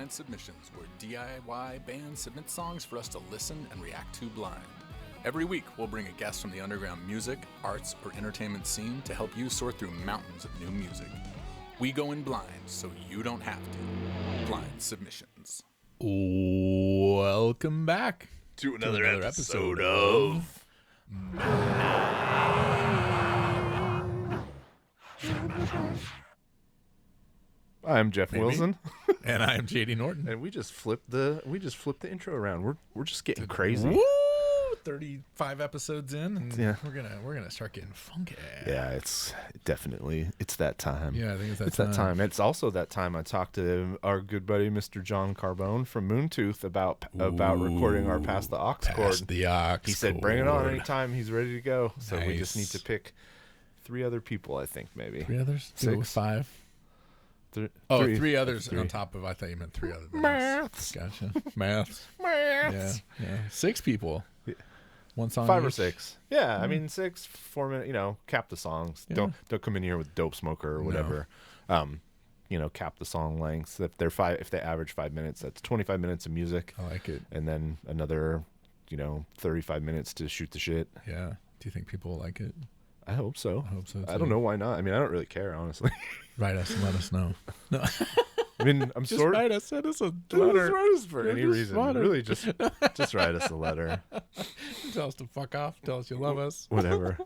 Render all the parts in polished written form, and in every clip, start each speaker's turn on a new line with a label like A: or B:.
A: Blynd Submyshynz, where DIY bands submit songs for us to listen and react to blind. Every week, we'll bring a guest from the underground music, arts, or entertainment scene to help you sort through mountains of new music. We go in blind, so you don't have to. Blynd Submyshynz. Welcome back
B: to another episode of I'm Jeff Wilson,
A: and I'm JD Norton,
B: and we just flipped the intro around. We're just getting crazy.
A: Woo! 35 episodes in, and
B: yeah.
A: we're gonna start getting funky.
B: Yeah, it's that time.
A: Yeah, I think it's
B: that time. It's also that time I talked to our good buddy Mr. John Carbone from Moontooth about recording our Past the Aux Chord.
A: The Aux.
B: He said, "Bring it on anytime. He's ready to go." So we just need to pick 3 other people. I think maybe
A: 3 others.
B: 6,
A: 5. Three others on top of. I thought you meant 3 others.
B: Maths.
A: Gotcha. Maths. Yeah. 6 people.
B: Yeah.
A: 1 song.
B: 5
A: each?
B: or 6. Yeah, I mean 6, 4 minutes. Cap the songs.
A: Yeah.
B: Don't come in here with Dope Smoker or whatever. No. Cap the song lengths. If they average 5 minutes, that's 25 minutes of music.
A: I like it.
B: And then another, 35 minutes to shoot the shit.
A: Yeah. Do you think people will like it?
B: I hope so.
A: I hope so, too.
B: I don't know why not. I mean, I don't really care, honestly.
A: Write us and let us know. No.
B: I mean, I'm
A: just write us. Send us a letter.
B: Just write us for any reason. Really, just write us a letter.
A: Tell us to fuck off. Tell us you love us.
B: Whatever.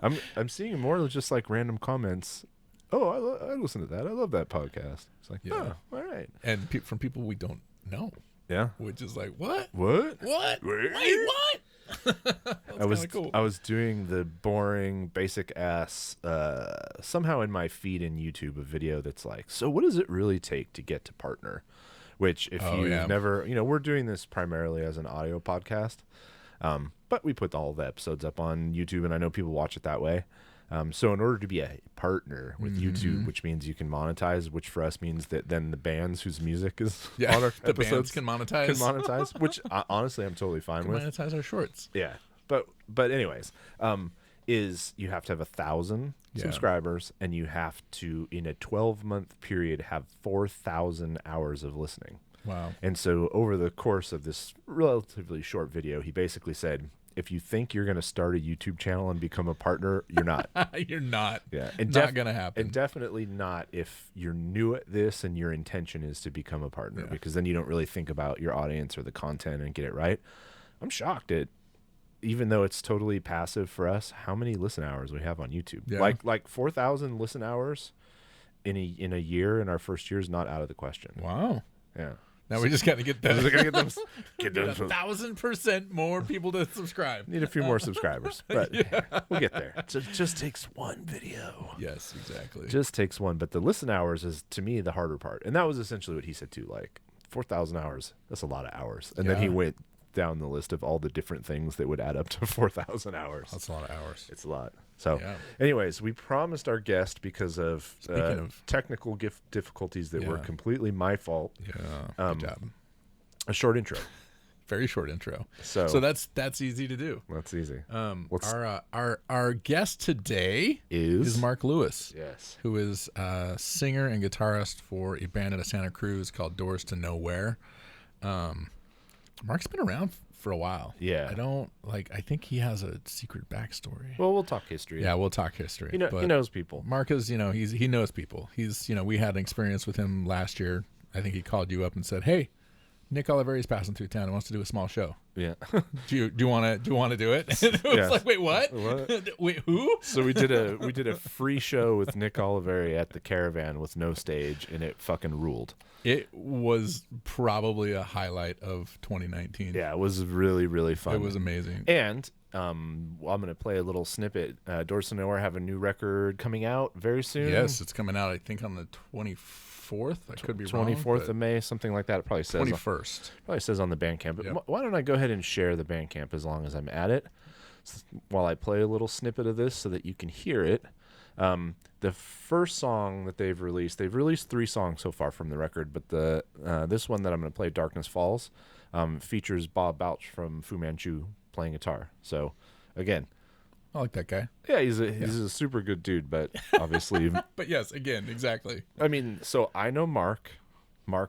B: I'm seeing more just like random comments. Oh, I listen to that. I love that podcast. It's like, yeah, all right.
A: And from people we don't know.
B: Yeah.
A: Which is like, what?
B: What?
A: Wait, what?
B: I was doing the boring basic ass somehow in my feed in YouTube a video that's like, so what does it really take to get to partner? Which if you've never, we're doing this primarily as an audio podcast, but we put all the episodes up on YouTube, and I know people watch it that way. So in order to be a partner with YouTube, which means you can monetize, which for us means that then the bands whose music is on our episodes
A: bands can monetize,
B: which honestly I'm totally fine with.
A: Monetize our shorts.
B: Yeah, but anyways, is you have to have 1,000 subscribers, and you have to in a 12-month period have 4,000 hours of listening.
A: Wow!
B: And so over the course of this relatively short video, he basically said, if you think you're going to start a YouTube channel and become a partner, you're not.
A: You're not.
B: Yeah. And
A: not going to happen.
B: And definitely not if you're new at this and your intention is to become a partner, because then you don't really think about your audience or the content and get it right. I'm shocked at, even though it's totally passive for us, how many listen hours we have on YouTube.
A: Yeah.
B: Like 4,000 listen hours in a year in our first year is not out of the question.
A: Wow.
B: Yeah.
A: Now we just got to get that.
B: Get
A: 1,000% more people to subscribe.
B: Need a few more subscribers, but we'll get there. It just takes one video.
A: Yes, exactly.
B: Just takes one. But the listen hours is, to me, the harder part. And that was essentially what he said, too. Like, 4,000 hours, that's a lot of hours. And then he went down the list of all the different things that would add up to 4,000 hours.
A: That's a lot of hours.
B: It's a lot. So, anyways, we promised our guest, because of technical difficulties that were completely my fault.
A: Yeah, good job.
B: A short intro.
A: Very short intro.
B: So
A: that's easy to do.
B: That's easy.
A: Our guest today is Marc Lewis.
B: Yes.
A: Who is a singer and guitarist for a band out of Santa Cruz called Doors to Nowhere. Marc's been around for a while.
B: Yeah.
A: I think he has a secret backstory.
B: Well, we'll talk history.
A: Yeah, we'll talk history.
B: He knows people.
A: Marc is, he knows people. He's, we had an experience with him last year. I think he called you up and said, "Hey, Nick Oliveri's passing through town and wants to do a small show.
B: Yeah.
A: do you want to do it?" It was like, "Wait, what? Wait, who?"
B: So we did a free show with Nick Oliveri at the Caravan with no stage, and it fucking ruled.
A: It was probably a highlight of 2019.
B: Yeah, it was really, really fun.
A: It was amazing.
B: And I'm going to play a little snippet. Doors to Nowhere have a new record coming out very soon.
A: Yes, it's coming out, I think, on the 24th. I could be wrong.
B: 24th of May, something like that. It probably says
A: 21st.
B: Probably says on the Bandcamp. But why don't I go ahead and share the Bandcamp as long as I'm at it, while I play a little snippet of this so that you can hear it. The first song that they've released 3 songs so far from the record, but this one that I'm going to play, Darkness Falls, features Bob Balch from Fu Manchu playing guitar. So again,
A: I like that guy.
B: Yeah, he's a super good dude, but obviously
A: but yes, again, exactly.
B: I mean, so I know Marc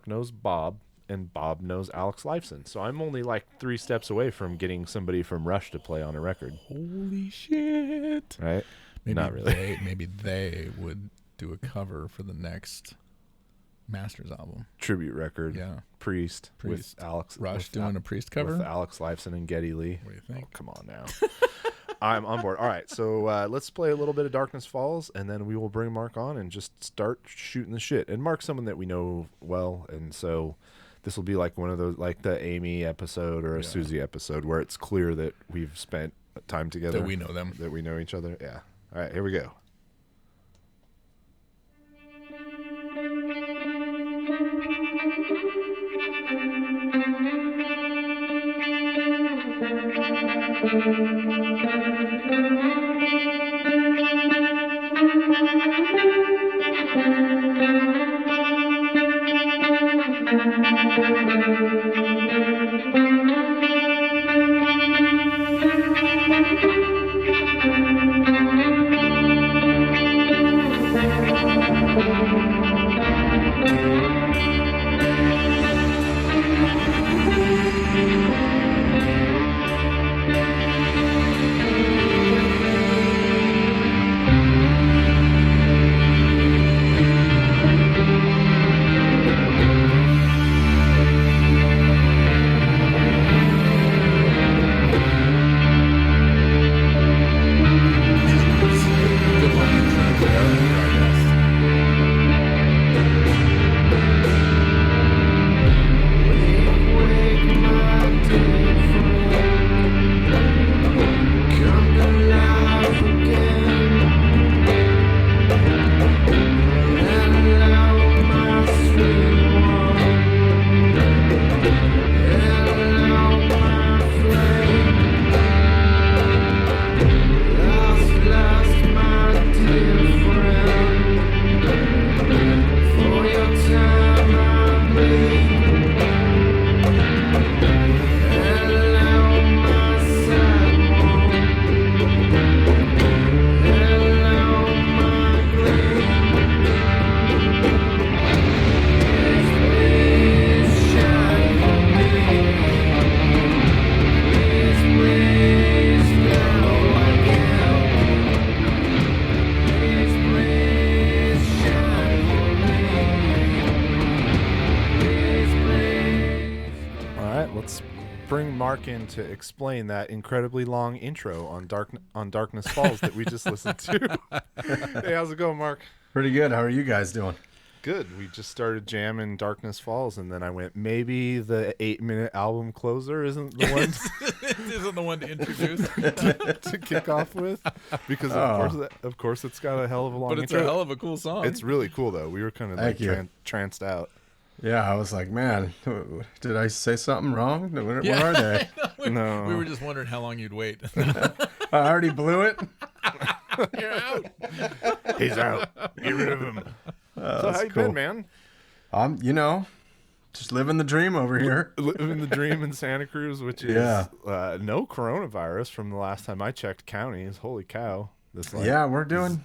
B: knows Bob, and Bob knows Alex Lifeson. So I'm only like 3 steps away from getting somebody from Rush to play on a record.
A: Holy shit.
B: Right?
A: Maybe
B: Not really.
A: Maybe they would do a cover for the next Masters album.
B: Tribute record.
A: Yeah.
B: Priest. With Alex.
A: Rush doing a Priest cover?
B: With Alex Lifeson and Geddy Lee.
A: What do you think?
B: Oh, come on now. I'm on board. All right, so let's play a little bit of Darkness Falls, and then we will bring Marc on and just start shooting the shit. And Marc's someone that we know well, and so this will be like one of those, like the Amy episode or a Susie episode, where it's clear that we've spent time together.
A: That we know them.
B: That we know each other. Yeah. All right, here we go. Marc in to explain that incredibly long intro on Darkness Falls that we just listened to. Hey, how's it going, Marc?
C: Pretty good. How are you guys doing?
B: Good. We just started jamming Darkness Falls, and then I went, maybe the 8-minute album closer isn't the one
A: isn't the one to introduce
B: to kick off with, because of course it's got a hell of a long
A: but it's
B: intro.
A: a hell of a cool song.
B: It's really cool though. We were kind of like tranced out.
C: Yeah, I was like, man, did I say something wrong? Where are they?
B: No.
A: We were just wondering how long you'd wait.
C: I already blew it.
A: You're out.
B: He's out. Get rid of him. So how you been, man?
C: Just living the dream over here.
B: Living the dream in Santa Cruz, which is no coronavirus from the last time I checked counties. Holy cow.
C: We're doing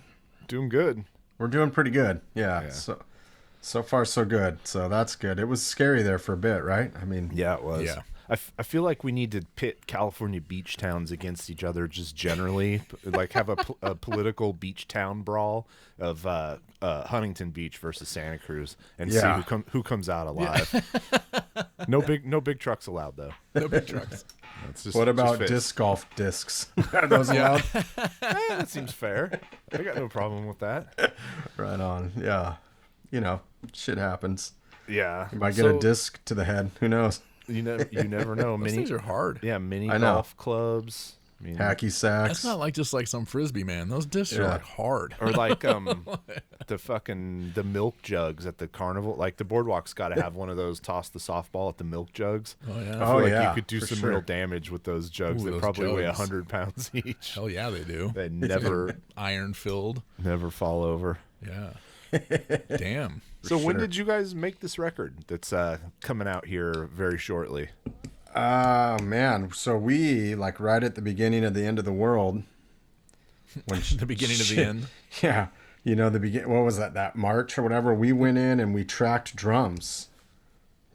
B: good.
C: We're doing pretty good. Yeah. So far, so good. So that's good. It was scary there for a bit, right? I mean,
B: yeah, it was.
A: Yeah.
B: I feel like we need to pit California beach towns against each other just generally, like have a political beach town brawl of Huntington Beach versus Santa Cruz, and see who comes out alive. Yeah. No big trucks allowed though.
A: No big trucks.
C: What about disc golf discs? Are those allowed?
B: That seems fair. I got no problem with that.
C: Right on. Yeah. Shit happens.
B: Yeah.
C: You might get a disc to the head. Who knows?
B: You never know.
A: Those things are hard.
B: Yeah, mini golf clubs.
C: Hacky sacks.
A: That's not like just like some frisbee, man. Those discs are like hard.
B: Or like the milk jugs at the carnival. Like the boardwalk's got to have one of those. Toss the softball at the milk jugs.
A: Oh yeah.
B: I feel like you could do some real damage with those jugs. They probably weigh 100 pounds each.
A: Hell yeah, they do.
B: They never
A: iron filled.
B: Never fall over.
A: Yeah. Damn.
B: So when did you guys make this record that's coming out here very shortly?
C: Man. So we, like right at the beginning of the end of the world.
A: The beginning of the end?
C: Yeah. What was that March or whatever? We went in and we tracked drums.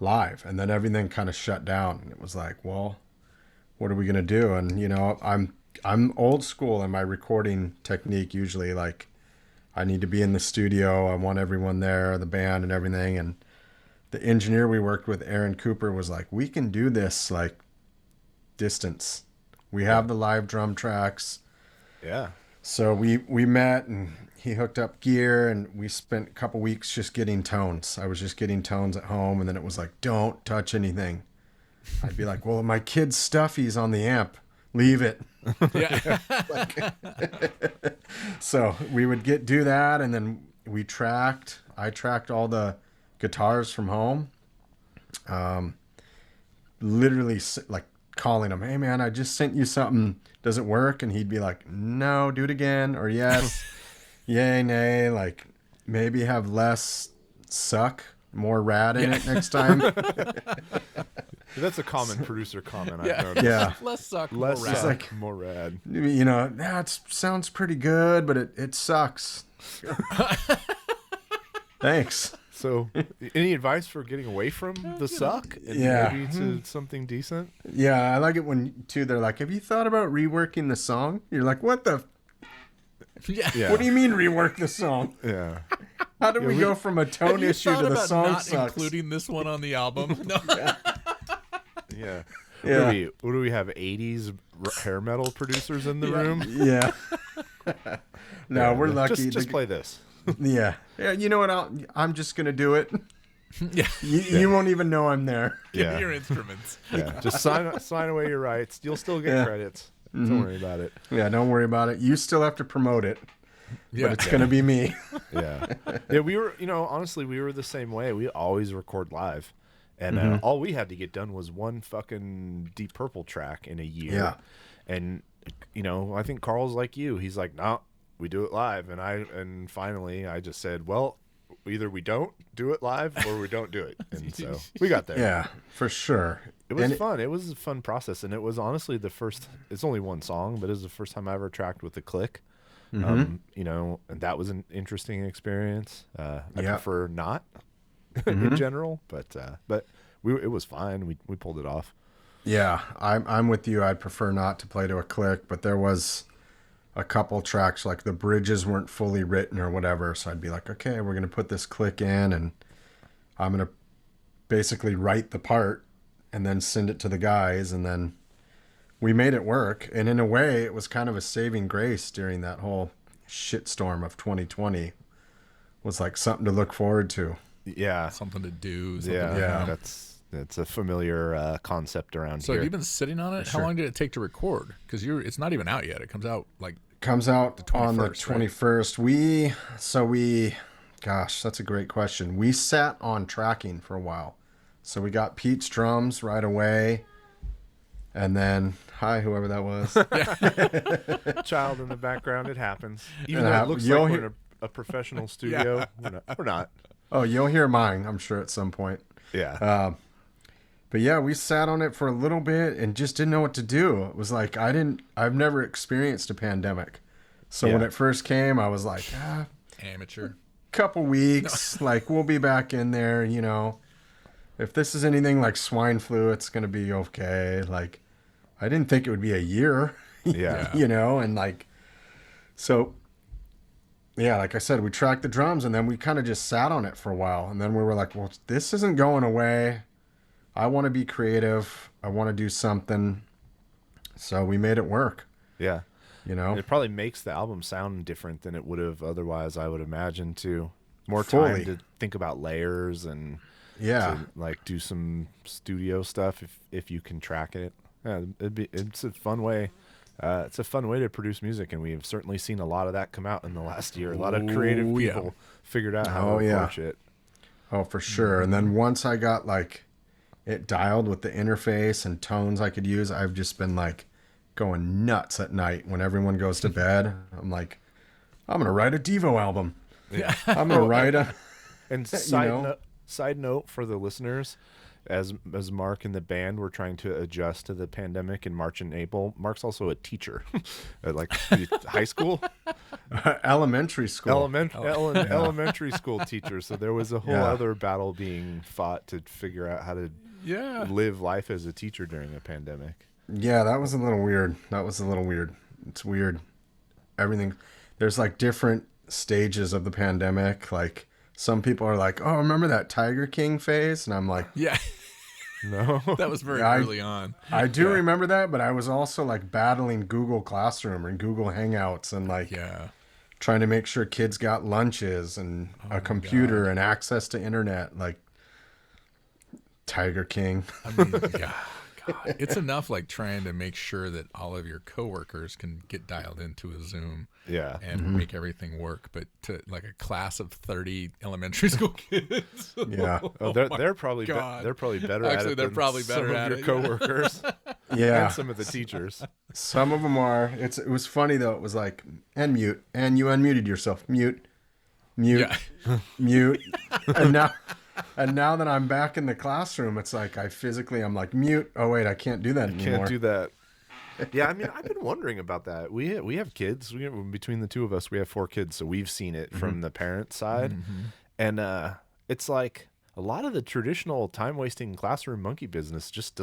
C: live. And then everything kind of shut down. And it was like, well, what are we going to do? And, you know, I'm old school in my recording technique. Usually, like, I need to be in the studio. I want everyone there, the band and everything. And the engineer we worked with, Aaron Cooper, was like, we can do this, like, distance. We have the live drum tracks.
B: Yeah.
C: So we met, and he hooked up gear, and we spent a couple weeks just getting tones. I was just getting tones at home, and then it was like, don't touch anything. I'd be like, well, my kid's stuffy's on the amp. Leave it.
A: Yeah.
C: So we would do that, and then I tracked all the guitars from home. Literally, like, calling him, hey man, I just sent you something. Does it work? And he'd be like, no, do it again. Or yes, yay, nay. Like, maybe have less suck, more rad in it next time.
B: That's a common producer comment I've noticed.
C: Yeah.
A: Less suck,
B: Less
A: more rad.
B: suck,
C: like,
B: more rad.
C: You know, that sounds pretty good, but it sucks. Thanks.
B: So, any advice for getting away from the suck and maybe to something decent?
C: Yeah, I like it when, too, they're like, have you thought about reworking the song? You're like, what the?
A: Yeah.
C: What do you mean rework the song?
B: Yeah.
C: How did we go from a tone issue to the song
A: not
C: sucks?
A: including this one on the album? No.
B: Yeah.
C: Yeah.
B: What do we have? 80s hair metal producers in the room?
C: Yeah. No, we're lucky.
B: Just play this.
C: Yeah. You know what? I'm just gonna do it.
A: Yeah.
C: You won't even know I'm there.
A: Give
B: Yeah.
A: me your instruments.
B: Yeah. Just sign away your rights. You'll still get credits. Don't worry about it.
C: Yeah, don't worry about it. You still have to promote it,
A: Yeah.
C: but it's gonna be me.
B: Yeah. Yeah, we were, honestly, we were the same way. We always record live. And all we had to get done was one fucking Deep Purple track in a year.
C: Yeah.
B: And, I think Carl's like you. He's like, no, we do it live. And finally I just said, well, either we don't do it live or we don't do it. And so we got there.
C: Yeah, for sure.
B: It was fun. It was a fun process. And it was honestly it's only one song, but it was the first time I ever tracked with a click. And that was an interesting experience. I prefer not in general, but it was fine. We pulled it off.
C: Yeah, I'm with you. I'd prefer not to play to a click, but there was a couple tracks, like the bridges weren't fully written or whatever, so I'd be like, okay, we're gonna put this click in, and I'm gonna basically write the part and then send it to the guys, and then we made it work. And in a way, it was kind of a saving grace during that whole shitstorm of 2020. Was like something to look forward to.
B: Yeah,
A: Something to do.
C: Yeah.
B: That's a familiar concept around
A: So
B: here.
A: have you been sitting on it?
C: Sure.
A: How long did it take to record? Because it's not even out yet. It comes out
C: Comes out on the
A: 21st,
C: 21st. Gosh, that's a great question. We sat on tracking for a while. So we got Pete's drums right away. And then, hi, whoever that was.
B: Child in the background, it happens. Even though it looks like we're in a professional studio, we're not.
C: Oh, you'll hear mine, I'm sure, at some point.
B: Yeah.
C: But yeah, we sat on it for a little bit and just didn't know what to do. It was like, I've never experienced a pandemic. So when it first came, I was like,
A: amateur.
C: couple weeks, like we'll be back in there, if this is anything like swine flu, it's going to be okay. Like, I didn't think it would be a year,
B: Yeah.
C: and like, so yeah, like I said, we tracked the drums and then we kind of just sat on it for a while. And then we were like, well, this isn't going away. I want to be creative. I want to do something. So we made it work.
B: Yeah.
C: It
B: probably makes the album sound different than it would have otherwise, I would imagine, too. More
C: Fully.
B: time to think about layers and
C: Yeah.
B: to, like, do some studio stuff if you can track it. Yeah, it's a fun way. It's a fun way to produce music, and we've certainly seen a lot of that come out in the last year. A lot of creative people figured out how to approach it.
C: Oh, for sure. And then once I got like it dialed with the interface and tones I could use, I've just been like going nuts at night when everyone goes to bed. I'm like, I'm going to write a Devo album.
B: Yeah.
C: I'm going to write a...
B: And side note for the listeners, as Marc and the band were trying to adjust to the pandemic in March and April. Marc's also a teacher at like high school,
C: elementary school,
B: elementary school teacher. So there was a whole other battle being fought to figure out how to live life as a teacher during a pandemic.
C: Yeah, that was a little weird. It's weird. Everything, there's like different stages of the pandemic. Like some people are like, oh, remember that Tiger King phase? And I'm like,
A: yeah.
B: No.
A: That was very early on.
C: I do remember that, but I was also like battling Google Classroom and Google Hangouts and like trying to make sure kids got lunches and a computer and access to internet. Like Tiger King.
A: I mean, God, it's enough like trying to make sure that all of your coworkers can get dialed into a Zoom and make everything work. But to like a class of 30 elementary school kids.
C: They're
B: probably they're probably better
A: at it.
B: They're probably better
A: some
B: at
A: of
B: your coworkers.
C: Yeah.
B: And some of the teachers.
C: Some of them are. It was funny though. It was like, and mute, and you unmuted yourself. Mute. Mute. And now that I'm back in the classroom, it's like I'm like, mute. Oh, wait, I can't do that anymore.
B: Can't do that. Yeah, I mean, I've been wondering about that. We have kids. Between the two of us, we have 4 kids, so we've seen it from the parent side. And it's like a lot of the traditional time-wasting classroom monkey business just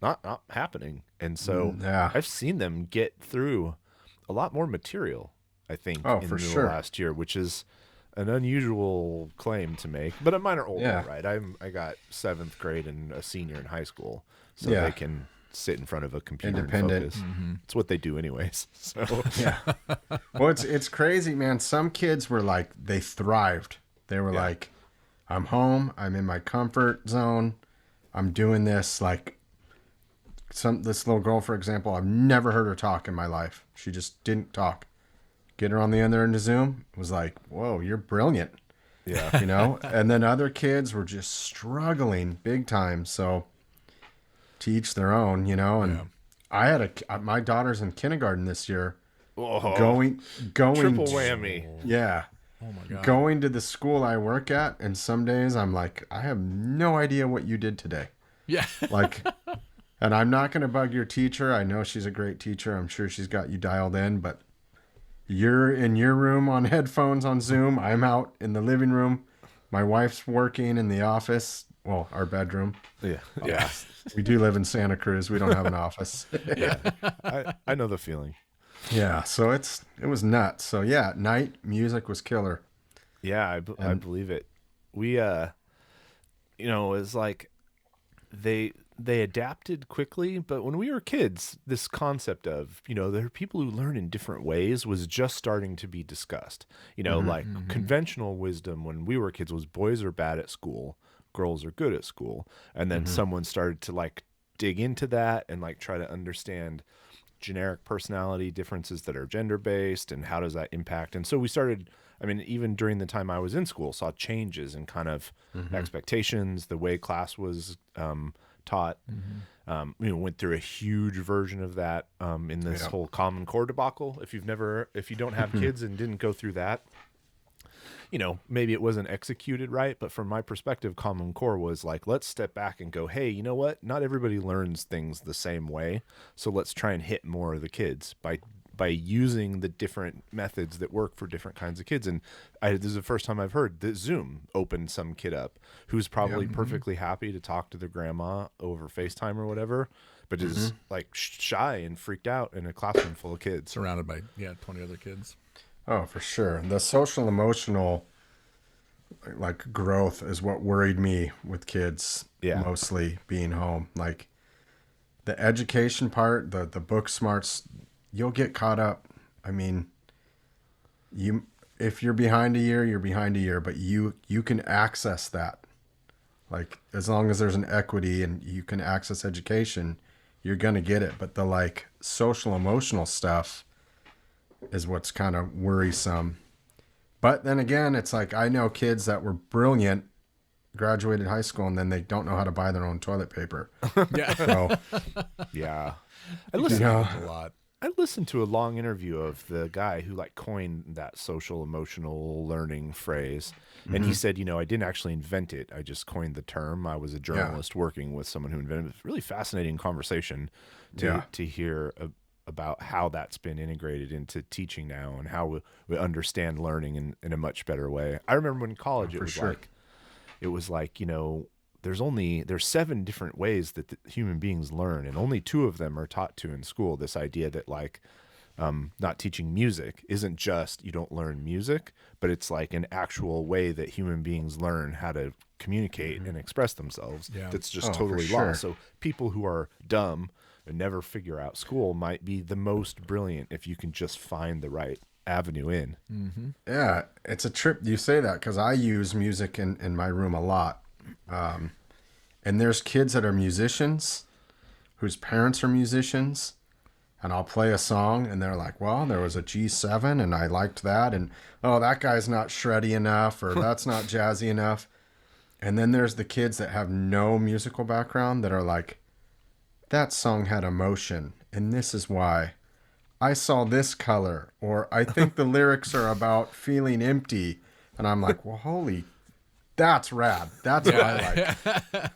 B: not happening. And so I've seen them get through a lot more material, I think, in the last year, which is an unusual claim to make, but mine are older, right? I got 7th grade and a senior in high school, so they can sit in front of a computer and focus. It's what they do anyways. So
C: well, it's crazy, man. Some kids were like, they thrived. They were like, I'm home, I'm in my comfort zone, I'm doing this. Like this little girl, for example, I've never heard her talk in my life. She just didn't talk. Get her on the other end of Zoom, it was like, whoa, you're brilliant.
B: Yeah.
C: You know? And then other kids were just struggling big time. So to each their own, you know? And I had my daughter's in kindergarten this year. Going
B: triple whammy.
C: Yeah.
A: Oh my God.
C: Going to the school I work at, and some days I'm like, I have no idea what you did today.
A: Yeah.
C: Like, and I'm not going to bug your teacher. I know she's a great teacher. I'm sure she's got you dialed in, but you're in your room on headphones on Zoom. I'm out in the living room. My wife's working in the office. Well, our bedroom.
B: Yeah.
C: We do live in Santa Cruz. We don't have an office.
B: I know the feeling.
C: Yeah. So it was nuts. So yeah, at night, music was killer.
B: Yeah, I believe it. We, it was like they adapted quickly, but when we were kids, this concept of, there are people who learn in different ways was just starting to be discussed. Conventional wisdom when we were kids was boys are bad at school, girls are good at school. And then someone started to like dig into that and like try to understand generic personality differences that are gender-based and how does that impact. And so we started, even during the time I was in school, saw changes in kind of expectations, the way class was taught. Went through a huge version of that in this whole Common Core debacle. If you don't have kids and didn't go through that, maybe it wasn't executed right, but from my perspective, Common Core was like, let's step back and go, hey, you know what? Not everybody learns things the same way, so let's try and hit more of the kids by using the different methods that work for different kinds of kids. And this is the first time I've heard that Zoom opened some kid up who's probably perfectly happy to talk to their grandma over FaceTime or whatever, but is like shy and freaked out in a classroom full of kids.
A: Surrounded by 20 other kids.
C: Oh, for sure. The social emotional like growth is what worried me with kids mostly being home. Like the education part, the book smarts, you'll get caught up. If you're behind a year, you're behind a year, but you can access that. Like as long as there's an equity and you can access education, you're going to get it. But the like social emotional stuff is what's kind of worrisome. But then again, it's like I know kids that were brilliant, graduated high school, and then they don't know how to buy their own toilet paper.
A: Yeah.
C: So,
B: yeah.
A: I listen to a lot.
B: I listened to a long interview of the guy who like coined that social emotional learning phrase. And he said, I didn't actually invent it. I just coined the term. I was a journalist working with someone who invented it. It was a really fascinating conversation to hear about how that's been integrated into teaching now and how we understand learning in a much better way. I remember when in college it was like, there's 7 different ways that human beings learn, and only 2 of them are taught to in school. This idea that like not teaching music isn't just you don't learn music, but it's like an actual way that human beings learn how to communicate and express themselves. That's just totally lost. So people who are dumb and never figure out school might be the most brilliant if you can just find the right avenue in.
C: Yeah, it's a trip. You say that because I use music in my room a lot. And there's kids that are musicians whose parents are musicians, and I'll play a song and they're like, well, there was a G7 and I liked that. And, oh, that guy's not shreddy enough, or that's not jazzy enough. And then there's the kids that have no musical background that are like, that song had emotion and this is why. I saw this color, or I think the lyrics are about feeling empty. And I'm like, well, that's rad. That's what I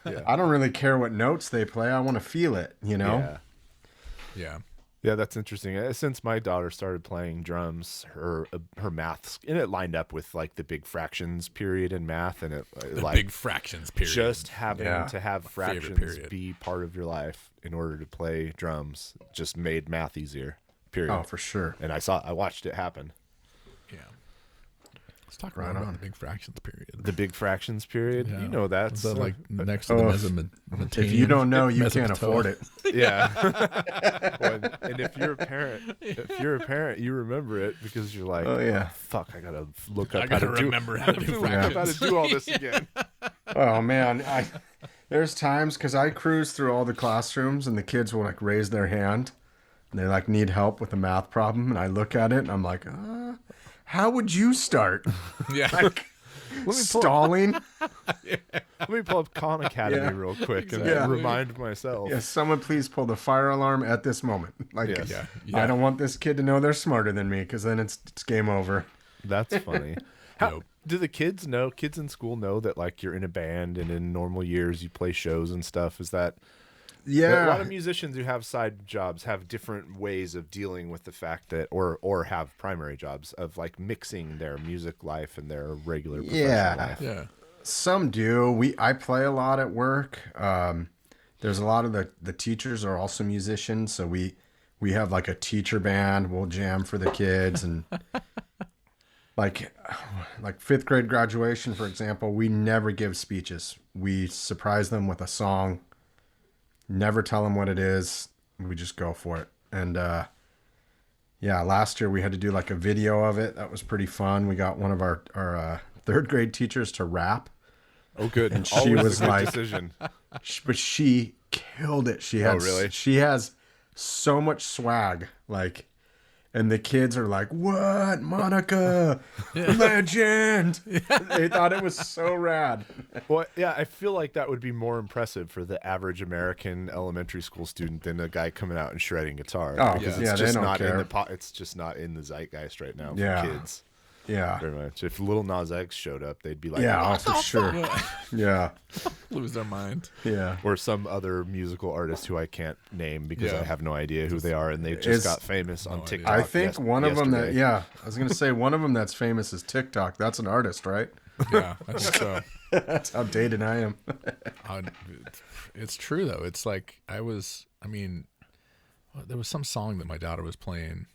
C: like. I don't really care what notes they play. I want to feel it,
B: Yeah, that's interesting. Since my daughter started playing drums, her math, and it lined up with like the big fractions period in math, and
A: big fractions period.
B: Just having to have fractions be part of your life in order to play drums just made math easier. Period.
C: Oh, for sure.
B: And I watched it happen.
A: Yeah. Let's talk about the big fractions period.
B: The big fractions period. Yeah. That's
A: like next to the Mesopotamia.
C: If you don't know, you can't afford it.
B: Yeah. And if you're a parent, you remember it because you're like, oh fuck, I gotta look up how to do all this again.
C: Oh man, there's times because I cruise through all the classrooms and the kids will like raise their hand and they like need help with a math problem, and I look at it and I'm like, how would you start?
A: Yeah.
C: Like, stalling?
B: Let me pull up Khan Academy real quick and remind myself.
C: Yes, someone please pull the fire alarm at this moment. Like, I don't want this kid to know they're smarter than me, because then it's game over.
B: That's funny. Do the kids in school know that like you're in a band and in normal years you play shows and stuff? Is that...
C: Yeah,
B: a lot of musicians who have side jobs have different ways of dealing with the fact that, or have primary jobs of like mixing their music life and their regular professional life.
C: Yeah, some do. I play a lot at work. There's a lot of the teachers are also musicians, so we have like a teacher band. We'll jam for the kids, and like 5th grade graduation, for example, we never give speeches. We surprise them with a song. Never tell them what it is. We just go for it. And last year we had to do like a video of it. That was pretty fun. We got one of our 3rd grade teachers to rap.
B: Oh, good.
C: And she was like,
B: decision.
C: But she killed it. She has so much swag. Like, and the kids are like, what? Monica, legend. They thought it was so rad.
B: Well, yeah, I feel like that would be more impressive for the average American elementary school student than a guy coming out and shredding guitar.
C: Oh,
B: because it's just not it's just not in the zeitgeist right now for kids.
C: Yeah.
B: Very much. If Lil Nas X showed up, they'd be like,
C: for sure. Yeah.
A: Lose their mind.
C: Yeah.
B: Or some other musical artist who I can't name because I have no idea who they are, and they just got famous on TikTok.
C: I think one of them I was going to say one of them that's famous is TikTok. That's an artist, right?
A: Yeah, I think so.
C: That's how dated I am.
A: It's true, though. It's like there was some song that my daughter was playing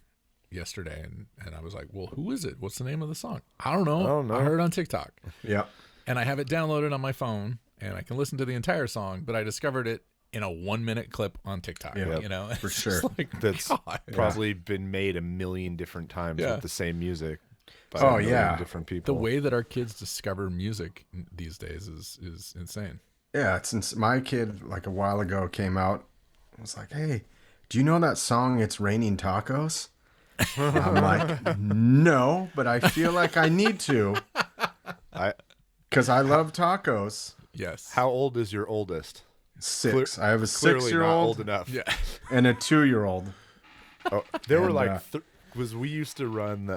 A: yesterday, and I was like, well, who is it? What's the name of the song? I don't know. I heard it on TikTok.
C: Yeah.
A: And I have it downloaded on my phone, and I can listen to the entire song, but I discovered it in a 1-minute clip on TikTok.
C: Yeah, for sure.
A: Like,
B: that's probably been made a million different times with the same music. Different people.
A: The way that our kids discover music these days is insane.
C: Yeah, since my kid like a while ago came out, was like, hey, do you know that song It's Raining Tacos? I'm like, no, but I feel like I need to. Because I love tacos.
A: Yes.
B: How old is your oldest?
C: 6. I have a
B: Clearly
C: 6-year-old
B: not old enough.
C: and a 2-year-old.
B: There were like we used to run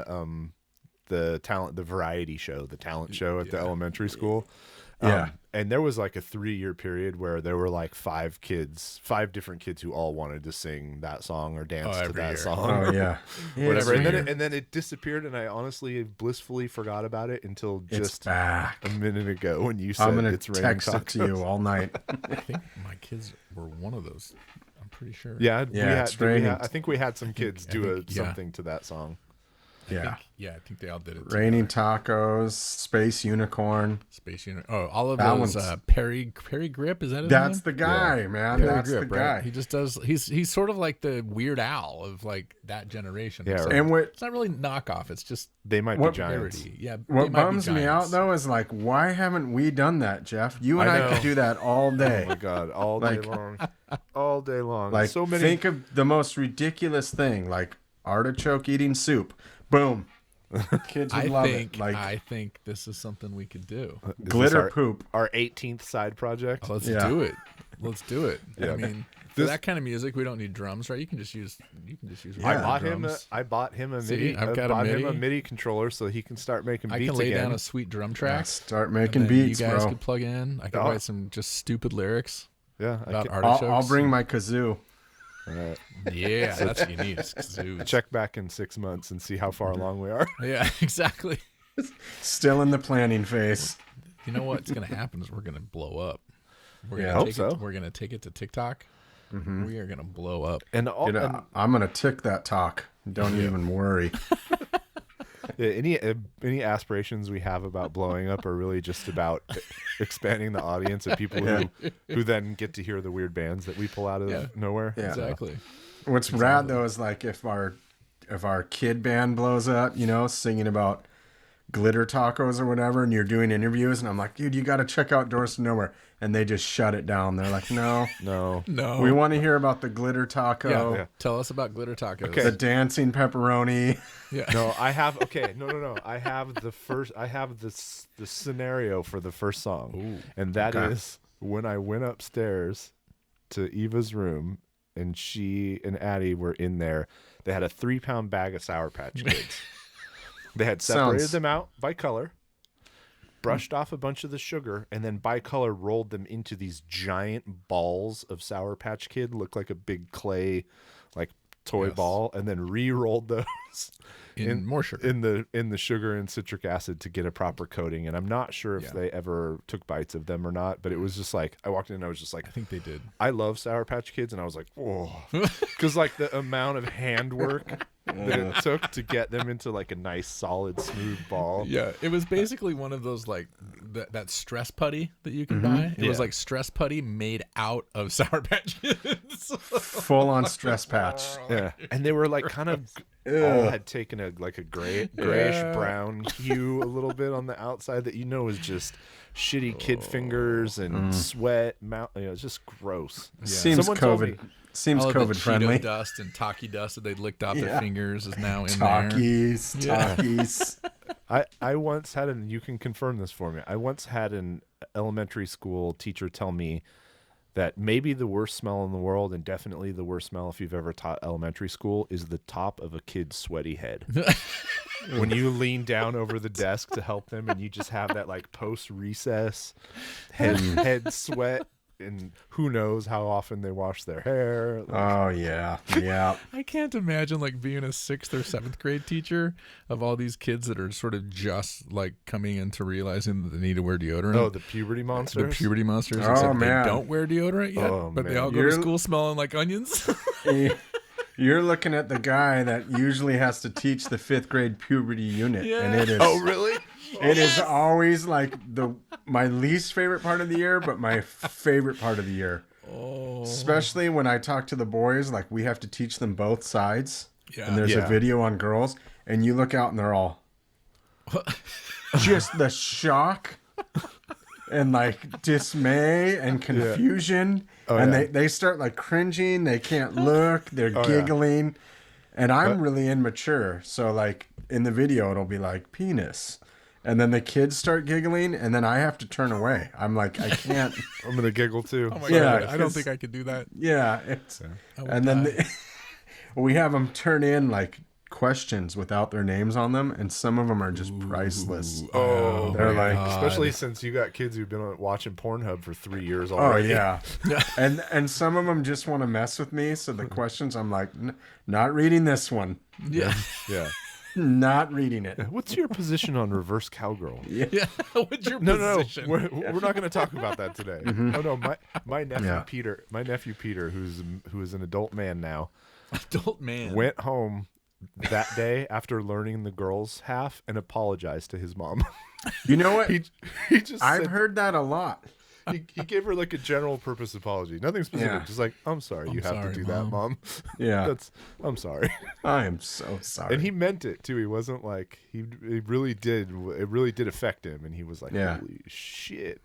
B: the variety show, the talent show at the elementary school. And there was like a 3-year period where there were like 5 different kids who all wanted to sing that song or dance to that song.
C: Oh yeah.
B: Whatever. And then it disappeared, and I honestly blissfully forgot about it until just a minute ago when you said it's raining tacos.
C: I'm going to text it to you all night.
A: I think my kids were one of those. I'm pretty sure.
B: Yeah,
C: it's raining.
B: I think we had some kids do something to that song.
A: I think they all did it.
C: Raining Tacos, Space Unicorn.
A: Oh, all of
C: that
A: those. Perry Grip, is that his
C: That's
A: name?
C: the guy, man.
A: Perry
C: That's
A: Grip,
C: the guy.
A: Right? He just does. He's sort of like the Weird Al of like that generation.
B: Yeah,
A: so
B: right.
A: It's not really knockoff. It's just
B: they might be giants.
A: Yeah.
C: What bums me out though is like, why haven't we done that, Jeff? You and I could do that all day.
B: Oh my god, all day long, all day long.
C: Like,
B: so many.
C: Think of the most ridiculous thing, like artichoke eating soup. Boom. Kids would love it. Like,
A: I think this is something we could do.
C: Glitter poop.
B: Our 18th side project.
A: Let's do it. Let's do it.
B: Yeah.
A: I mean, for that kind of music, we don't need drums, right? You can just use.
B: I bought him a MIDI.
A: I've got a
B: MIDI controller so he can start making beats again.
A: I can lay down a sweet drum track.
C: Yeah, start making beats,
A: you guys
C: bro.
A: can plug in. I can write some just stupid lyrics.
B: Yeah,
A: about artichokes.
C: I'll bring my kazoo.
A: Yeah, that's what you need. Kazoos.
B: Check back in 6 months and see how far along we are.
A: Yeah, exactly.
C: Still in the planning phase.
A: You know what's going to happen is we're going to blow up. We're going to take it to TikTok. Mm-hmm. We are going to blow up.
C: I'm going to tick that talk. Don't even worry.
B: Any aspirations we have about blowing up are really just about expanding the audience of people who then get to hear the weird bands that we pull out of nowhere.
A: Yeah. Exactly.
C: What's rad though is like if our kid band blows up, singing about glitter tacos or whatever, and you're doing interviews, and I'm like, dude, you got to check out Doors to Nowhere, and they just shut it down. They're like, no, we want to hear about the glitter taco.
A: Yeah. Tell us about glitter tacos.
C: Okay. The dancing pepperoni.
B: Yeah. No, I have. Okay. No. I have the scenario for the first song.
A: Ooh.
B: And that is when I went upstairs to Eva's room and she and Addie were in there. They had a 3-pound bag of Sour Patch Kids. They had separated them out by color, brushed off a bunch of the sugar, and then by color rolled them into these giant balls of Sour Patch Kid, looked like a big clay like toy ball, and then re-rolled those
A: in more sugar
B: in the sugar and citric acid to get a proper coating. And I'm not sure if they ever took bites of them or not, but it was just like I walked in and I was just like,
A: I think they did.
B: I love Sour Patch Kids, and I was like, oh, because like the amount of handwork that it took to get them into like a nice solid smooth ball.
A: Yeah, it was basically one of those like that stress putty that you can buy. It was like stress putty made out of Sour Patch Kids.
C: Full on stress patch.
B: Yeah, and they were like kind of all had taken a grayish brown hue a little bit on the outside that is just shitty kid fingers and sweat. It's just gross.
C: Yeah. Seems COVID friendly.
A: Cheeto dust and Taki dust that they licked off their fingers is now in
C: Takis.
B: I once had you can confirm this for me. I once had an elementary school teacher tell me that maybe the worst smell in the world, and definitely the worst smell if you've ever taught elementary school, is the top of a kid's sweaty head. When you lean down over the desk to help them and you just have that like post-recess head sweat, and who knows how often they wash their hair.
C: Oh, yeah. Yeah.
A: I can't imagine like being a 6th or 7th grade teacher of all these kids that are sort of just like coming into realizing that they need to wear deodorant.
B: Oh, the puberty monsters.
A: The puberty monsters.
C: Oh, man.
A: They don't wear deodorant yet, but they all go to school smelling like onions.
C: You're looking at the guy that usually has to teach the 5th grade puberty unit.
A: Yeah.
C: And it is.
B: Oh, really?
C: It is always like my least favorite part of the year, but my favorite part of the year.
A: Oh.
C: Especially when I talk to the boys, like we have to teach them both sides.
A: Yeah.
C: And there's a video on girls, and you look out and they're all just the shock and like dismay and confusion. Yeah. Oh, and they start like cringing. They can't look. They're giggling. And I'm really immature. So like in the video, it'll be like penis. And then the kids start giggling, and then I have to turn away. I'm like, I can't.
B: I'm gonna giggle too.
A: Oh my God, I don't think I could do that.
C: Yeah, and then We have them turn in like questions without their names on them, and some of them are just priceless.
B: Oh,
C: they're like,
B: especially since you got kids who've been watching Pornhub for 3 years
C: oh
B: already.
C: yeah, and some of them just want to mess with me. So the questions, I'm like, not reading this one.
A: Yeah.
B: Yeah.
C: Not reading it.
B: What's your position on reverse cowgirl?
C: Yeah.
A: What's your position?
B: No, we're not going to talk about that today.
C: Mm-hmm.
B: Oh no, my nephew Peter, who is an adult man now, went home that day after learning the girls half and apologized to his mom.
C: You know what?
B: he just
C: I've heard that a lot.
B: he gave her like a general purpose apology, nothing specific,
C: Yeah.
B: just like, I'm sorry you have to do that, Mom.
C: Yeah.
B: I'm sorry.
C: I am so sorry.
B: And he meant it too. He wasn't like it really did affect him, and he was like,
C: Yeah.
B: holy shit.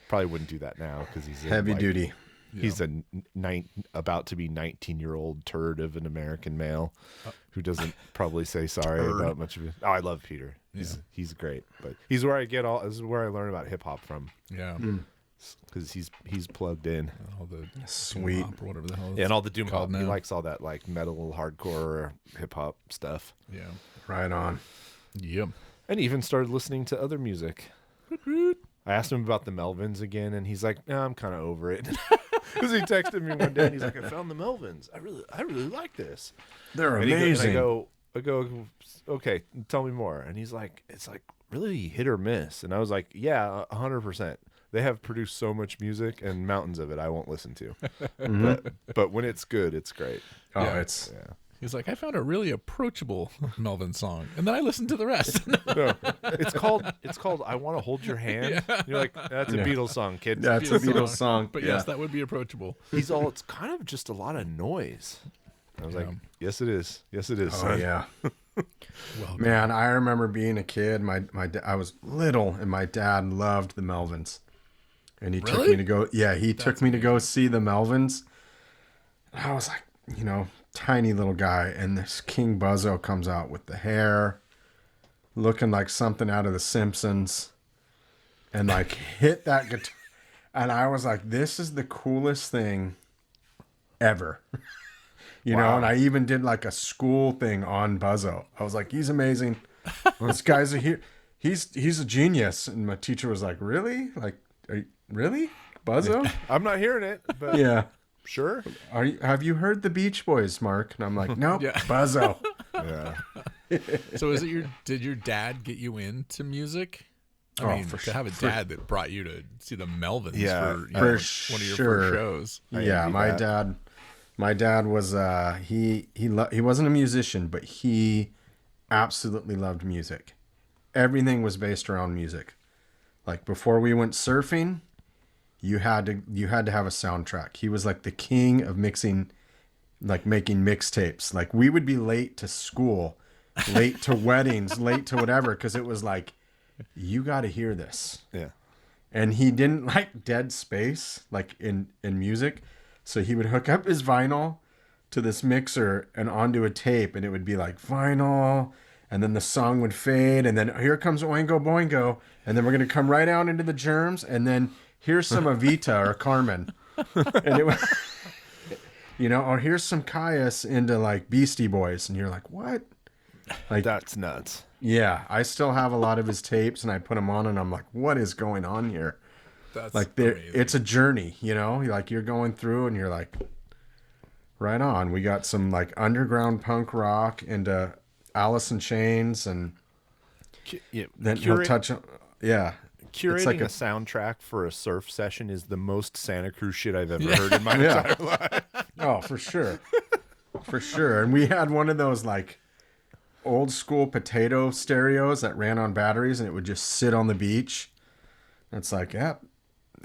B: Probably wouldn't do that now because he's
C: heavy duty.
B: He's about to be 19-year-old turd of an American male who doesn't probably say sorry about much of it. Oh, I love Peter. He's great, but he's where I get all. This is where I learn about hip hop from.
A: Yeah,
B: because he's plugged in.
A: All the
C: Sweet,
A: or whatever the hell.
B: Yeah, and all the doom hop.
A: now.
B: He likes all that like metal, hardcore, hip hop stuff.
A: Yeah,
C: right on.
A: Yep.
B: And even started listening to other music. I asked him about the Melvins again, and he's like, "No, I'm kind of over it." Because he texted me one day, and he's like, "I found the Melvins. I really like this.
C: They're
B: And
C: amazing."
B: I go, okay, tell me more. And he's like, it's like really hit or miss. And I was like, yeah, 100%. They have produced so much music and mountains of it I won't listen to. But when it's good, it's great.
C: Oh,
A: Yeah.
C: it's
A: He's like, I found a really approachable Melvin song, and then I listened to the rest.
B: No, it's called I Want to Hold Your Hand.
A: Yeah.
B: You're like, that's a Beatles song, kid.
C: that's a Beatles song.
A: But yes, that would be approachable.
B: It's kind of just a lot of noise. I was like, yes, it is. Yes, it is.
C: Oh
B: son.
C: yeah.
A: Well,
C: Man, I remember being a kid. I was little, and my dad loved the Melvins, and he took me to go. Yeah, he took me to go see the Melvins. And I was like, tiny little guy, and this King Buzzo comes out with the hair, looking like something out of The Simpsons, and like hit that guitar, and I was like, this is the coolest thing ever. You know, and I even did like a school thing on Buzzo. I was like, he's amazing. This guy's he's a genius. And my teacher was like, really? Like, really? Buzzo?
B: I'm not hearing it, but
C: Yeah.
B: sure.
C: Have you heard the Beach Boys, Mark? And I'm like, nope,
A: Yeah.
C: Buzzo.
B: Yeah.
A: So did your dad get you into music? I mean, to have a dad that brought you to see the Melvins for one of your first shows.
C: Yeah, my dad was he wasn't a musician, but he absolutely loved music. Everything was based around music. Like before we went surfing, you had to have a soundtrack. He was like the king of making mixtapes. Like we would be late to school, late to weddings, late to whatever, because it was like, you got to hear this.
B: Yeah.
C: And he didn't like dead space, like in music. So he would hook up his vinyl to this mixer and onto a tape, and it would be like vinyl, and then the song would fade, and then here comes Oingo Boingo, and then we're going to come right out into the Germs, and then here's some Evita or Carmen. And it was, or here's some Caius into like Beastie Boys, and you're like, what? Like
B: That's nuts.
C: Yeah, I still have a lot of his tapes, and I put them on, and I'm like, what is going on here?
A: That's
C: Like
A: amazing.
C: it's a journey, like you're going through, and you're like, right on. We got some like underground punk rock into Alice in Chains, and then he'll touch on,
B: Curating
C: like
B: a soundtrack for a surf session is the most Santa Cruz shit I've ever heard in my entire life.
C: Oh, for sure. For sure. And we had one of those like old school potato stereos that ran on batteries, and it would just sit on the beach. It's like,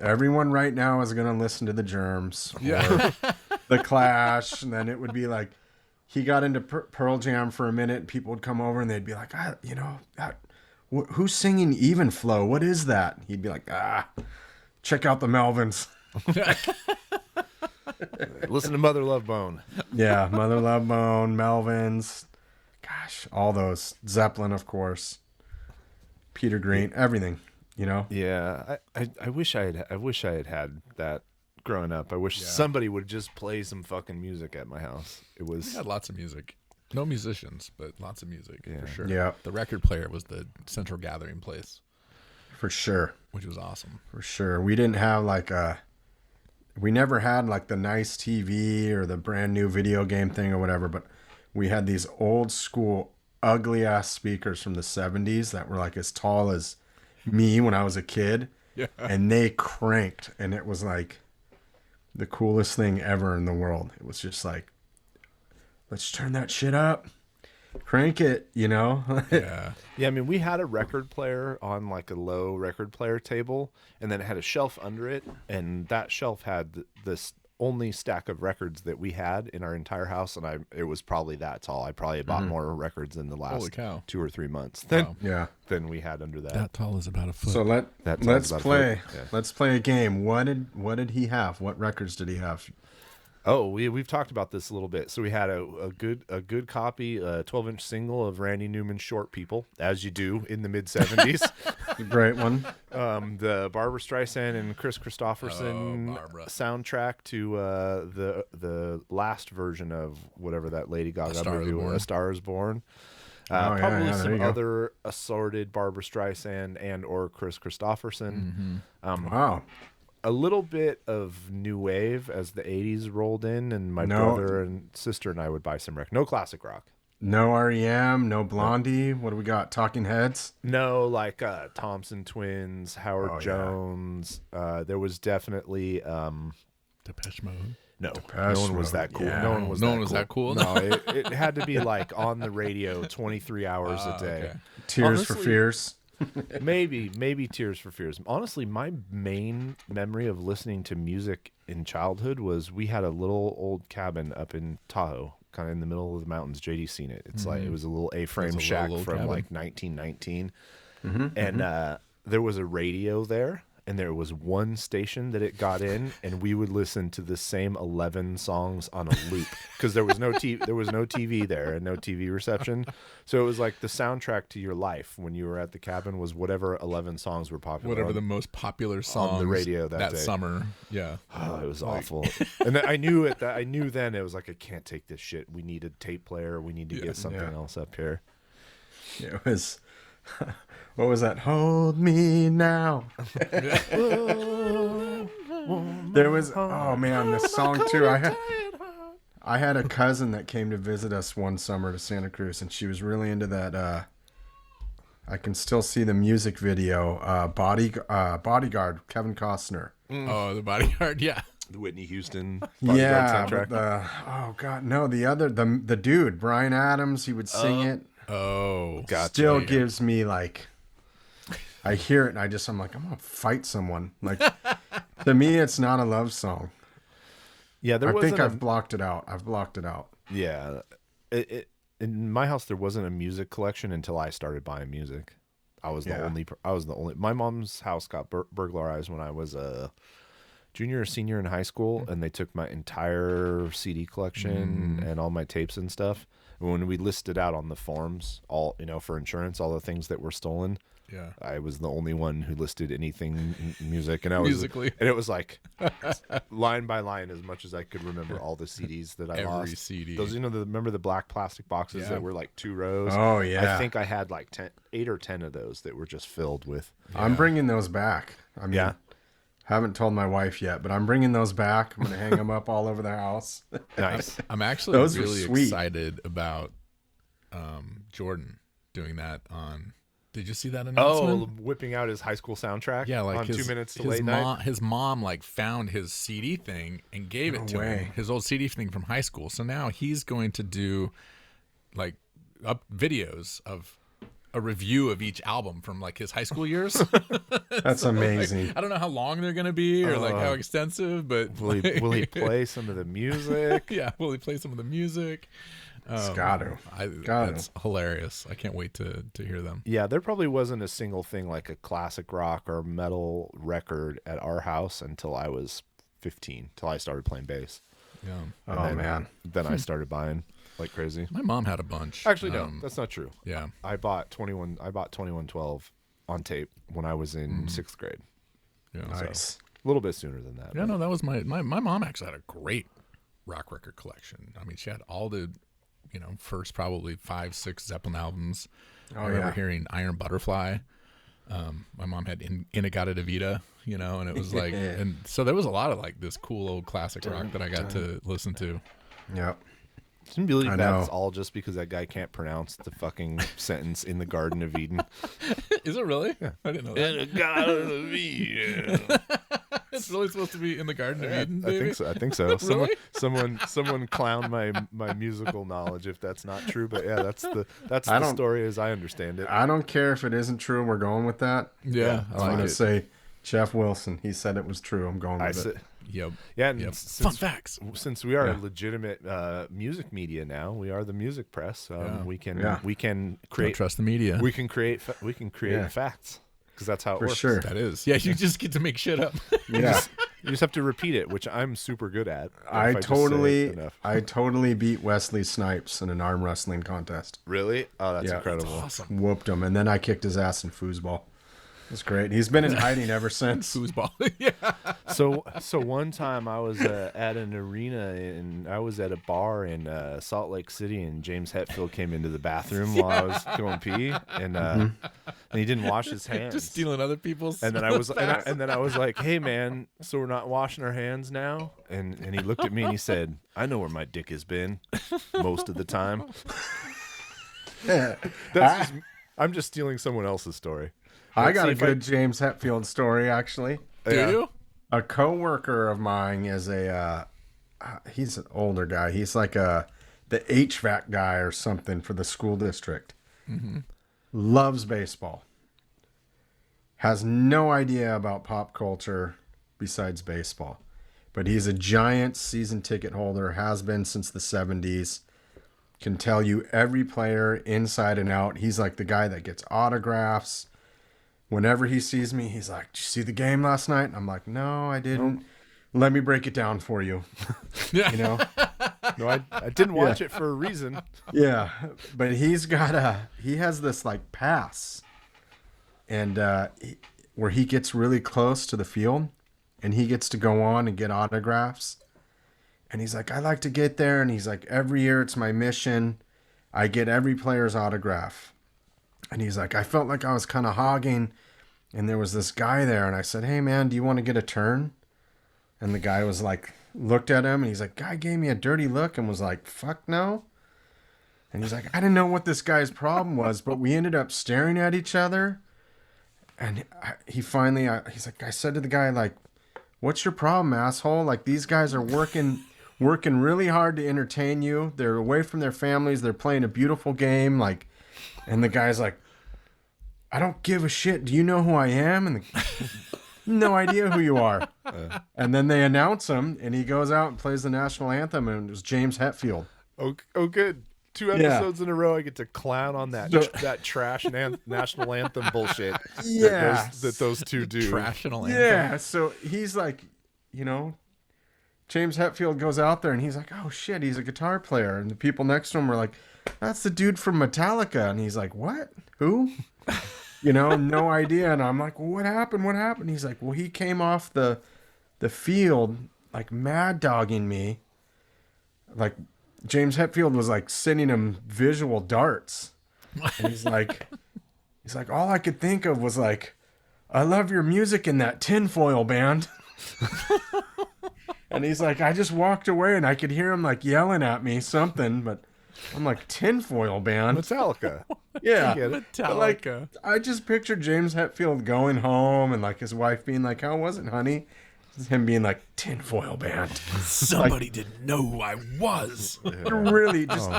C: everyone right now is going to listen to the Germs or the Clash. And then it would be like, he got into Pearl Jam for a minute, and people would come over and they'd be like, who's singing Even Flow? What is that? He'd be like, check out the Melvins.
B: Listen to Mother Love Bone.
C: Yeah, Mother Love Bone, Melvins. Gosh, all those. Zeppelin, of course. Peter Green, everything.
B: Yeah, I wish I had had that growing up. I wish somebody would just play some fucking music at my house. We
A: had lots of music. No musicians, but lots of music for sure.
C: Yeah.
A: The record player was the central gathering place.
C: For sure.
A: Which was awesome.
C: For sure. We didn't have we never had like the nice TV or the brand new video game thing or whatever, but we had these old school ugly ass speakers from the 70s that were like as tall as me when I was a kid.
A: Yeah.
C: And they cranked, and it was like the coolest thing ever in the world. It was just like, let's turn that shit up. Crank it,
B: Yeah. I mean, we had a record player on like a low record player table, and then it had a shelf under it, and that shelf had this only stack of records that we had in our entire house, and it was probably that tall. I probably bought more records in the last 2 or 3 months than we had under that.
A: That tall is about a foot.
C: So let's play. Yeah. Let's play a game. What did he have? What records did he have?
B: Oh, we've talked about this a little bit. So we had a good copy, a 12-inch single of Randy Newman's "Short People," as you do in the mid '70s.
C: A great one.
B: The Barbra Streisand and Chris Christopherson soundtrack to the last version of whatever that Lady Gaga movie was, "A Star Is Born." Probably some other assorted Barbra Streisand and or Chris Christopherson.
C: Wow.
B: A little bit of new wave as the 80s rolled in, and my brother and sister and I would buy some no classic rock.
C: No REM, no Blondie. What do we got? Talking Heads?
B: No, like Thompson Twins, Howard Jones. There was definitely
A: Depeche Mode.
B: No, no one was that cool.
C: Yeah.
B: No one was that cool. No, it had to be like on the radio 23 hours a day.
A: Okay.
C: Tears for Fears.
B: maybe Tears for Fears. Honestly, my main memory of listening to music in childhood was we had a little old cabin up in Tahoe, kind of in the middle of the mountains. JD's seen it. It's like it was a little A-frame shack from like 1919, and there was a radio there. And there was one station that it got in, and we would listen to the same 11 songs on a loop because there was no TV there and no TV reception. So it was like the soundtrack to your life when you were at the cabin was whatever 11 songs were popular.
A: Whatever the most popular songs
B: on the radio that day.
A: Summer. Yeah.
B: Oh, it was awful. And then I knew then it was like, I can't take this shit. We need a tape player. We need to get something else up here.
C: It was. What was that? Hold me now. There was, oh man, this song too. I had a cousin that came to visit us one summer to Santa Cruz, and she was really into that. I can still see the music video. Bodyguard, Kevin Costner.
A: Oh, the Bodyguard, yeah.
B: The Whitney Houston Bodyguard soundtrack.
C: Oh god, no, the dude, Bryan Adams, he would sing it.
A: Oh,
B: gotcha.
C: Still gives me like, I hear it and I'm like, I'm gonna fight someone. Like, to me, it's not a love song.
B: Yeah,
C: I think I've blocked it out.
B: Yeah, in my house there wasn't a music collection until I started buying music. I was the only. My mom's house got burglarized when I was a junior or senior in high school, and they took my entire CD collection and all my tapes and stuff. When we listed out on the forms, all for insurance, all the things that were stolen, I was the only one who listed anything music, and
A: musically,
B: and it was like line by line, as much as I could remember all the CDs that I lost.
A: Every CD.
B: Those, remember the black plastic boxes that were like 2 rows?
C: Oh yeah.
B: I think I had like 8 or 10 of those that were just filled with.
C: Yeah. I'm bringing those back. I mean, haven't told my wife yet, but I'm bringing those back. I'm gonna hang them up all over the house.
B: Nice.
A: I'm actually really excited about Jordan doing that on. Did you see that announcement?
B: Oh, whipping out his high school soundtrack.
A: Yeah, like
B: on 2 minutes to late night.
A: His mom like found his CD thing and gave it to him. His old CD thing from high school. So now he's going to do like up videos of a review of each album from like his high school years.
C: That's amazing.
A: Like, I don't know how long they're gonna be or like how extensive, but
B: will he play some of the music?
A: Yeah, will he play some of the music?
C: That's
A: hilarious. I can't wait to hear them.
B: Yeah, there probably wasn't a single thing like a classic rock or metal record at our house until I was 15, till I started playing bass.
A: Yeah.
C: Man.
B: Then I started buying like crazy.
A: My mom had a bunch.
B: Actually, no, that's not true.
A: Yeah.
B: I bought 2112 on tape when I was in 6th grade.
A: Yeah.
C: Nice.
B: A little bit sooner than that.
A: Yeah, no, that was my mom actually had a great rock record collection. I mean, she had all the, first probably 5-6 Zeppelin albums. I remember hearing Iron Butterfly. My mom had Inagata Davida, and it was like, and so there was a lot of like this cool old classic rock that I got to listen to.
C: Yeah.
B: Can you believe that's all just because that guy can't pronounce the fucking sentence in the Garden of Eden?
A: Is it really? Yeah. I didn't know that.
B: In the Garden of Eden.
A: It's really supposed to be in the Garden of Eden, baby?
B: I think so.
A: Really?
B: Someone clown my musical knowledge if that's not true. But yeah, that's the story as I understand it.
C: I don't care if it isn't true. We're going with that.
A: Yeah.
C: I'm going to say Jeff Wilson. He said it was true. I'm going with it.
A: Yep.
B: Yeah. And
A: Fun facts.
B: Since we are a legitimate music media now, we are the music press. We can create.
A: Don't trust the media.
B: We can create facts because that's how it works.
C: For sure.
A: That is. Yeah. You just get to make shit up.
C: Yeah.
B: You just have to repeat it, which I'm super good at.
C: I totally beat Wesley Snipes in an arm wrestling contest.
B: Really? Oh, that's incredible.
A: That's awesome.
C: Whooped him, and then I kicked his ass in foosball. It's great. He's been in hiding ever since.
A: Foosball. Yeah.
B: So one time I was at an arena and I was at a bar in Salt Lake City, and James Hetfield came into the bathroom while I was going pee, and he didn't wash his hands.
A: Just stealing other people's.
B: And then I was like, "Hey man, so we're not washing our hands now?" And he looked at me and he said, "I know where my dick has been most of the time." I'm just stealing someone else's story.
C: I got a good James Hetfield story, actually.
A: Do you?
C: A coworker of mine is he's an older guy. He's like the HVAC guy or something for the school district.
A: Mm-hmm.
C: Loves baseball. Has no idea about pop culture besides baseball. But he's a giant season ticket holder, has been since the 70s. Can tell you every player inside and out. He's like the guy that gets autographs. Whenever he sees me, he's like, "Did you see the game last night?" I'm like, "No, I didn't." Let me break it down for you.
B: No, I didn't watch it for a reason.
C: Yeah, but he has this like pass, and where he gets really close to the field, and he gets to go on and get autographs. And he's like, "I like to get there," and he's like, "Every year it's my mission. I get every player's autograph." And he's like, "I felt like I was kind of hogging, and there was this guy there." And I said, "Hey, man, do you want to get a turn?" And the guy was like, looked at him, and he's like, "Guy gave me a dirty look and was like, fuck no." And he's like, "I didn't know what this guy's problem was, but we ended up staring at each other." And he finally, he's like, I said to the guy, like, "What's your problem, asshole? Like, these guys are working really hard to entertain you. They're away from their families. They're playing a beautiful game. Like," and the guy's like, "I don't give a shit. Do you know who I am?" And no idea who you are. And then they announce him, and he goes out and plays the national anthem, and it was James Hetfield.
B: Oh, good. 2 episodes in a row, I get to clown on that trash national anthem bullshit.
C: Yeah,
B: that those two do.
A: Trashtional anthem.
C: Yeah, so he's like, James Hetfield goes out there, and he's like, "Oh shit, he's a guitar player." And the people next to him were like, "That's the dude from Metallica." And he's like, "What? Who?" No idea. And I'm like, "Well, what happened? He's like, "Well, he came off the field like mad dogging me. Like James Hetfield was like sending him visual darts." And he's like, "All I could think of was like, I love your music in that tinfoil band." And he's like, "I just walked away and I could hear him like yelling at me something, but I'm like, tinfoil band."
B: Metallica.
C: Yeah.
A: Metallica.
C: Like, I just pictured James Hetfield going home and like his wife being like, "How was it, honey?" Him being like, "Tinfoil band."
A: Somebody didn't know who I was.
C: Really, just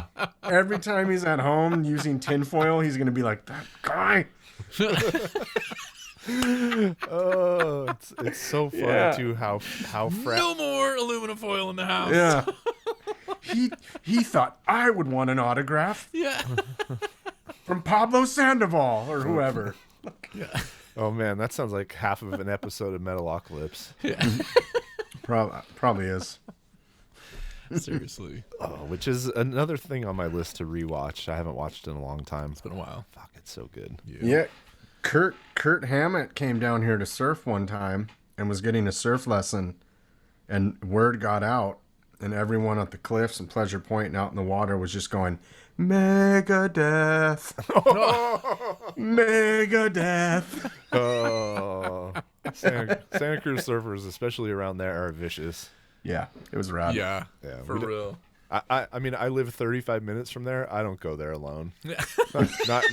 C: every time he's at home using tinfoil, he's going to be like, "That guy."
B: Oh, it's so funny too how
A: no more aluminum foil in the house.
C: Yeah. He thought I would want an autograph.
A: Yeah.
C: From Pablo Sandoval or whoever.
A: Yeah.
B: Oh man, that sounds like half of an episode of Metalocalypse.
A: Yeah.
C: Probably is.
A: Seriously.
B: Oh, which is another thing on my list to rewatch. I haven't watched in a long time.
A: It's been a while.
B: Fuck, it's so good.
C: Yeah. Kurt Hammett came down here to surf one time, and was getting a surf lesson, and word got out, and everyone at the cliffs and Pleasure Point and out in the water was just going, Megadeth. Megadeth.
B: Oh, Santa Cruz surfers, especially around there, are vicious.
C: Yeah, it was rad.
A: Yeah, for real.
B: I mean, I live 35 minutes from there. I don't go there alone. not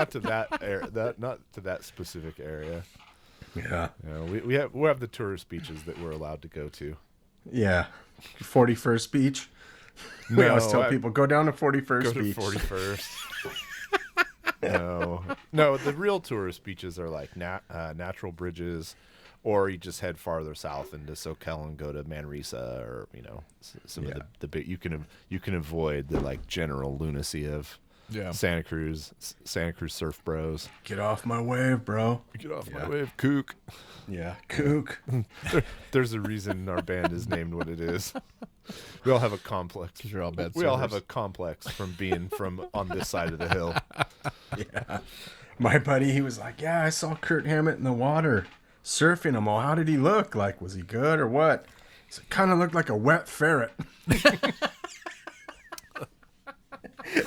B: to that specific area.
C: Yeah.
B: We have the tourist beaches that we're allowed to go to.
C: Yeah. 41st Beach. We always tell people, go down to 41st Beach.
B: Go to 41st. No, the real tourist beaches are like natural bridges, or you just head farther south into Soquel and go to Manresa, or some of the big. You can avoid the like general lunacy of Santa Cruz surf bros.
C: Get off my wave, bro.
B: Get off my wave, kook.
C: Yeah, kook.
B: There's a reason our band is named what it is. We all have a complex.
A: You're all bad.
B: We all have a complex from being from on this side of the hill.
C: Yeah. My buddy, he was like, yeah, I saw Kurt Hammett in the water surfing him. Well, how did he look? Like, was he good or what? He said, kind of looked like a wet ferret.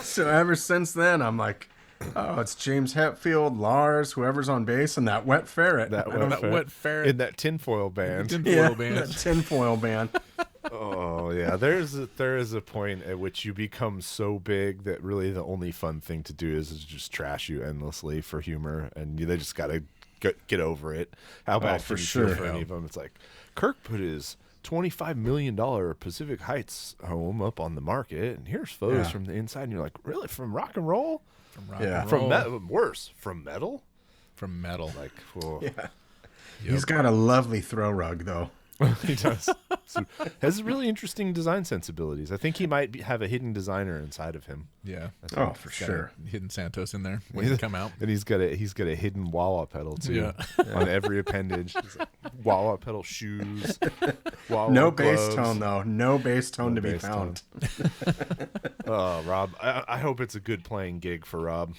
C: So ever since then, I'm like, oh, it's James Hetfield, Lars, whoever's on bass, and that wet ferret.
A: That wet ferret.
B: In that tinfoil band.
C: That tinfoil band.
B: Oh, yeah. There is a point at which you become so big that really the only fun thing to do is just trash you endlessly for humor, and they just got to get over it. How bad
C: for
B: can you
C: sure.
B: feel for any of them? It's like, Kirk put his $25 million Pacific Heights home up on the market, and here's photos from the inside, and you're like, really? From rock and roll?
A: From rock and roll?
B: Worse, from metal?
A: From metal.
B: Like, whoa.
C: Yeah.
A: Yep.
C: He's got a lovely throw rug, though.
B: He does. So, has really interesting design sensibilities. I think he might have a hidden designer inside of him.
A: Yeah.
C: Oh, for sure.
A: Hidden Santos in there when you come out.
B: And he's got a hidden wah-wah pedal too.
A: Yeah.
B: On every appendage. Like, wah-wah pedal shoes. Wah-wah
C: No
B: gloves.
C: bass tone, though. No bass tone to be found.
B: Oh, Rob. I hope it's a good playing gig for Rob.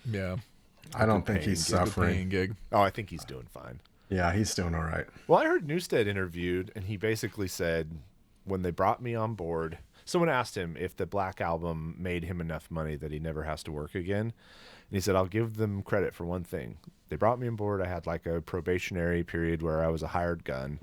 A: Yeah.
C: I don't think he's suffering.
A: Paying gig.
B: Oh, I think he's doing fine.
C: Yeah, he's doing all right.
B: Well, I heard Newstead interviewed, and he basically said when they brought me on board, someone asked him if the Black Album made him enough money that he never has to work again. And he said, I'll give them credit for one thing. They brought me on board. I had like a probationary period where I was a hired gun.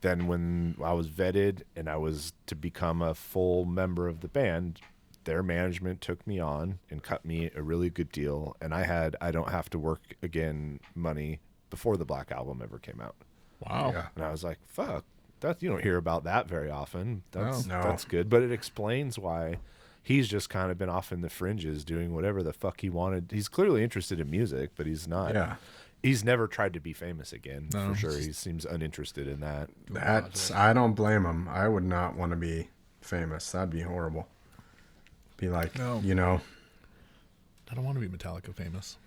B: Then when I was vetted and I was to become a full member of the band, their management took me on and cut me a really good deal. And I don't have to work again money before the Black Album ever came out.
A: Wow.
C: Yeah.
B: And I was like, fuck, you don't hear about that very often.
C: No.
B: That's good. But it explains why he's just kind of been off in the fringes doing whatever the fuck he wanted. He's clearly interested in music, but he's not.
C: Yeah.
B: He's never tried to be famous again,
A: No.
B: for sure. He seems uninterested in that.
C: I don't blame him. I would not want to be famous. That'd be horrible. Be like,
A: No. I don't want to be Metallica famous.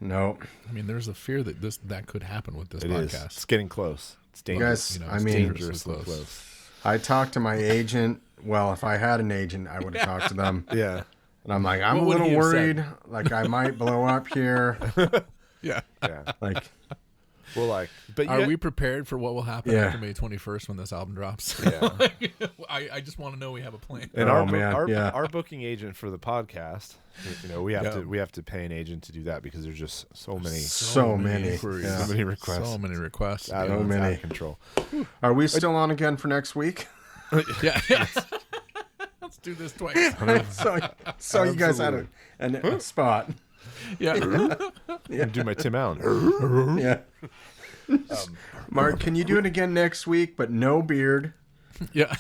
C: No.
A: I mean, there's a fear that that could happen with this
B: It
A: podcast.
B: is. It's getting close. It's dangerous.
C: Guys,
A: it's
C: dangerously
B: close.
C: I talked to my agent. Well, if I had an agent, I would have talked to them.
B: Yeah.
C: And I'm like, I'm
A: What
C: a
A: would
C: little
A: he have
C: worried.
A: said?
C: Like, I might blow up here.
A: Yeah.
B: Yeah.
C: Like,
B: Well, but
A: Are we prepared for what will happen
C: Yeah.
A: after May 21st when this album drops?
B: Yeah.
A: I just want to know we have a plan.
B: And
C: Oh,
B: our booking agent for the podcast, we have to pay an agent to do that because there's just so many
A: inquiries.
C: Yeah.
B: so many requests.
A: So many requests.
B: Out
C: So
B: of
C: many.
B: control.
C: Are we still on again for next week?
A: Yeah. Let's do this twice.
C: So you guys had a spot.
A: Yeah.
B: I'm do my Tim Allen.
C: Yeah. Mark, can you do it again next week, but no beard?
A: Yeah.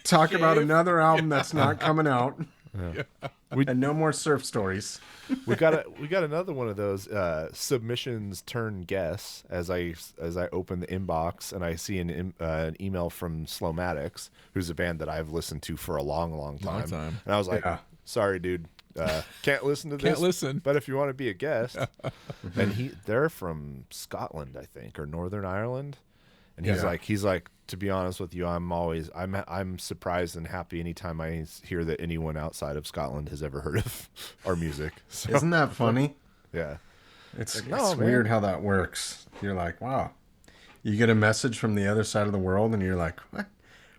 C: Talk about another album that's not coming out.
B: Yeah.
C: And no more surf stories.
B: we got another one of those submissions turn guess as I open the inbox and I see an email from Slowmatics, who's a band that I've listened to for a long time. And I was like, sorry, dude. Can't listen to this.
A: Can't listen.
B: But if you want to be a guest, and they're from Scotland, I think, or Northern Ireland, and he's like, to be honest with you, I'm surprised and happy anytime I hear that anyone outside of Scotland has ever heard of our music. So,
C: Isn't that funny?
B: yeah,
C: It's
B: no,
C: weird how that works. You're like, wow. you get a message from the other side of the world, and you're like,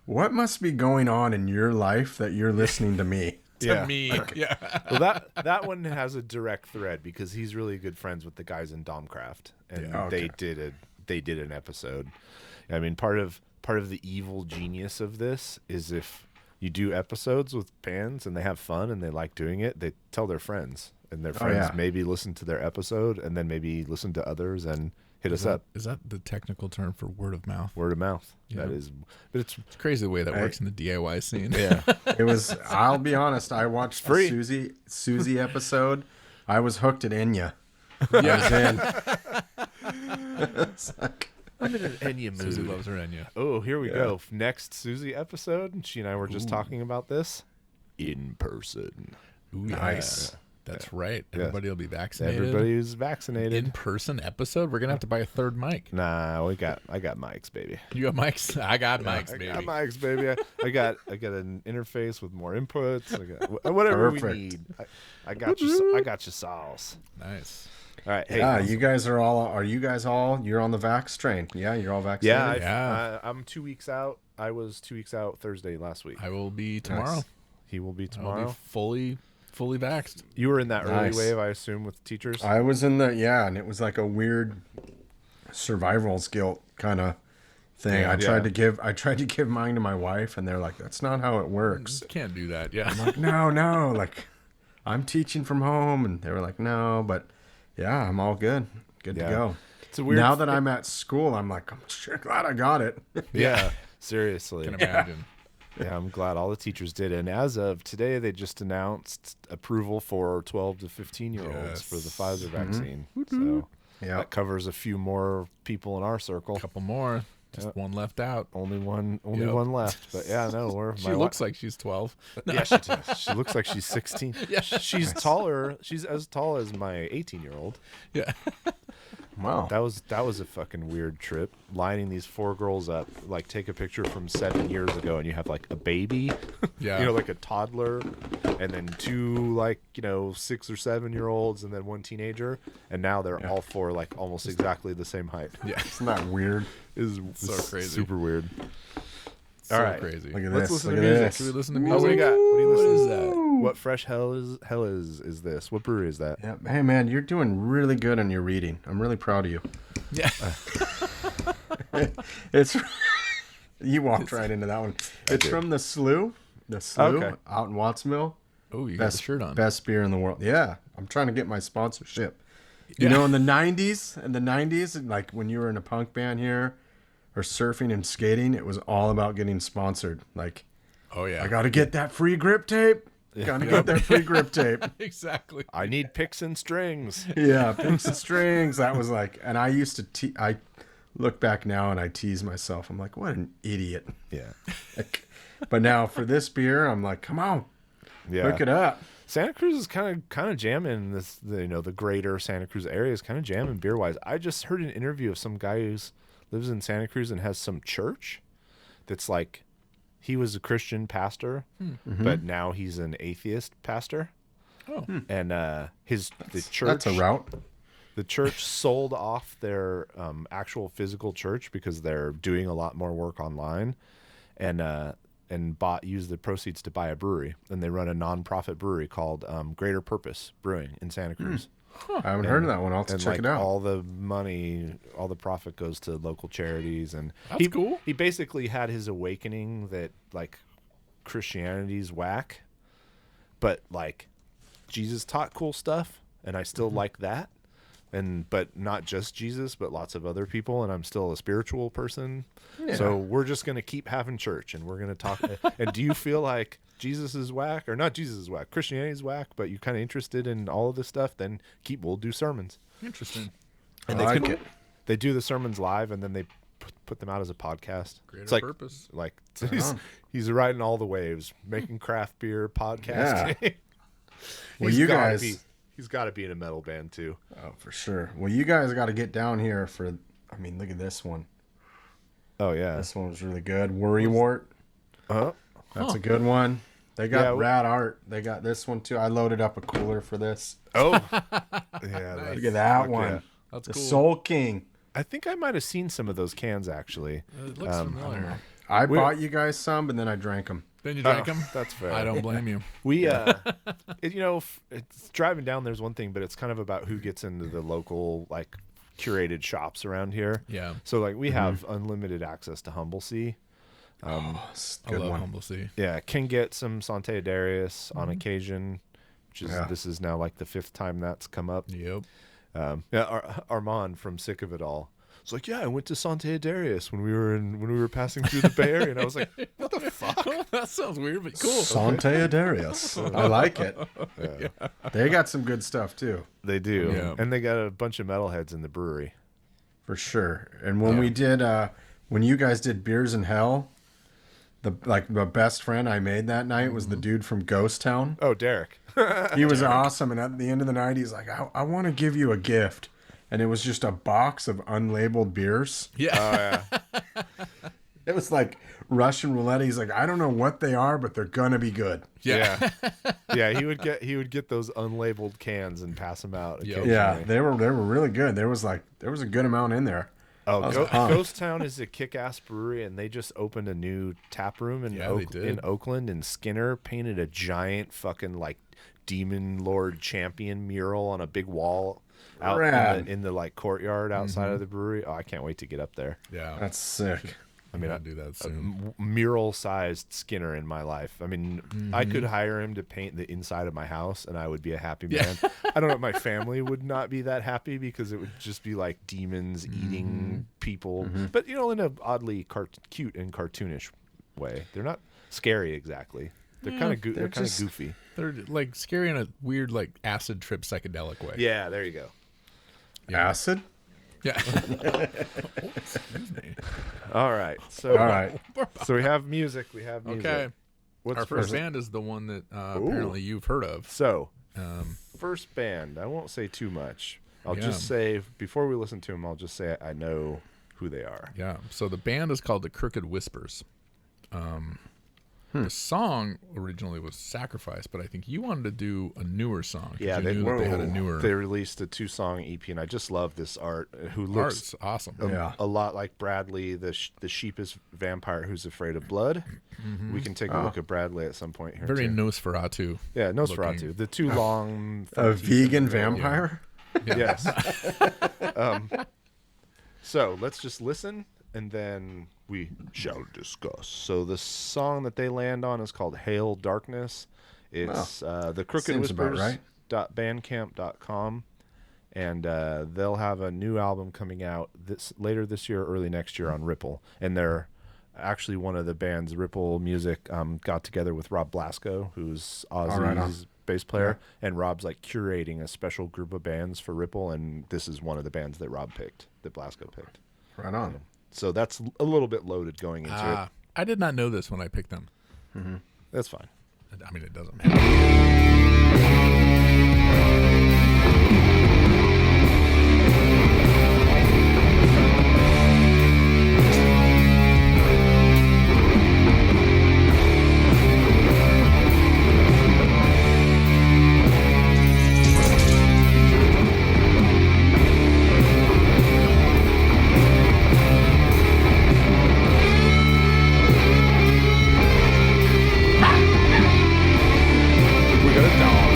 C: what must be going on in your life that you're listening to me?
A: To me. Yeah.
B: Well, that one has a direct thread because he's really good friends with the guys in Domcraft, and they did an episode. I mean, part of the evil genius of this is if you do episodes with bands and they have fun and they like doing it, they tell their friends, and their friends maybe listen to their episode and then maybe listen to others and hit us up.
A: Is that the technical term for word of mouth?
B: Word of mouth.
A: Yeah.
B: That is, but it's
A: crazy the way that works in the DIY scene.
B: Yeah.
C: It was. I'll be honest. I watched the Susie episode. I was hooked at Enya.
A: Yeah.
C: It's like,
B: I'm in an Enya mood.
A: Susie loves her Enya.
B: Oh, here we go. Next Susie episode, and she and I were just talking about this in person.
A: Ooh,
C: nice.
A: Yeah. That's right. Everybody will be vaccinated.
B: Everybody's vaccinated.
A: In-person episode? We're going to have to buy a third mic.
B: Nah, I got mics, baby.
A: You got mics? I got mics, baby.
B: I got mics, baby. I got an interface with more inputs. I got whatever we need. I got you sauce.
A: Nice.
B: All right. Hey,
C: yeah, you guys are you guys all, you're on the vax train. Yeah, you're all vaccinated?
B: I'm 2 weeks out. I was 2 weeks out Thursday last week.
A: I will be tomorrow.
B: Nice. He will be tomorrow.
A: I'll be fully vaxxed.
B: You were in that early wave, I assume, with teachers?
C: I was in and it was like a weird survival's guilt kind of thing. I tried to give mine to my wife, and they're like, that's not how it works.
A: You can't do that. Yeah.
C: I'm like, no, like I'm teaching from home, and they were like, no, but yeah, I'm all good to go.
B: It's a weird
C: now that I'm at school, I'm like, I'm sure glad I got it.
B: Yeah, seriously.
A: Can imagine.
B: Yeah, I'm glad all the teachers did. And as of today, they just announced approval for 12 to 15-year-olds for the Pfizer vaccine. So that covers a few more people in our circle.
A: A couple more. Just one left out.
B: Only one left. But yeah, no,
A: she looks like she's 12.
B: Yeah, she does. She looks like she's 16.
A: Yeah.
B: She's taller. She's as tall as my 18-year-old.
A: Yeah.
C: Wow.
B: That was a fucking weird trip. Lining these 4 girls up, like take a picture from 7 years ago, and you have like a baby, like a toddler, and then 2 like 6 or 7 year olds, and then 1 teenager, and now they're all 4 like almost exactly the same height.
C: Yeah, isn't that weird?
B: It's
A: so crazy,
B: super weird.
A: All right, crazy.
C: Look at
B: Let's
C: this.
B: listen to music.
A: Should we listen to music?
B: What do we got? What are you listening
A: What is that?
B: What fresh hell is this? What brewery is that?
C: Yeah. Hey man, you're doing really good on your reading. I'm really proud of you.
A: Yeah.
C: It's you walked right into that one. It's from the Slough. Out in Wattsville.
A: Oh, you got the shirt on.
C: Best beer in the world. Yeah. I'm trying to get my sponsorship. You know, in the 90s, like when you were in a punk band here or surfing and skating, it was all about getting sponsored. Like,
A: oh yeah,
C: I got to get that free grip tape. Got to get that free grip tape.
A: Exactly.
B: I need picks and strings.
C: Yeah, picks and strings. That was like, and I used to, I look back now and I tease myself. I'm like, what an idiot.
B: Yeah.
C: But now for this beer, I'm like, come on, hook it up.
B: Santa Cruz is kind of jamming this. The greater Santa Cruz area is kind of jamming beer wise. I just heard an interview of some guy who lives in Santa Cruz and has some church that's like, he was a Christian pastor, but now he's an atheist pastor.
A: Oh,
B: and the church,
C: that's a route.
B: The church sold off their actual physical church because they're doing a lot more work online, and used the proceeds to buy a brewery, and they run a nonprofit brewery called Greater Purpose Brewing in Santa Cruz.
C: I haven't heard of that one. I'll have to check it out.
B: All the money, all the profit goes to local charities, and
A: that's cool.
B: He basically had his awakening that like Christianity's whack, but like Jesus taught cool stuff, and I still like that. But not just Jesus, but lots of other people, and I'm still a spiritual person. Yeah. So we're just going to keep having church, and we're going to talk. And do you feel like Jesus is whack, or not Jesus is whack, Christianity is whack, but you're kind of interested in all of this stuff, then we'll do sermons.
A: Interesting.
B: And they do the sermons live, and then they put them out as a podcast.
A: Greater Purpose.
B: Like he's riding all the waves, making craft beer, podcasting.
C: Yeah. Well, you guys...
B: He's got to be in a metal band too.
C: Oh, for sure. Well, you guys got to get down here for. I mean, look at this one.
B: Oh yeah,
C: this one was really good. Worrywart. That's a good one. They got rad art. They got this one too. I loaded up a cooler for this.
B: Oh,
C: yeah. Nice. Look at that one.
A: That's
C: the
A: cool.
C: Soul King.
B: I think I might have seen some of those cans actually.
A: It looks familiar.
C: I bought you guys some, and then I drank them.
A: Then you drank them?
B: That's fair.
A: I don't blame you.
B: We, it's driving down. There's one thing, but it's kind of about who gets into the local like curated shops around here.
A: Yeah.
B: So like we have unlimited access to Humble Sea.
C: Good
A: I love
C: one.
A: Humble Sea.
B: Yeah, can get some Santa Darius on occasion, which is this is now like the 5th time that's come up.
A: Yep.
B: Armand from Sick of It All. It's like, I went to Santa Darius when we were passing through the Bay Area, and I was like, what the fuck?
A: That sounds weird, but cool.
C: Santa Darius. I like it. Yeah. They got some good stuff too.
B: They do,
A: Yeah.
B: and they got a bunch of metalheads in the brewery.
C: For sure. And when we did, when you guys did Beers in Hell, the best friend I made that night was the dude from Ghost Town.
B: Oh, Derek.
C: He was awesome. And at the end of the night, he's like, I want to give you a gift. And it was just a box of unlabeled beers.
A: Yeah.
B: Oh, yeah.
C: It was like Russian roulette. He's like, I don't know what they are, but they're going to be good.
B: Yeah. Yeah, he would get those unlabeled cans and pass them out.
A: Yep.
C: Yeah, they were really good. There was a good amount in there.
B: Oh, Ghost Town is a kick-ass brewery, and they just opened a new tap room in Oakland, and Skinner painted a giant fucking like Demon Lord champion mural on a big wall out in the like courtyard outside of the brewery. Oh, I can't wait to get up there.
A: Yeah.
C: That's sick.
A: I mean, I'll do that soon.
B: Mural-sized Skinner in my life. I mean, I could hire him to paint the inside of my house, and I would be a happy man. I don't know if my family would not be that happy because it would just be like demons eating people, but in an oddly cute and cartoonish way. They're not scary exactly. They're kind of they're kind of goofy.
A: They're like scary in a weird like acid trip psychedelic way.
B: Yeah, there you go.
A: Yeah.
C: Acid?
A: Yeah. Excuse me.
B: All right. So we have music.
A: Okay.
B: What's
A: Our first band is the one that apparently you've heard of.
B: So, first band. I won't say too much. I'll just say, before we listen to them, I'll just say I know who they are.
A: Yeah. So the band is called the Crooked Whispers. The song originally was Sacrifice, but I think you wanted to do a newer song.
B: Yeah,
A: they had a newer.
B: They released a 2-song EP, and I just love this art. Who looks
A: awesome.
B: A lot like Bradley, the sheepish vampire who's afraid of blood. We can take a look at Bradley at some point here.
A: Very
B: too.
A: Nosferatu.
B: Yeah, Nosferatu.
A: Looking.
B: The too long.
C: A vegan vampire?
A: Yeah.
B: Yes. So let's just listen, and then we shall discuss. So the song that they land on is called Hail Darkness. It's the Crooked Whispers .bandcamp.com, and they'll have a new album coming out later this year, early next year on Ripple. And they're actually one of the bands, Ripple Music, got together with Rob Blasco, who's Ozzy's bass player, and Rob's like curating a special group of bands for Ripple, and this is one of the bands that Rob picked, that Blasco picked.
C: Right on.
B: So that's a little bit loaded going into it.
A: I did not know this when I picked them.
B: That's fine.
A: I mean, it doesn't matter. We got a dog.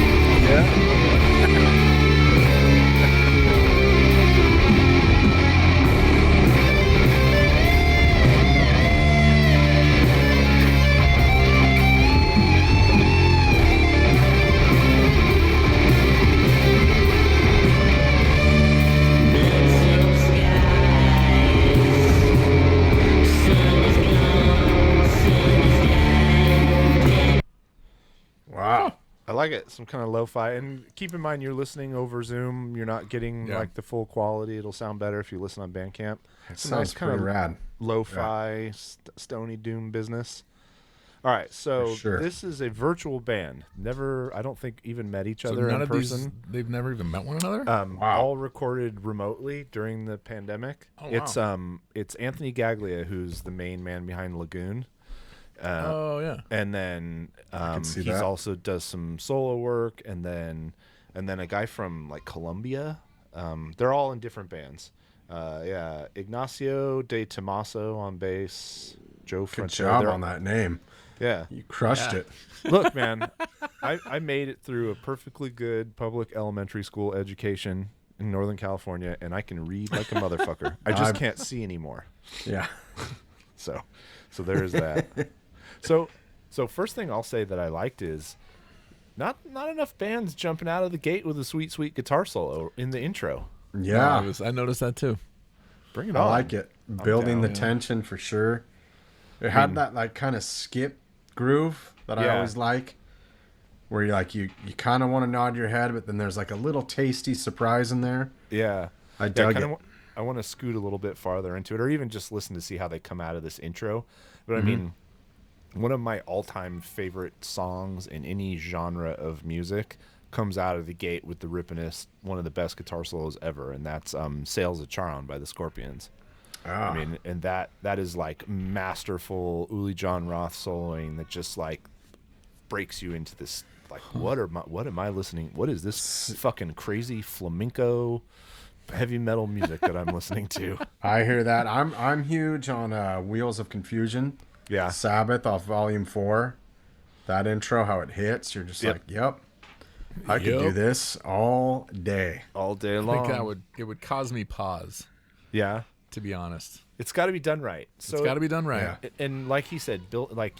C: Wow.
B: I like it. Some kind of lo-fi. And keep in mind, you're listening over Zoom. You're not getting like the full quality. It'll sound better if you listen on Bandcamp.
C: It sounds pretty rad.
B: Lo-fi, stony doom business. All right, so this is a virtual band. Never, I don't think, even met each other in person.
A: They've never even met one another?
B: All recorded remotely during the pandemic.
A: Oh, wow.
B: It's Anthony Gaglia, who's the main man behind Lagoon. And then he's also does some solo work, and then a guy from like Colombia. They're all in different bands. Yeah, Ignacio de Tomaso on bass. Joe
C: Good
B: Frontera.
C: job on that name.
B: Yeah.
C: You crushed it.
B: Look, man, I made it through a perfectly good public elementary school education in Northern California, and I can read like a motherfucker. I just can't see anymore.
C: Yeah.
B: So there is that. So first thing I'll say that I liked is not enough bands jumping out of the gate with a sweet guitar solo in the intro.
C: Yeah.
D: I noticed that too.
B: Bring it
C: I
B: on.
C: like it. Building the tension for sure. It had that like kind of skip groove that I always like, where you kind of want to nod your head, but then there's like a little tasty surprise in there.
B: Yeah.
C: I dug it.
B: I want to scoot a little bit farther into it, or even just listen to see how they come out of this intro. But I mean, one of my all-time favorite songs in any genre of music comes out of the gate with the rippinest, one of the best guitar solos ever, and that's Sails of Charon by the Scorpions. I mean, and that is like masterful Uli John Roth soloing that just like breaks you into this like, what am I listening? What is this fucking crazy flamenco heavy metal music that I'm listening to?
C: I hear that. I'm huge on Wheels of Confusion.
B: Yeah.
C: Sabbath off Volume 4. That intro, how it hits, you're just like, yep. I could do this all day.
B: All day
D: I
B: long.
D: think it would cause me pause,
B: Yeah.
D: to be honest.
B: It's got to be done right. So
D: It's got to be done right.
C: Yeah.
B: And like he said,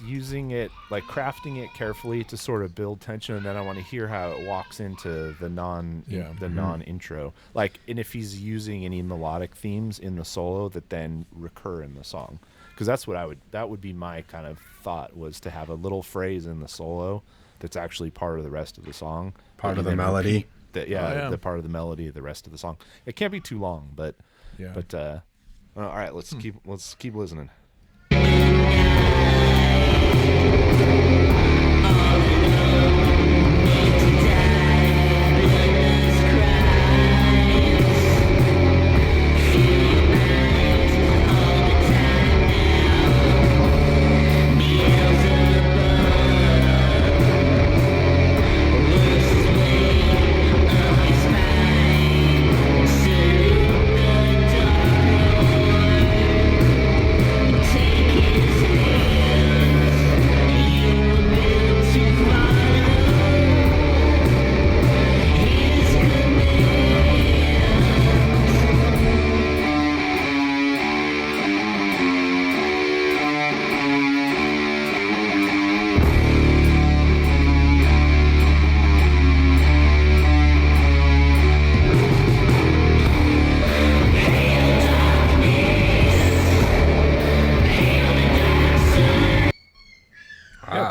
B: using it, like crafting it carefully to sort of build tension, and then I want to hear how it walks into the non-intro. Like, and if he's using any melodic themes in the solo that then recur in the song, because that would be my kind of thought, was to have a little phrase in the solo that's actually part of the rest of the song,
C: Part of the melody.
B: The part of the melody of the rest of the song. It can't be too long, but all right, let's keep listening.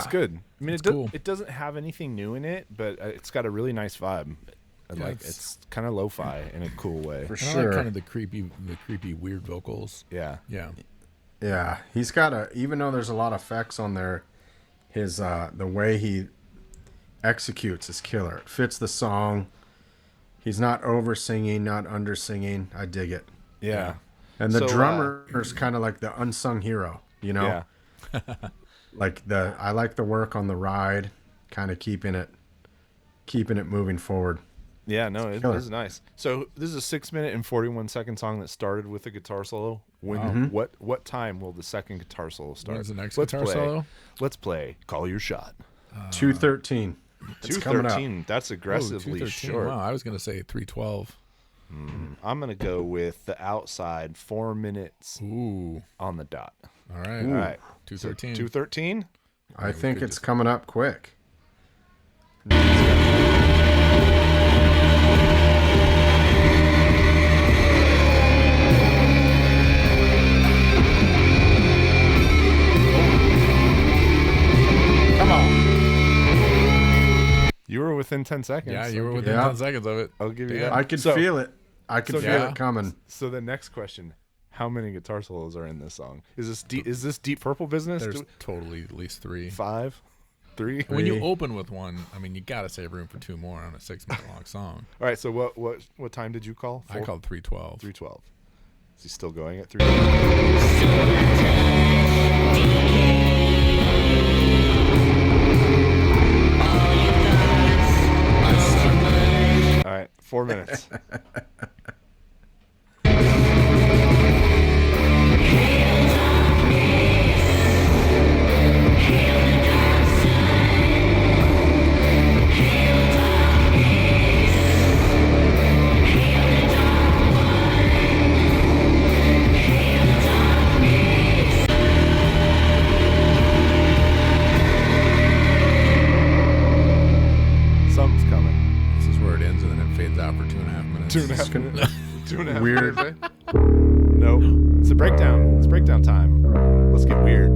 B: Good. I mean, it doesn't have anything new in it, but it's got a really nice vibe. It's kind of lo-fi in a cool way.
C: For
D: And
C: sure.
D: I like kind of the creepy weird vocals.
B: Yeah.
C: Yeah, he's got even though there's a lot of effects on there, his the way he executes is killer. It fits the song. He's not over singing, not under singing. I dig it.
B: Yeah.
C: And the drummer is kind of like the unsung hero, you know?
B: Yeah.
C: I like the work on the ride, kind of keeping it moving forward.
B: Yeah, no, it is nice. So this is a 6 minute and 41 second song that started with a guitar solo. What time will the second guitar solo start?
D: When's the next guitar solo?
B: Let's play Call Your Shot.
C: 2:13.
B: 2:13. That's aggressively
D: 2:13.
B: short.
D: Wow, I was going to say 3:12.
B: I'm going to go with the outside 4 minutes on the dot.
D: All right.
B: All right.
D: 2:13.
B: 2:13?
C: I think it's coming up quick. Come on.
B: You were within 10 seconds.
D: Yeah, you were within 10 seconds of it.
B: I'll give you
D: Damn.
B: that.
C: I could feel it. I could feel it coming.
B: So the next question: how many guitar solos are in this song? Is this Deep Purple business?
D: There's totally at least 3.
B: 5? 3?
D: When you open with one, I mean, you got to save room for 2 more on a 6-minute long song.
B: All right. So what time did you call?
D: I called 3:12.
B: 3:12. Is he still going at 3:12? All right. 4 minutes. 2.5 minutes. 2.5
C: Weird.
B: minutes, eh? Nope. It's a breakdown. It's breakdown time. Let's get weird.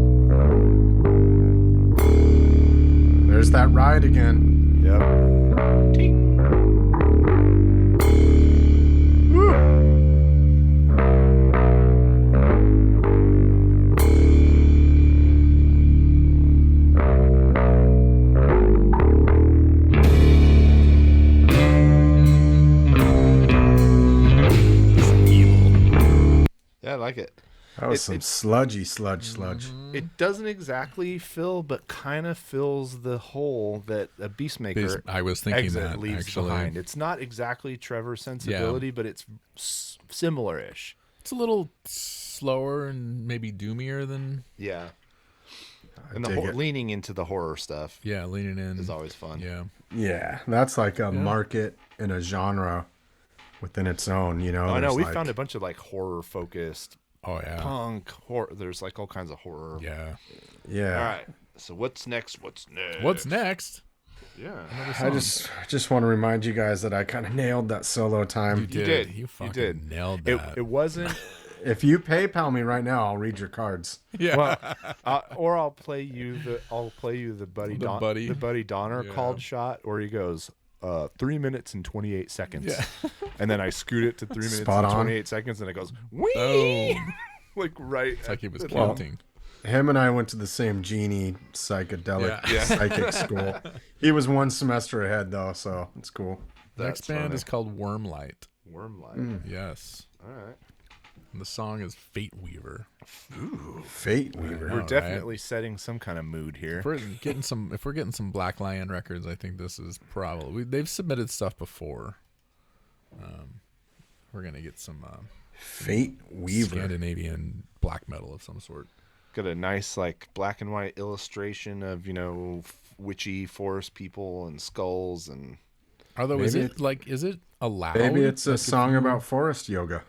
C: There's that ride again.
B: Yep. Ting. Woo. Yeah, I like it.
C: That was some sludge.
B: It doesn't exactly fill, but kind of fills the hole that a Beastmaker
D: I was thinking
B: exit
D: that,
B: leaves
D: actually.
B: behind. It's not exactly Trevor's sensibility, but it's similar-ish.
D: It's a little slower and maybe doomier than...
B: Yeah. And leaning into the horror stuff.
D: Yeah, leaning in.
B: Is always fun.
D: Yeah.
C: Yeah, that's like a market in a genre within its own, you know.
B: I know. We
C: like,
B: found a bunch of like horror-focused
D: Oh, yeah.
B: punk horror. There's like all kinds of horror.
D: Yeah.
C: Yeah.
B: All right. So what's next?
D: What's next?
B: Yeah.
C: I just want to remind you guys that I kind of nailed that solo time.
D: You did. You fucking nailed that.
B: It wasn't.
C: If you PayPal me right now, I'll read your cards.
D: Yeah.
B: Well, or I'll play you the Buddy Donner called shot where he goes 3 minutes and 28 seconds.
D: Yeah.
B: And then I scoot it to 3 minutes
C: Spot
B: and
C: on.
B: 28 seconds and it goes whee! Like right.
D: It's like he was counting.
C: Him and I went to the same genie psychedelic
D: Yeah.
C: psychic school. He was one semester ahead though, so it's cool.
D: The next band is called Wormlight.
B: Wormlight.
D: Yes.
B: All right.
D: And the song is Fate Weaver.
C: Ooh, Fate Weaver.
B: We're definitely setting some kind of mood here.
D: If we're getting some Black Lion records, I think this is probably they've submitted stuff before. We're gonna get some
C: Fate Weaver.
D: Scandinavian black metal of some sort.
B: Got a nice like black and white illustration of witchy forest people and skulls and.
D: Although is it allowed?
C: Maybe it's a song about forest yoga.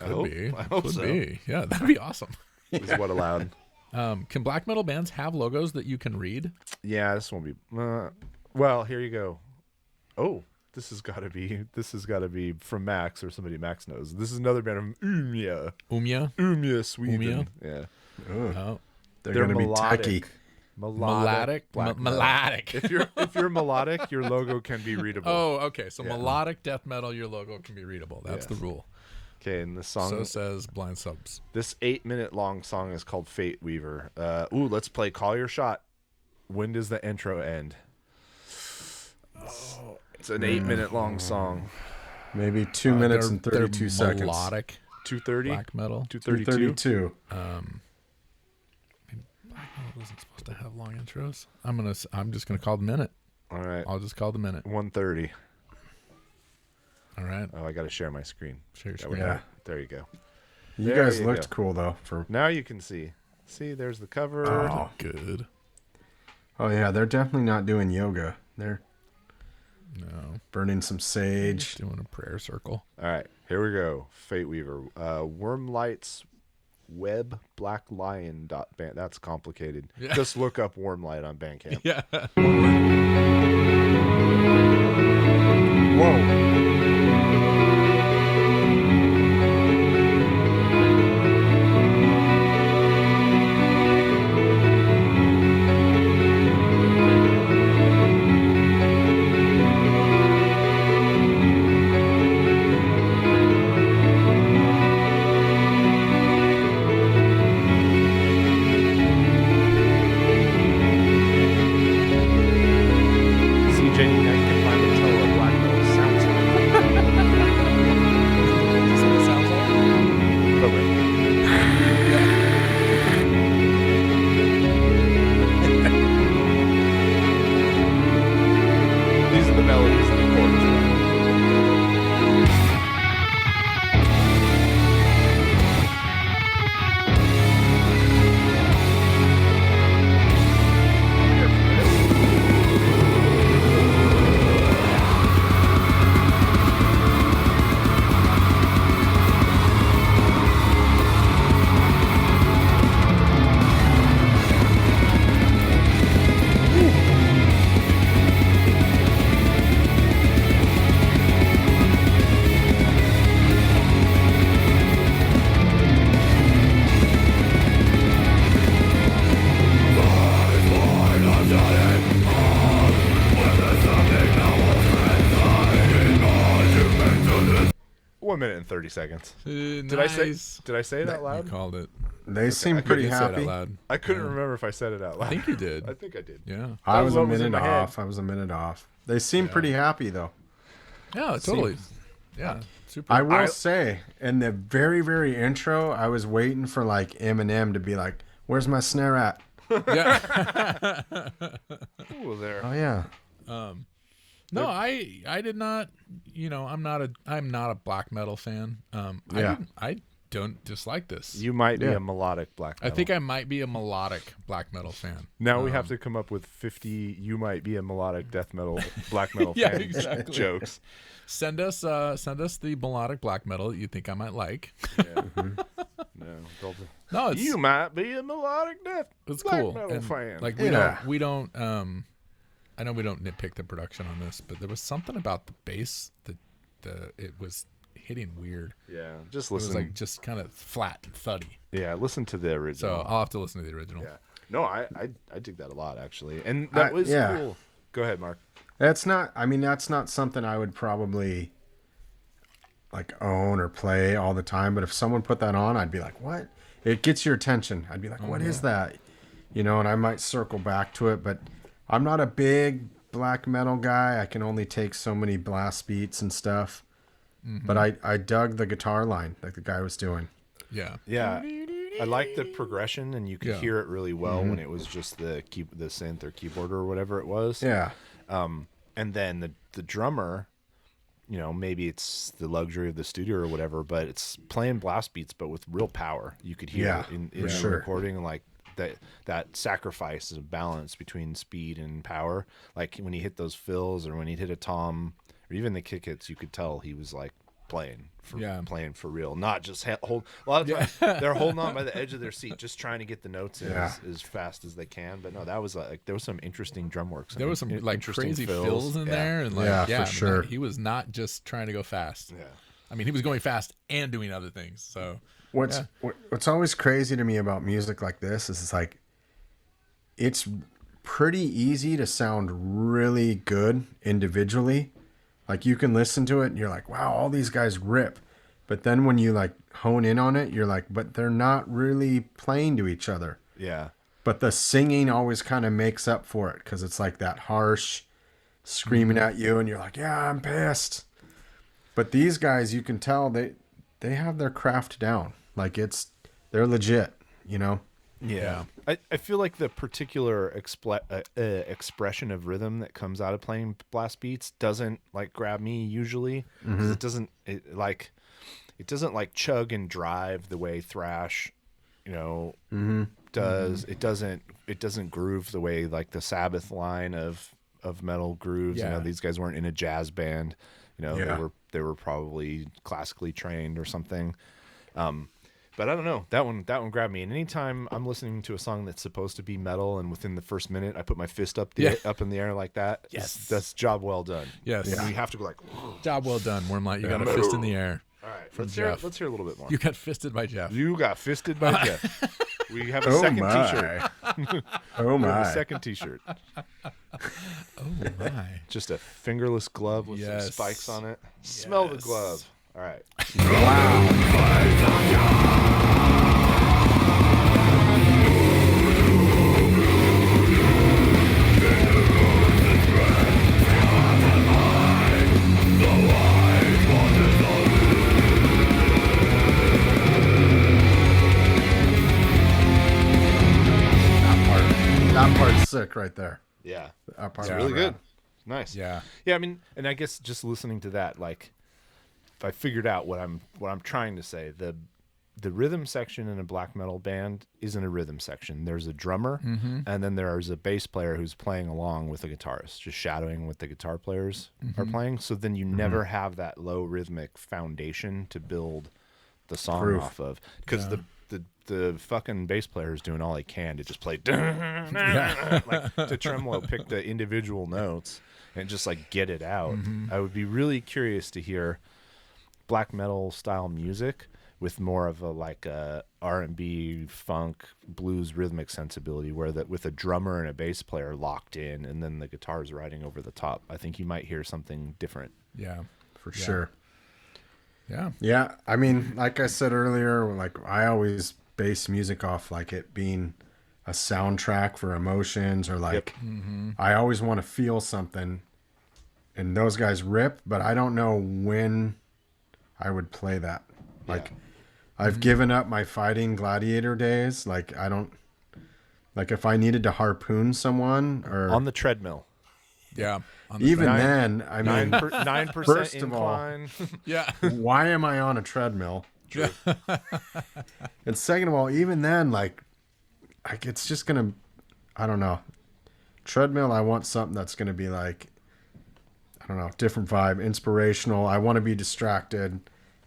D: Could be.
B: I hope
D: Could
B: so.
D: be. Yeah, that'd be awesome.
B: Is what allowed.
D: Can black metal bands have logos that you can read?
B: Yeah, this won't be. Well, here you go. Oh, this has got to be from Max or somebody Max knows. This is another band from Umeå, Sweden. Yeah,
D: Oh,
C: They're going to be
B: melodic.
C: techie.
B: Melodic. black metal.
D: melodic.
B: If you're melodic, your logo can be readable.
D: Oh, okay. So melodic death metal, your logo can be readable. That's the rule.
B: Okay, and the song.
D: So says Blynd Subs.
B: This 8-minute long song is called Fate Weaver. Let's play Call Your Shot. When does the intro end? It's an 8-minute long song.
C: Maybe 2 minutes and 32 seconds.
D: Melodic
B: 2:30.
D: black metal.
B: 2:32.
C: 232.
D: Black metal wasn't supposed to have long intros. I'm just gonna call the minute.
B: All right.
D: I'll just call the minute.
B: 1:30.
D: All right.
B: Oh, I got to share my screen.
D: Share your
B: There we
D: screen.
B: go.
C: Yeah.
B: There you go.
C: You
B: There
C: guys
B: you
C: looked
B: go.
C: cool though.
B: Now you can see. See, there's the cover.
C: Oh.
D: Good.
C: Oh yeah, they're definitely not doing yoga. They're
D: No.
C: burning some sage.
D: Doing a prayer circle.
B: All right, here we go. Fate Weaver. Wormlight's web black lion band. That's complicated.
D: Yeah.
B: Just look up Wormlight on Bandcamp.
D: Yeah.
B: Whoa. CJ, you guys can finally tell what black metal sounds like. 1 minute and 30 seconds.
D: Did
B: I say it out loud?
D: You called it.
C: They seem pretty happy.
D: Say it out loud.
B: I couldn't remember if I said it out loud.
D: I think you did.
B: I think I did.
D: Yeah.
C: I was a minute off. They seem pretty happy though.
D: Yeah, totally. Yeah. Super.
C: I will say, in the very, very intro, I was waiting for like Eminem to be like, "Where's my snare at?"
D: Yeah.
B: Ooh, there.
C: Oh yeah.
D: No, I did not. I'm not a black metal fan. I don't dislike this.
B: You might be a melodic black metal.
D: I think I might be a melodic black metal fan.
B: Now we have to come up with 50 you might be a melodic death metal black metal fan
D: exactly.
B: jokes.
D: Send us the melodic black metal that you think I might like.
B: Yeah.
D: No,
B: you might be a melodic death black
D: cool.
B: metal
D: And,
B: fan.
D: Like we don't I know we don't nitpick the production on this, but there was something about the bass that it was hitting weird.
B: Yeah, just listen.
D: It was like just kind of flat and thuddy.
B: Yeah, listen to the original.
D: So I'll have to listen to the original.
B: Yeah. No, I dig that a lot actually, and that was cool. Go ahead, Mark.
C: That's not something I would probably like own or play all the time. But if someone put that on, I'd be like, "What?" It gets your attention. I'd be like, "What is that?" And I might circle back to it. But I'm not a big black metal guy. I can only take so many blast beats and stuff. Mm-hmm. But I dug the guitar line like the guy was doing.
D: Yeah.
B: Yeah. I like the progression, and you could hear it really well when it was just the synth or keyboard or whatever it was.
C: Yeah.
B: And then the drummer, maybe it's the luxury of the studio or whatever, but it's playing blast beats, but with real power. You could hear it in the recording, like that sacrifice of balance between speed and power. Like when he hit those fills or when he hit a tom or even the kick hits, you could tell he was like playing for real, not just hold. A lot of times they're holding on by the edge of their seat, just trying to get the notes in as fast as they can. But no, that was like there was some interesting drum work.
D: There was some like crazy fills in there, and like
C: for sure.
D: He was not just trying to go fast.
B: Yeah,
D: I mean he was going fast and doing other things. So
C: what's always crazy to me about music like this is it's pretty easy to sound really good individually. Like you can listen to it and you're like, wow, all these guys rip. But then when you like hone in on it, you're like, but they're not really playing to each other.
B: Yeah.
C: But the singing always kind of makes up for it because it's like that harsh screaming at you and you're like, yeah, I'm pissed. But these guys, you can tell they have their craft down. Like they're legit,
B: Yeah. I feel like the particular expression of rhythm that comes out of playing blast beats doesn't like grab me usually because it doesn't like chug and drive the way thrash does. It doesn't groove the way like the Sabbath line of metal grooves. These guys weren't in a jazz band. They were probably classically trained or something. But I don't know. That one grabbed me. And anytime I'm listening to a song that's supposed to be metal, and within the first minute I put my fist up in the air like that, that's job well done.
D: Yes.
B: And you have to go like,
D: job well done, Wormlight. You got a fist in the air.
B: All right.
D: Jeff.
B: Let's hear a little bit more.
D: You got fisted by Jeff.
B: You got fisted by Jeff. We have a second t-shirt.
C: Oh my.
B: A second t-shirt.
D: Oh my.
B: Just a fingerless glove with some spikes on it. Smell the glove. All right.
C: Wow. That part's sick right there.
B: Yeah.
C: That part's
B: really good. Nice.
D: Yeah.
B: Yeah, I mean, and I guess just listening to that, like I figured out what I'm trying to say. The rhythm section in a black metal band isn't a rhythm section. There's a drummer, and then there's a bass player who's playing along with the guitarist, just shadowing what the guitar players are playing. So then you never have that low rhythmic foundation to build the song off of, because the fucking bass player is doing all he can to just play like to tremolo pick the individual notes and just like get it out. I would be really curious to hear black metal style music with more of a like a R&B, funk, blues rhythmic sensibility, where that with a drummer and a bass player locked in and then the guitar's riding over the top. I think you might hear something different.
D: Yeah,
C: for sure.
D: Yeah.
C: Yeah. I mean, like I said earlier, like I always base music off like it being a soundtrack for emotions, or like I always want to feel something, and those guys rip, but I don't know when I would play that. Like I've given up my fighting gladiator days. Like I don't, like if I needed to harpoon someone or
B: on the treadmill.
D: Yeah.
C: Even then, I mean,
B: 9%
C: first of all,
B: incline.
D: Yeah.
C: why am I on a treadmill? And second of all, even then, like it's just gonna, I don't know, treadmill. I want something that's gonna be like, I don't know, different vibe, inspirational. I want to be distracted.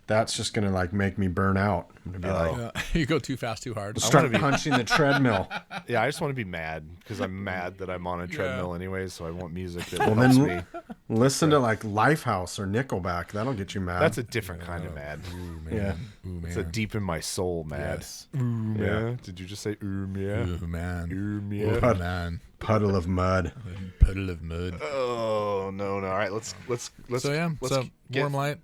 C: That's just gonna like make me burn out. I'm gonna be like,
D: You go too fast, too hard.
C: start punching the treadmill.
B: Yeah, I just want to be mad because I'm mad that I'm on a treadmill anyways. So I want music that
C: Well,
B: helps
C: then
B: me.
C: listen to like Lifehouse or Nickelback. That'll get you mad.
B: That's a different kind of mad.
D: Ooh, man.
C: Yeah.
D: Ooh, man.
B: It's a deep in my soul mad.
D: Yes.
B: Yeah. Did you just say yeah?
D: Ooh, man.
B: Yeah.
D: Ooh, man.
C: Puddle of mud.
D: Puddle of mud.
B: Oh no. All right, let's
D: So yeah,
B: get,
D: Warmlight,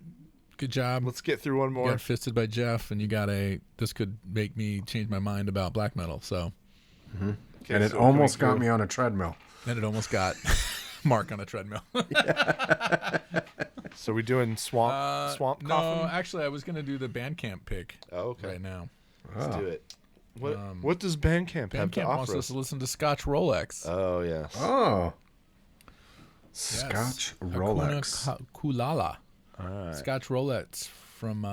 D: good job.
B: Let's get through one
D: You
B: more.
D: got fisted by Jeff, and you got this could make me change my mind about black metal. So,
B: Okay,
C: And it
B: so
C: almost
B: can we
C: got me on a treadmill.
D: and it almost got Marc on a treadmill.
B: So we're doing swamp
D: No,
B: coffin.
D: actually, I was gonna do the Bandcamp pick
B: Oh, okay.
D: right now.
B: Let's do it. What does Bandcamp have to
D: Bandcamp wants
B: offer
D: us
B: us?
D: to listen to Scotch Rolex.
B: Oh yes.
C: Oh.
D: Yes.
C: Scotch
D: Hakuna
C: Rolex.
D: Kulala.
B: All right.
D: Scotch Rolex from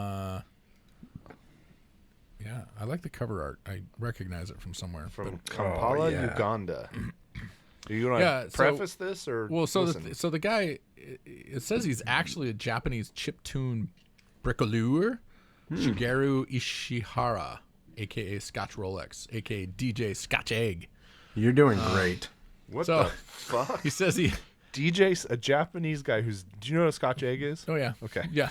D: yeah, I like the cover art. I recognize it from somewhere.
B: From
D: but-
B: Kampala,
C: yeah.
B: Uganda. Are you going to
D: so-
B: preface this or
D: well, so
B: listen?
D: the guy, it says he's actually a Japanese chiptune bricoleur, Shigeru Ishihara, aka Scotch Rolex, aka DJ Scotch Egg.
C: You're doing great.
B: What
D: so-
B: the fuck?
D: He says he.
B: DJ's a Japanese guy who's. Do you know what a Scotch egg is?
D: Oh yeah.
B: Okay.
D: Yeah.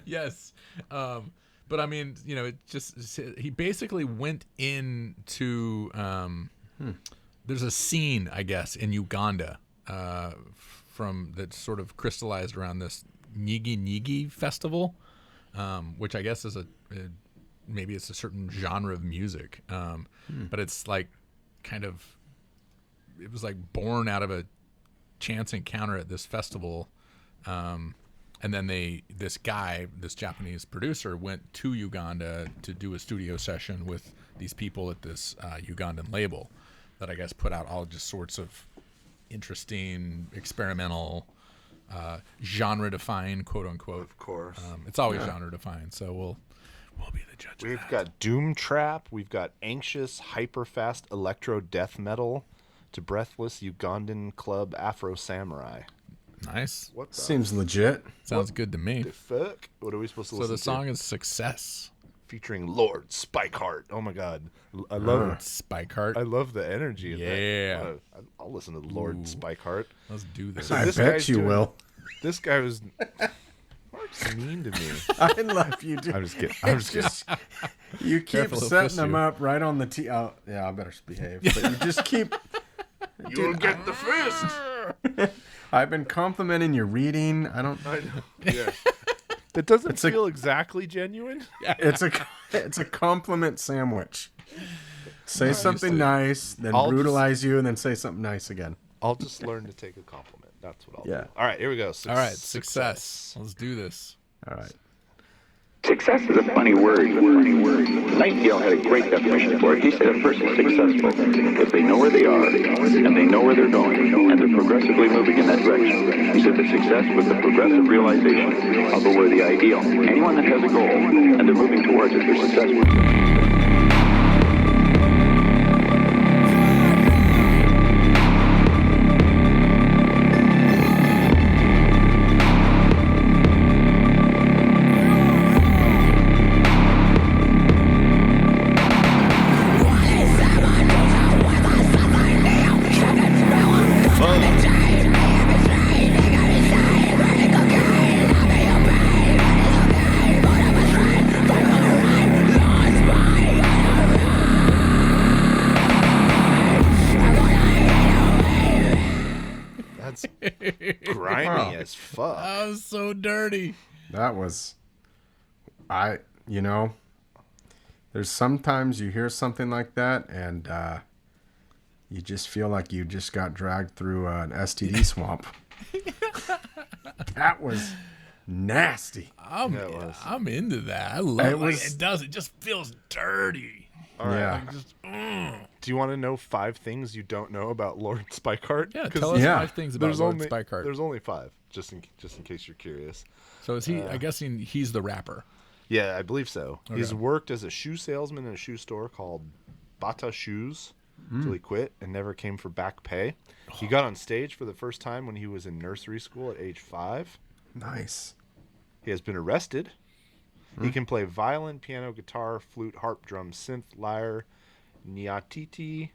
D: Yes. But I mean, it just he basically went into there's a scene, I guess, in Uganda from that sort of crystallized around this Nyigi Nyigi festival, which I guess is maybe it's a certain genre of music, but it's like kind of. It was like born out of a chance encounter at this festival. And then this Japanese producer went to Uganda to do a studio session with these people at this Ugandan label that I guess put out all just sorts of interesting, experimental, genre-defined, quote-unquote.
B: Of course.
D: It's always genre-defined, so we'll be the judge of
B: We've
D: that.
B: got Doom Trap. We've got anxious, hyper-fast electro death metal to breathless Ugandan club Afro Samurai.
D: Nice.
B: What the
C: Seems legit.
D: Sounds good to me.
B: fuck? What are we supposed to
D: So
B: listen
D: the
B: to?
D: song is Success.
B: Featuring Lord Spikeheart. Oh my god. I love
D: Spike Heart.
B: I love the energy of
D: Yeah.
B: that. I'll listen to Lord Spikeheart.
D: Let's do this.
B: So
C: I
B: this
C: bet
B: guy's
C: you
B: doing-
C: will.
B: This guy was Mark's mean to me.
C: I love you, dude.
B: I'm just kidding. I'm just kidding.
C: You keep
D: Careful, he'll
C: setting
D: piss
C: them
D: you.
C: up right on the tee. Oh, yeah, I better behave. But you just keep.
B: You'll get the fist.
C: I've been complimenting your reading. I don't.
B: I know. Yeah. That doesn't feel exactly genuine.
C: It's a compliment sandwich. Say something nice, then
B: I'll
C: brutalize you, and then say something nice again.
B: I'll just learn to take a compliment. That's what I'll
C: Yeah.
B: do. All right, here we go.
D: All right, success. Let's do this.
C: All right.
E: Success is a funny word. Nightingale had a great definition for it. He said a person is successful if they know where they are, and they know where they're going, and they're progressively moving in that direction. He said that success was the progressive realization of a worthy ideal. Anyone that has a goal, and they're moving towards it, they're successful.
F: Lost
B: grimy as fuck.
D: That was so dirty.
C: That was, there's sometimes you hear something like that and you just feel like you just got dragged through an STD swamp. That was nasty.
D: I'm into that. I love it. It just feels dirty.
B: All right.
C: Yeah.
D: Like just,
B: Do you want to know 5 things you don't know about Lord Spikeheart?
D: Yeah, tell us 5 things about Lord Spikeheart.
B: There's only 5, just in case you're curious.
D: So is he? I guess he's the rapper.
B: Yeah, I believe so.
D: Okay.
B: He's worked as a shoe salesman in a shoe store called Bata Shoes until he quit and never came for back pay. He got on stage for the first time when he was in nursery school at age 5.
C: Nice.
B: He has been arrested. He can play violin, piano, guitar, flute, harp, drum, synth, lyre, nyatiti,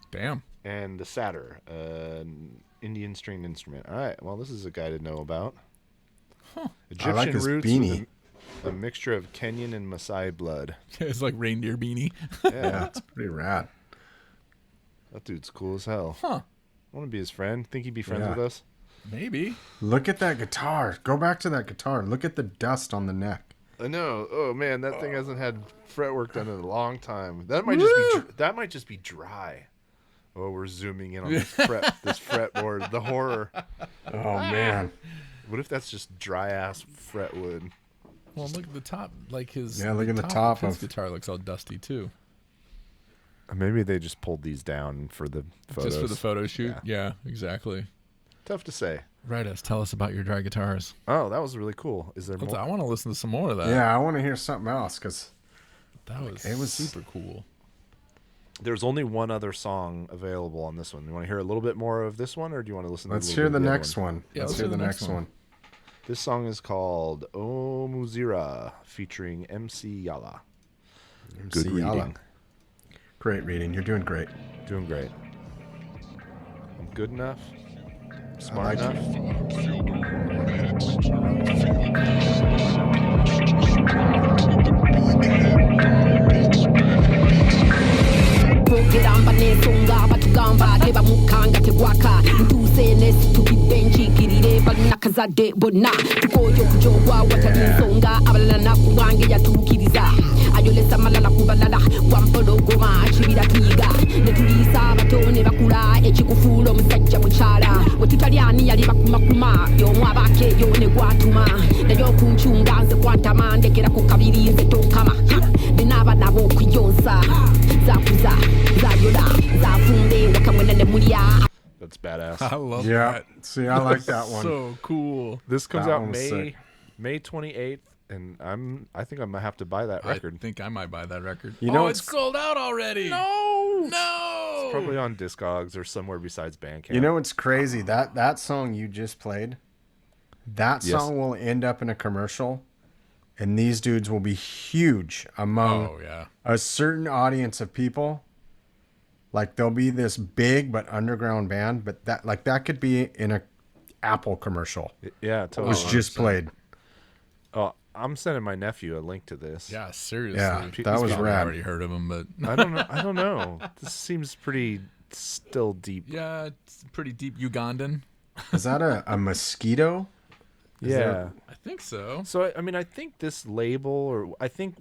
D: Damn.
B: and the satyr, an Indian stringed instrument. All right, well, this is a guy to know about. Egyptian
C: I like his
B: roots
C: beanie.
B: with a mixture of Kenyan and Maasai blood.
D: It's like reindeer beanie.
C: Yeah, it's pretty rad.
B: That dude's cool as hell.
D: Huh.
B: I want to be his friend. Think he'd be friends
C: Yeah.
B: with us?
D: Maybe.
C: Look at that guitar. Go back to that guitar. Look at the dust on the neck.
B: I know. Oh man, that thing hasn't had fretwork done in a long time. That might just be dry. Oh, we're zooming in on this fretboard. The horror.
C: Oh, man.
B: What if that's just dry ass fretwood?
D: Well, look at the top. Like his.
C: Yeah, look at the top
D: of his
C: of-
D: guitar looks all dusty too.
B: Maybe they just pulled these down for the photos.
D: Just for the photo shoot. Yeah, exactly.
B: Tough to say.
D: Write us. Tell us about your dry guitars.
B: Oh, that was really cool. Is there
D: I
B: more?
D: want to listen to some more of that.
C: Yeah, I want to hear something else because
D: It was super cool.
B: There's only one other song available on this one. You want to hear a little bit more of this one, or do you want to listen to
C: let's
B: a
C: hear
B: little
C: the
B: bit of
C: next one.
D: Yeah,
C: Let's hear the next one.
B: This song is called O Muzira, featuring MC Yala. Good
C: MC Yala.
B: reading.
C: Great reading. You're doing great.
B: Doing great. I'm good enough.
C: I
B: Smart
C: like
B: enough.
F: Geramba nesonga batugamba teba mukanga tegwaka ntuse nesitupidde nkiikirire balinakazadde bonna tukoyo okujogwa watali ensonga abalala nakuwange yatuukiriza ayolesa malala ku balala wampologoma kibira tuyiga ne tuliisa abato ne bakula ekikufuula omusajja mukyala we tutalyani yali bakumakuma y'omu abaako eyo ne gwatuma naye okunkyunga nze kwantama ndekera ku kabiri nze tonkama binaaba nabo okuyonsa zakuza zayola zafunde wakamwena ne mulya.
B: That's badass.
D: I love
C: Yeah.
D: that.
C: See, I like that one.
D: So cool.
B: This comes
C: That
B: out
C: one was sick.
B: May 28th, and I think I'm gonna have to buy that record.
D: I think I might buy that record.
C: You know,
D: it's sold out already. No.
B: Probably on Discogs or somewhere besides Bandcamp.
C: You know what's crazy? That song you just played, that
B: Yes.
C: song will end up in a commercial, and these dudes will be huge among
D: Oh yeah.
C: a certain audience of people. Like they'll be this big but underground band, but that could be in a Apple commercial.
B: Yeah, totally.
C: Was just played.
B: Oh, I'm sending my nephew a link to this.
D: Yeah, seriously.
C: Yeah,
D: He's
C: that was
D: probably
C: rad.
D: already heard of him, but
B: I don't know. This seems pretty still deep.
D: yeah, it's pretty deep Ugandan.
C: Is that a mosquito?
B: Yeah.
D: I think so.
B: So I mean, I think this label, or I think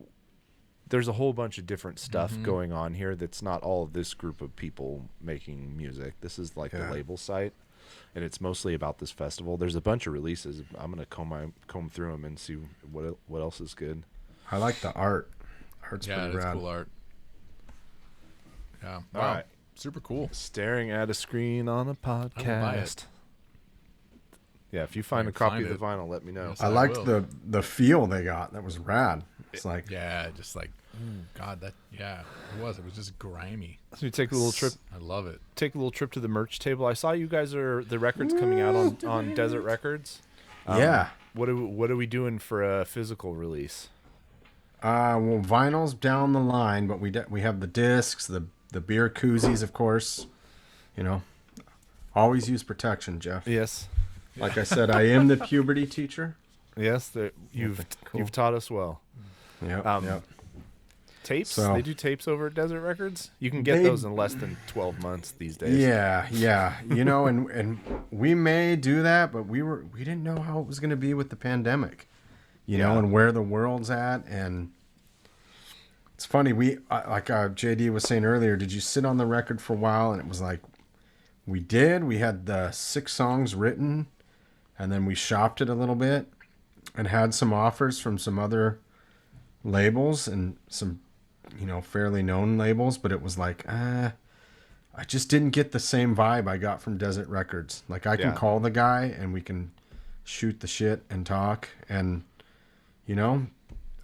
B: there's a whole bunch of different stuff
C: Mm-hmm.
B: going on here that's not all of this group of people making music. This is like the
C: Yeah.
B: label site, and it's mostly about this festival. There's a bunch of releases. I'm gonna comb through them and see what else is good.
C: I like the art. Art's
D: Yeah,
C: pretty
D: it's
C: rad.
D: cool art. Yeah.
B: All
D: Wow.
B: right.
D: Super cool.
B: Staring at a screen on a
D: buy
B: podcast.
D: it.
B: Yeah, if you find a
D: I can
B: copy
D: find
B: of the vinyl, let me know.
D: Yes.
C: I
D: I
C: liked
D: will.
C: the feel they got. That was rad. It's like
D: Yeah, just like, God, that, yeah, it was. It was just grimy.
B: So we take a little trip.
D: I love it.
B: Take a little trip to the merch table. I saw you guys are the records coming out on Desert Records.
C: yeah.
B: What are we doing for a physical release?
C: Well, vinyl's down the line, but we have the discs, the beer koozies, of course. You know, always use protection, Jeff.
B: Yes,
C: Like I said, I am the puberty teacher.
B: yes. You've
C: Cool.
B: taught us well.
C: Yep.
B: Um,
C: Yep.
B: Tapes?
C: So,
B: they do tapes over at Desert Records? You can get those in less than 12 months these days.
C: Yeah. You know, and we may do that, but we didn't know how it was going to be with the pandemic, you know, and where the world's at. And it's funny, like JD was saying earlier, did you sit on the record for a while? And it was like, we did. We had the 6 songs written, and then we shopped it a little bit and had some offers from some other labels and some, you know, fairly known labels, but it was like, I just didn't get the same vibe I got from Desert Records. Like, I can call the guy and we can shoot the shit and talk, and, you know,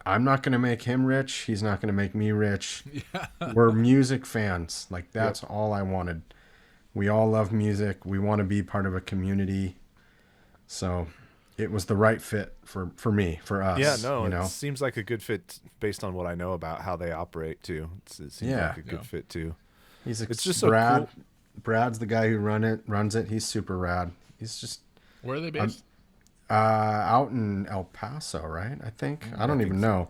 C: I'm not going to make him rich. He's not going to make me rich. Yeah. We're music fans. Like, that's all I wanted. We all love music. We want to be part of a community. So it was the right fit for me, for us.
B: Yeah, no,
C: you know?
B: It seems like a good fit based on what I know about how they operate too. It seems like a good fit too.
C: It's just Brad. So cool. Brad's the guy who runs it. He's super rad. He's just.
D: Where are they based?
C: Out in El Paso, right? I think. I don't even know.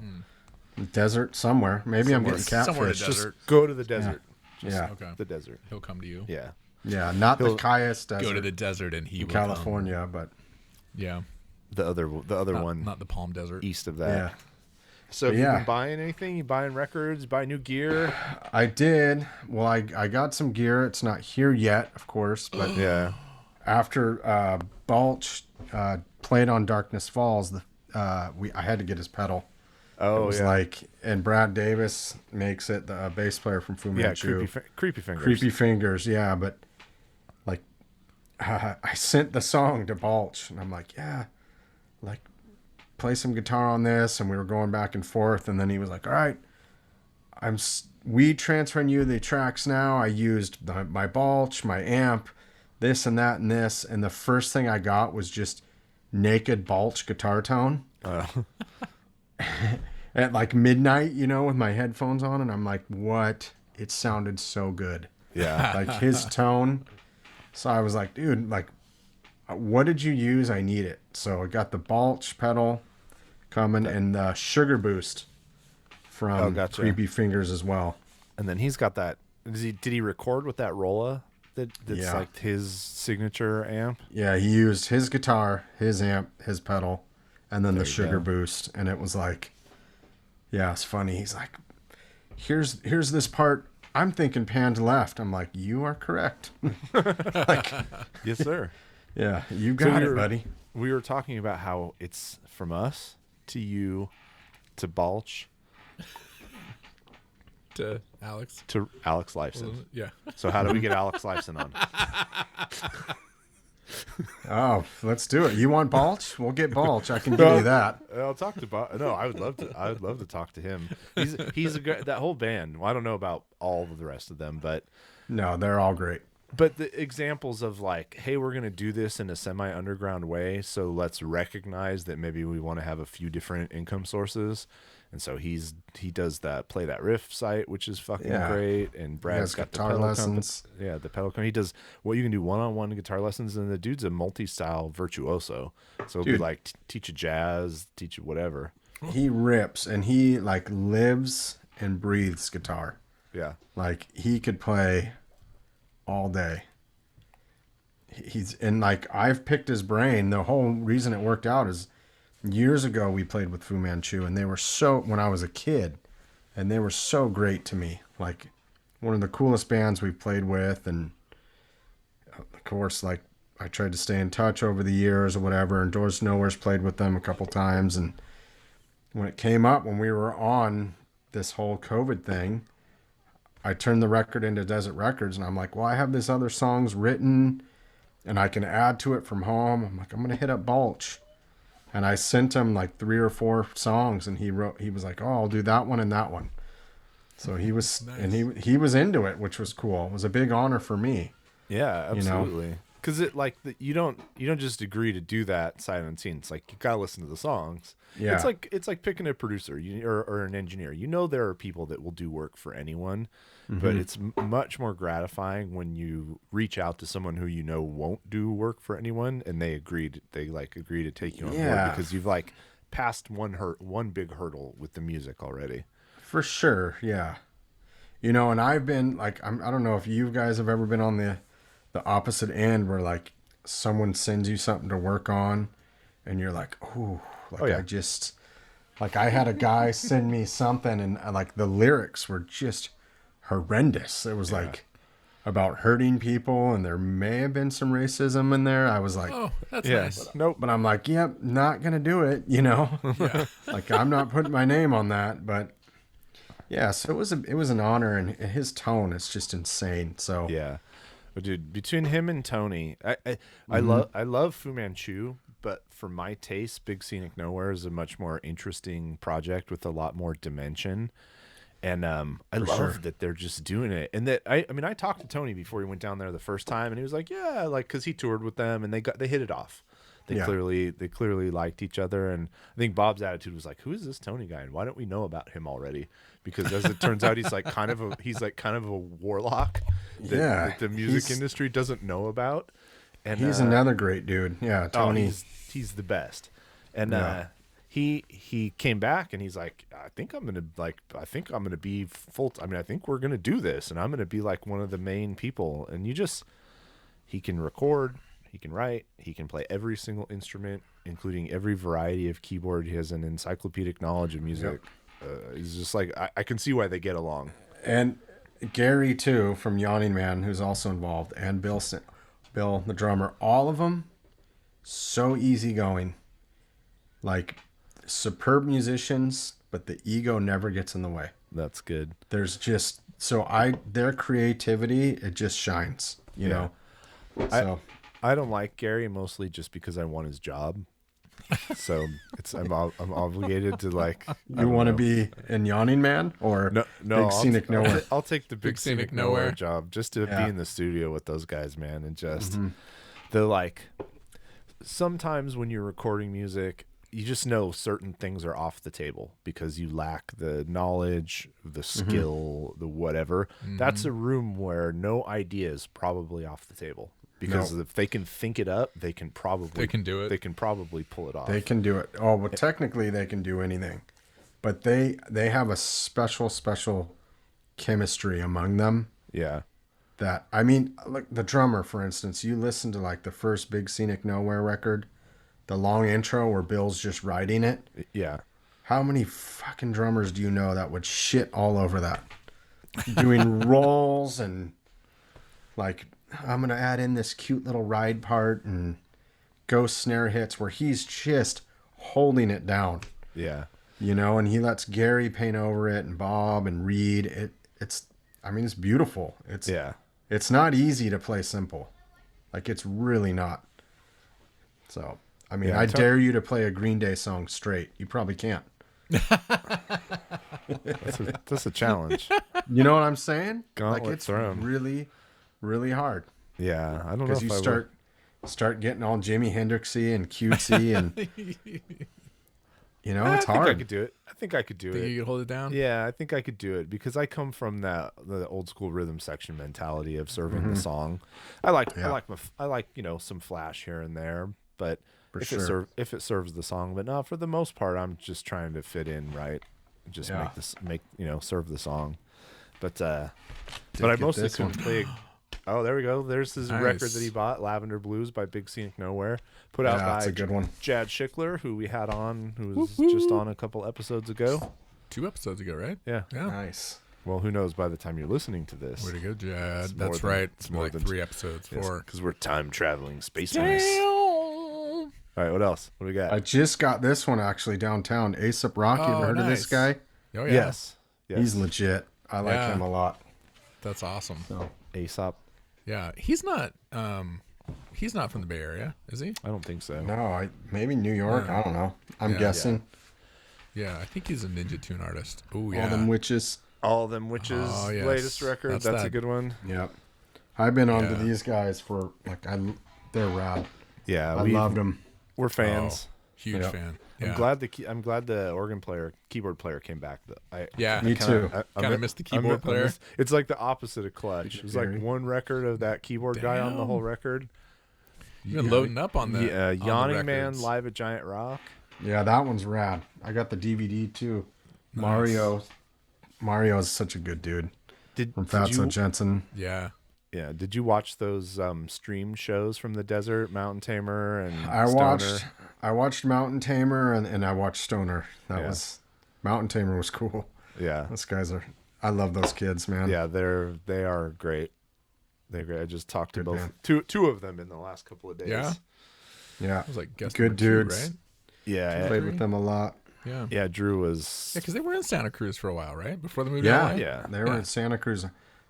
C: Desert somewhere. Maybe I'm getting catfish.
B: Just go to the desert.
C: Yeah.
D: Okay.
B: The desert.
D: He'll come to you.
B: Yeah.
C: Yeah, not the Cayas Desert.
D: Go to the desert and he will
C: California,
D: come.
C: But
D: yeah.
B: The other one,
D: not the Palm Desert,
B: east of that.
C: Yeah.
B: So have you been buying anything? You buying records? Buy new gear?
C: I did. Well, I got some gear. It's not here yet, of course, but after Balch played on Darkness Falls, I had to get his pedal.
B: Oh,
C: it was like, and Brad Davis makes it, the bass player from Fu Manchu.
B: Yeah, creepy fingers.
C: Creepy fingers, yeah. But like, I sent the song to Balch, and I'm like, like, play some guitar on this, and we were going back and forth, and then he was like, all right, we transferring you the tracks now. I used my Balch, my amp, this and that and this, and the first thing I got was just naked Balch guitar tone. At like midnight, you know, with my headphones on, and I'm like, what? It sounded so good.
B: Yeah.
C: Like his tone. So I was like, dude, like, what did you use? I need it. So I got the Balch pedal coming and the Sugar Boost from Creepy Fingers as well.
B: And then he's got that. Did he record with that Rolla? That's like his signature amp?
C: Yeah, he used his guitar, his amp, his pedal, and then the Sugar Boost. And it was like, yeah, it's funny. He's like, here's this part. I'm thinking panned left. I'm like, you are correct. Like,
B: yes, sir.
C: Yeah, you got it, buddy.
B: We were talking about how it's from us to you to Balch
D: to Alex
B: Lifeson.
D: Yeah.
B: So how do we get Alex Lifeson on?
C: Oh, let's do it. You want Balch? We'll get Balch. I can give you that.
B: I'll talk to Balch. No, I would love to talk to him. He's a great, that whole band. Well, I don't know about all of the rest of them, but
C: no, they're all great.
B: But the examples of like, hey, we're going to do this in a semi-underground way, so let's recognize that maybe we want to have a few different income sources. And so he does that Play That Riff site, which is fucking great. And Brad's got
C: guitar lessons.
B: The pedal company. He does what you can do one-on-one guitar lessons, and the dude's a multi-style virtuoso. So it'll be like teach you jazz, teach you whatever.
C: He rips, and he like lives and breathes guitar.
B: Yeah.
C: Like he could play all day. And like I've picked his brain. The whole reason it worked out is years ago we played with Fu Manchu, and they were when I was a kid, and they were so great to me. Like one of the coolest bands we played with, and of course, like I tried to stay in touch over the years or whatever. And Doors Nowhere's played with them a couple times, and when it came up when we were on this whole COVID thing, I turned the record into Desert Records, and I'm like, well, I have this other songs written, and I can add to it from home. I'm like, I'm gonna hit up Balch. And I sent him like 3 or 4 songs, and he was like, oh, I'll do that one and that one. So he was, nice. And he was into it, which was cool. It was a big honor for me.
B: Yeah, absolutely. Because you don't just agree to do that sight unseen. It's like you gotta listen to the songs. Yeah. It's like picking a producer or an engineer. You know, there are people that will do work for anyone, but it's much more gratifying when you reach out to someone who you know won't do work for anyone, and they agree to take you on board because you've like passed one big hurdle with the music already.
C: For sure, yeah. You know, and I've been like, I don't know if you guys have ever been on the opposite end where like someone sends you something to work on, and you're like, oh, like
B: Oh, yeah.
C: I had a guy send me something, and like the lyrics were just horrendous. It was like about hurting people, and there may have been some racism in there. I was like,
D: Oh, that's nice.
B: Nope.
C: but I'm like, yep, not gonna do it, you know. Like I'm not putting my name on that, but yeah. So it was an honor, and his tone is just insane. So
B: Yeah. But dude, between him and Tony, I love Fu Manchu, but for my taste, Big Scenic Nowhere is a much more interesting project with a lot more dimension. And I love that they're just doing it. And that I mean, I talked to Tony before he went down there the first time, and he was like, yeah, like, because he toured with them, and they hit it off. They clearly liked each other. And I think Bob's attitude was like, who is this Tony guy, and why don't we know about him already? Because as it turns out, he's kind of a warlock that the music industry doesn't know about. And
C: he's another great dude. Yeah, Tony.
B: He's the best. And he came back, and he's like, I think I'm gonna be full. I mean, I think we're gonna do this, and I'm gonna be like one of the main people. And he can record, he can write, he can play every single instrument, including every variety of keyboard. He has an encyclopedic knowledge of music. He's just like, I can see why they get along.
C: And Gary too, from Yawning Man, who's also involved, and Bill the drummer, all of them so easygoing, like superb musicians, but the ego never gets in the way.
B: That's good.
C: There's just their creativity, it just shines, you know. So
B: I don't like Gary mostly just because I want his job. So I'm obligated to like.
C: You want to be in Yawning Man or Big Scenic Nowhere?
B: I'll take the Big Scenic Nowhere job just to be in the studio with those guys, man, and just the like. Sometimes when you're recording music, you just know certain things are off the table because you lack the knowledge, the skill, the whatever. That's a room where no idea is probably off the table. Because if they can think it up, they can do it. They can probably pull it off.
C: They can do it. Oh, well, technically they can do anything, but they have a special chemistry among them.
B: Yeah.
C: That, I mean, like the drummer, for instance, you listen to like the first Big Scenic Nowhere record, the long intro where Bill's just writing it.
B: Yeah.
C: How many fucking drummers do you know that would shit all over that? Doing rolls and like, I'm going to add in this cute little ride part and ghost snare hits where he's just holding it down.
B: Yeah.
C: You know, and he lets Gary paint over it and Bob and Reed. It's beautiful. It's not easy to play simple. Like, it's really not. So, I mean, I dare you to play a Green Day song straight. You probably can't.
B: That's a challenge.
C: You know what I'm saying?
B: Gauntlet
C: like, it's
B: thrown.
C: really, really hard.
B: Yeah, I don't know.
C: Because you start getting all Jimi Hendrixy and cutesy, and you know, it's hard.
B: I think I could do it. Think
D: you could hold it down?
B: Yeah, I think I could do it because I come from the old school rhythm section mentality of serving the song. I like some flash here and there, but if it serves the song. But no, for the most part, I'm just trying to fit in, right? Just serve the song. But I mostly couldn't play. Oh, there we go. There's his record that he bought, Lavender Blues by Big Scenic Nowhere, put out by
C: a good one.
B: Jad Schickler, who we had on, who was just on a couple episodes ago.
D: 2 episodes ago, right?
B: Yeah.
C: Nice.
B: Well, who knows by the time you're listening to this.
D: Way to go, Jad. That's right. It's more like 3 episodes. 4.
B: Because we're time-traveling spacemen. All right, what else? What do we got?
C: I just got this one actually downtown. A$AP Rocky. You ever heard of this guy?
D: Oh, yeah.
B: Yes.
C: He's legit. I like him a lot.
D: That's awesome.
C: So.
B: A$AP.
D: Yeah, he's not from the Bay Area, is he?
B: I don't think so.
C: No, maybe New York. I don't know. I'm guessing.
D: Yeah, I think he's a Ninja Tune artist. Oh, yeah.
C: All Them Witches.
B: Oh, yes. Latest record. That's a good one.
C: Yep. I've been on to these guys for they're rad.
B: Yeah,
C: I loved them.
B: We're fans.
D: Huge fan. Yeah.
B: I'm glad the keyboard player came back.
C: Me too.
D: I kind of missed the keyboard player.
B: It's like the opposite of Clutch. It was like one record of that keyboard guy on the whole record.
D: You've been loading up on the
B: Yawning Man live at Giant Rock.
C: Yeah, that one's rad. I got the DVD too. Nice. Mario Mario is such a good dude. From Fatso Jensen.
D: Yeah.
B: Yeah. Did you watch those stream shows from the desert, Mountain Tamer and
C: Stoner? I watched Mountain Tamer and I watched Stoner. Mountain Tamer was cool.
B: Yeah.
C: Those guys I love those kids, man.
B: Yeah, they are great. They're great. I just talked to two of them in the last couple of days.
D: Yeah.
C: Yeah.
D: It was like
C: good dudes.
D: Right?
B: Yeah.
C: Played with them a lot.
D: Yeah.
B: Yeah, Drew was.
D: Yeah, because they were in Santa Cruz for a while, right? Before they moved to LA?
B: Yeah.
C: They were in Santa Cruz.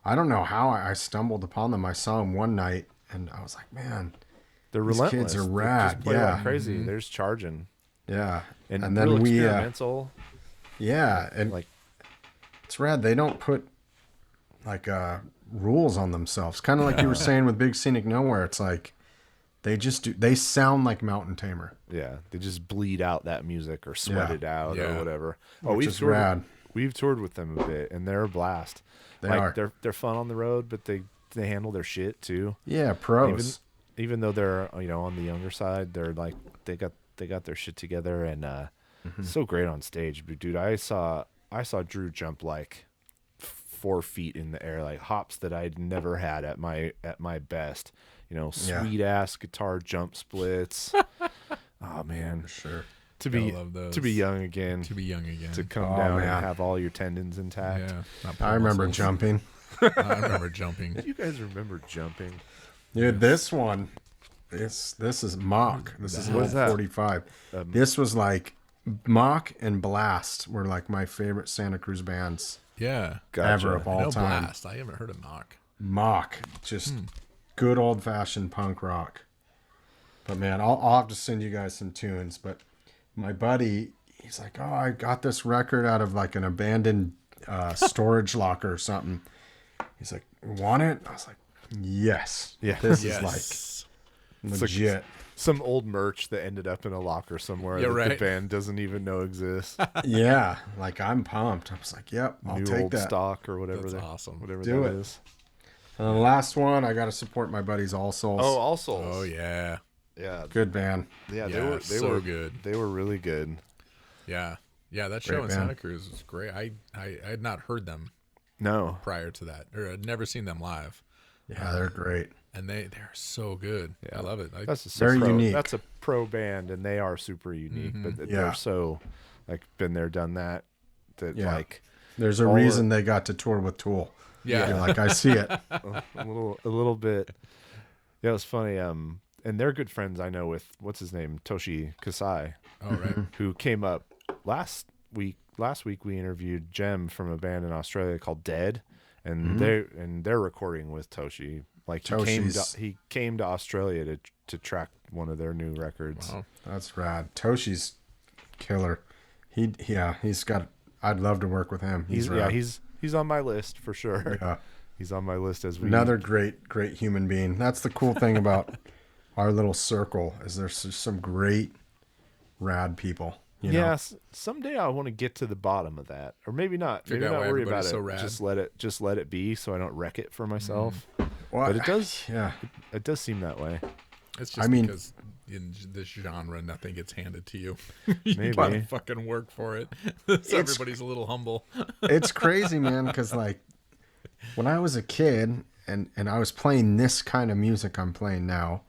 C: I don't know how I stumbled upon them. I saw them one night, and I was like, man,
B: they're
C: these
B: relentless.
C: kids are
B: They
C: rad.
B: just play
C: Yeah.
B: like crazy. They're just charging.
C: Yeah.
B: And
C: then
B: real
C: we
B: experimental.
C: Yeah, and
B: like
C: it's rad. They don't put like rules on themselves. Kind of like you were saying with Big Scenic Nowhere. It's like they just do. They sound like Mountain Tamer.
B: Yeah, they just bleed out that music or sweat it out or whatever.
C: Which is rad.
B: We've toured with them a bit, and they're a blast.
C: They are.
B: They're fun on the road, but they handle their shit too.
C: Yeah, pros.
B: Even though they're on the younger side, they're like they got their shit together and so great on stage. But dude, I saw Drew jump like 4 feet in the air, like hops that I'd never had at my best. Sweet ass guitar jump splits. Oh man,
C: for sure.
B: To be young again. To come down and have all your tendons intact.
D: Yeah.
C: I remember jumping.
D: I remember jumping.
B: You guys remember jumping?
C: Dude, this one, this is Mock. This is 45. This was like Mock and Blast were like my favorite Santa Cruz bands.
D: Yeah.
C: Ever of all time.
D: Blast. I haven't heard of Mock.
C: Mock, just good old fashioned punk rock. But man, I'll have to send you guys some tunes. But my buddy, he's like, oh, I got this record out of like an abandoned storage locker or something. He's like, want it? I was like, yes.
B: Yeah.
C: This is like legit.
B: Like some old merch that ended up in a locker somewhere that the band doesn't even know exists.
C: Yeah. Like I'm pumped. I was like, yep, I'll
B: New
C: take
B: old
C: that.
B: stock or whatever.
D: That's awesome.
B: Whatever
C: Do
B: that
C: it.
B: is.
C: And the last one, I got to support my buddies All Souls.
B: Oh, All Souls.
D: Oh yeah.
B: Yeah.
C: Good band.
B: Yeah,
D: they were good.
B: They were really good.
D: Yeah. Yeah, that show in Santa Cruz was great. I had not heard them prior to that, or I'd never seen them live.
C: Yeah, they're great.
D: And they're so good. Yeah. I love it.
B: That's
C: very unique.
B: That's a pro band, and they are super unique. But they're so like been there, done that. Like
C: there's a reason they got to tour with Tool.
D: Yeah,
C: you're like I see it.
B: a little bit. Yeah, it was funny. And they're good friends. I know with what's his name, Toshi Kasai.
D: Oh right.
B: Who came up last week. Last week we interviewed Jem from a band in Australia called Dead, and they're recording with Toshi. Like he came to Australia to track one of their new records.
C: Wow. That's rad. Toshi's killer. He's got. I'd love to work with him.
B: He's on my list for sure.
C: Yeah,
B: he's on my list as
C: another great human being. That's the cool thing about our little circle is there's some great rad people. You know?
B: Someday I want to get to the bottom of that, or maybe not. Maybe not worry about it.
D: So rad.
B: Just let it be, so I don't wreck it for myself.
C: Well,
B: but it does.
C: Yeah,
B: it does seem that way.
D: It's just because in this genre, nothing gets handed to you. You gotta fucking work for it. So everybody's a little humble.
C: It's crazy, man. Because like when I was a kid and I was playing this kind of music I'm playing now,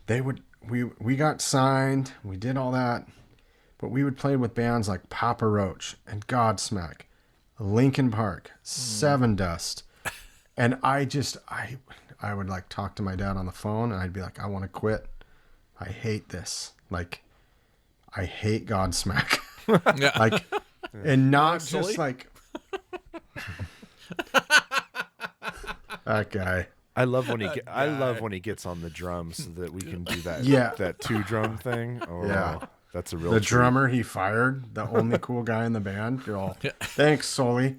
C: we got signed, we did all that. But we would play with bands like Papa Roach and Godsmack, Linkin Park, Seven Dust. And I would like talk to my dad on the phone and I'd be like, I want to quit. I hate this. Like, I hate Godsmack.
D: Yeah.
C: Like, and not just like that guy.
B: I love when he gets on the drums so that we can do that. That 2-drum thing. Oh, yeah. That's a real treat.
C: Drummer he fired, the only cool guy in the band. You're all, thanks, Sully.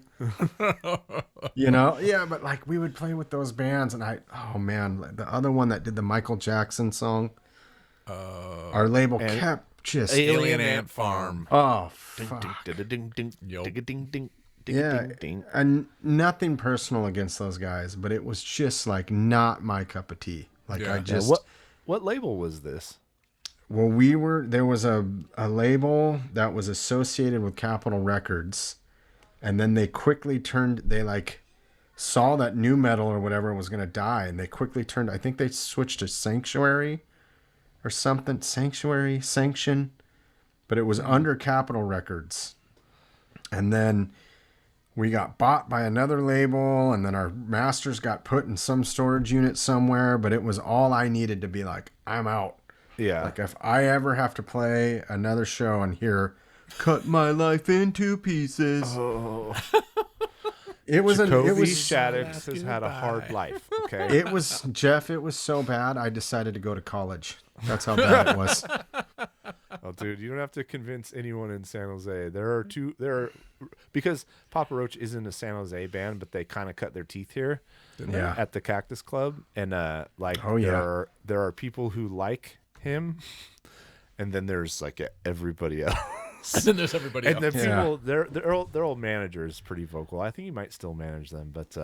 C: But like we would play with those bands, and the other one that did the Michael Jackson song, our label kept just
D: Alien Ant Farm.
C: Oh, fuck. Yeah, and nothing personal against those guys, but it was just like not my cup of tea. Like I just
B: what label was this?
C: Well, there was a label that was associated with Capitol Records, And then they quickly they like saw that new metal or whatever was going to die. And they quickly turned, I think they switched to Sanctuary or something. Sanction. But it was under Capitol Records. And then we got bought by another label. And then our masters got put in some storage unit somewhere. But it was all I needed to be like, I'm out.
B: Yeah.
C: Like if I ever have to play another show and hear "Cut My Life into Pieces," it was
B: Shaddix has had a hard life. Okay,
C: it was Jeff. It was so bad. I decided to go to college. That's how bad it was.
B: Oh, dude, you don't have to convince anyone in San Jose. Because Papa Roach isn't a San Jose band, but they kind of cut their teeth here at the Cactus Club, and there are people who like him, and then there's like everybody else.
D: And then there's everybody else.
B: And then people, their old manager is pretty vocal. I think he might still manage them, but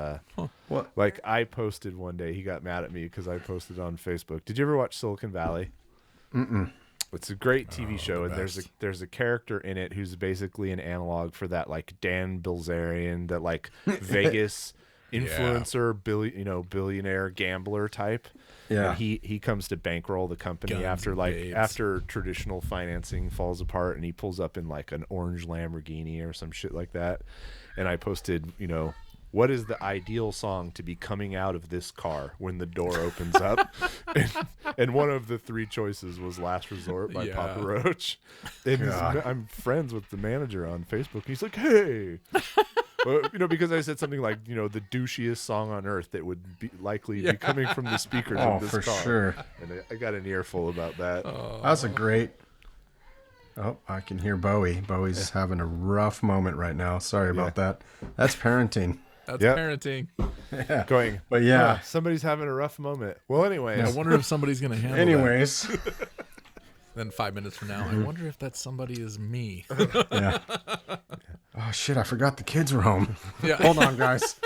B: like I posted one day, he got mad at me because I posted on Facebook. Did you ever watch Silicon Valley?
C: Mm-mm.
B: It's a great TV show, and there's a character in it who's basically an analog for that like Dan Bilzerian, that like Vegas influencer, billionaire gambler type. Yeah, and he comes to bankroll the company after traditional financing falls apart, and he pulls up in like an orange Lamborghini or some shit like that. And I posted, what is the ideal song to be coming out of this car when the door opens up? and one of the three choices was "Last Resort" by Papa Roach. And I'm friends with the manager on Facebook. He's like, "Hey." Because I said something like, the douchiest song on earth that would be likely be coming from the speakers of this car.
C: For sure.
B: And I got an earful about that.
C: That's a great. Oh, I can hear Bowie. Bowie's having a rough moment right now. Sorry about that. That's parenting.
D: That's parenting.
C: Yeah.
B: Going, but somebody's having a rough moment. Well, anyway,
D: I wonder if somebody's going to handle
C: that.
D: Then 5 minutes from now, I wonder if that somebody is me.
C: Yeah. Oh, shit, I forgot the kids were home.
D: Yeah.
C: Hold on, guys.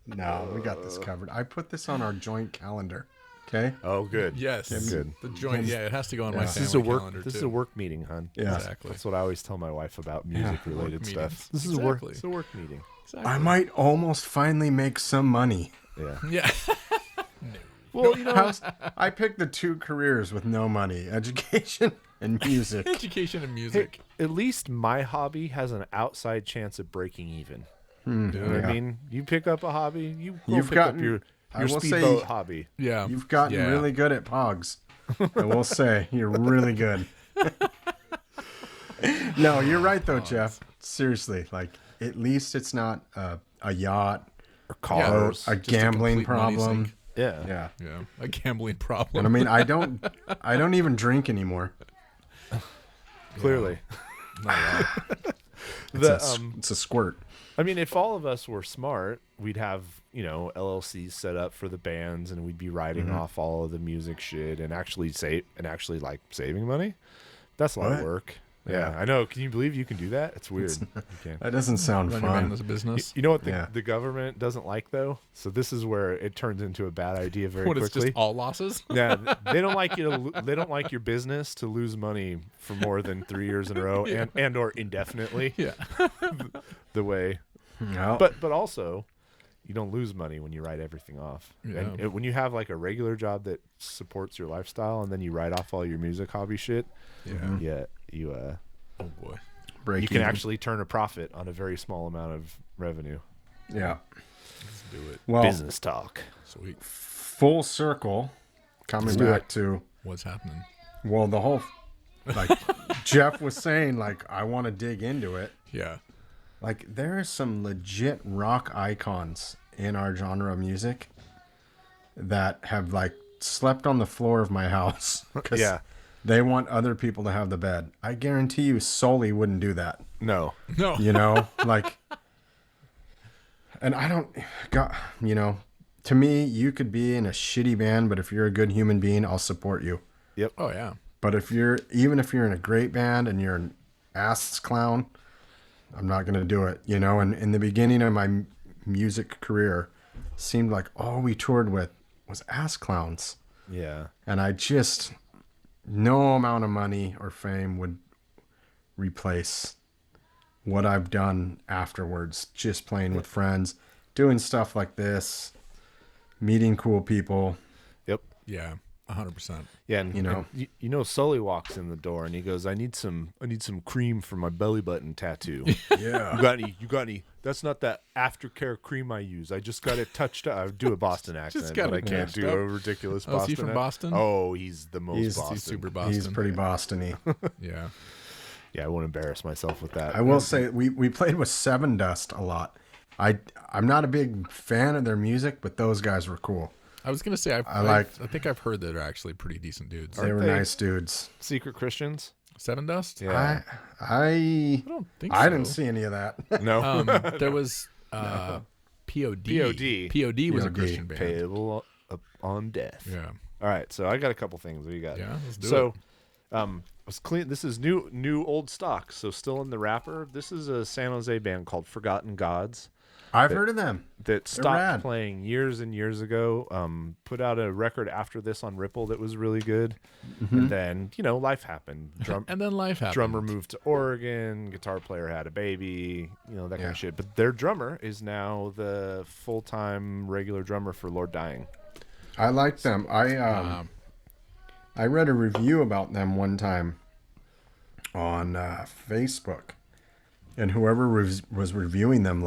C: No, we got this covered. I put this on our joint calendar. Okay?
B: Oh, good.
D: Yes.
B: Good.
D: The joint, it has to go on my family calendar,
B: This is a work meeting, hon.
C: Yeah.
D: Exactly.
B: That's what I always tell my wife about music-related stuff. This is a work meeting.
D: Exactly.
C: I might almost finally make some money.
B: Yeah.
D: Yeah.
C: Well, I picked the two careers with no money: education and music.
D: Education and music.
B: Hey, at least my hobby has an outside chance of breaking even. You know what I mean? You pick up a hobby, you've pick up your speedboat hobby.
C: Yeah, you've gotten really good at Pogs. I will say you're really good. No, you're right though, Jeff. Seriously, like at least it's not a yacht
B: or cars,
C: a gambling problem.
B: Yeah.
D: A gambling problem.
C: And I mean, I don't even drink anymore.
B: Clearly.
C: It's a squirt.
B: I mean, if all of us were smart, we'd have, LLCs set up for the bands, and we'd be writing off all of the music shit and actually like saving money. That's a lot of work. Yeah, I know. Can you believe you can do that? It's weird.
C: That doesn't sound fun.
D: As a business.
B: You know what the government doesn't like though? So this is where it turns into a bad idea very quickly.
D: It's just all losses?
B: Yeah, they don't like they don't like your business to lose money for more than 3 years in a row and or indefinitely.
D: Yeah.
B: The way.
C: No.
B: But also, you don't lose money when you write everything off.
D: Yeah.
B: And when you have like a regular job that supports your lifestyle, and then you write off all your music hobby shit. You
D: oh boy,
B: you can actually turn a profit on a very small amount of revenue.
C: Yeah,
D: let's do it.
C: Well,
B: business talk.
D: Sweet.
C: Full circle, coming back to
D: what's happening.
C: Well, the whole like Jeff was saying, like I want to dig into it.
D: Yeah,
C: like there is some legit rock icons in our genre of music that have like slept on the floor of my house.
B: Yeah.
C: They want other people to have the bed. I guarantee you Sully wouldn't do that.
B: No.
C: Like, and I don't, to me, you could be in a shitty band, but if you're a good human being, I'll support you.
B: Yep.
D: Oh, yeah.
C: But even if you're in a great band and you're an ass clown, I'm not going to do it, And in the beginning of my music career, seemed like all we toured with was ass clowns.
B: Yeah.
C: And I just... no amount of money or fame would replace what I've done afterwards, just playing with friends, doing stuff like this, meeting cool people.
B: Yep.
D: Yeah. 100%.
B: Yeah, and Sully walks in the door and he goes, I need some cream for my belly button tattoo.
C: Yeah.
B: You got any? That's not that aftercare cream I use. I just got it touched up. I do a Boston accent, but I can't do a ridiculous Boston.
D: Is he from Boston?
B: Oh, he's the most Boston.
D: He's super Boston.
C: He's pretty Boston-y.
D: Yeah.
B: Yeah, I won't embarrass myself with that.
C: I will say we played with Seven Dust a lot. I'm not a big fan of their music, but those guys were cool.
D: I was gonna say I think I've heard that they're actually pretty decent dudes.
C: They were nice dudes.
B: Secret Christians?
D: Seven Dust?
B: Yeah.
C: I
D: don't think so.
C: I didn't see any of that.
B: No.
D: There was POD. POD was a Christian band.
B: Payable on death.
D: Yeah.
B: All right, so I got a couple things. What do you got?
D: Yeah, let's do it.
B: Was clean. This is new old stock, so still in the wrapper. This is a San Jose band called Forgotten Gods.
C: I've heard of them.
B: That stopped playing years and years ago. Put out a record after this on Ripple that was really good. Mm-hmm. And then, life happened.
D: And then life happened.
B: Drummer moved to Oregon. Guitar player had a baby. That kind of shit. But their drummer is now the full-time regular drummer for Lord Dying.
C: I like them. I read a review about them one time on Facebook. And whoever was reviewing them,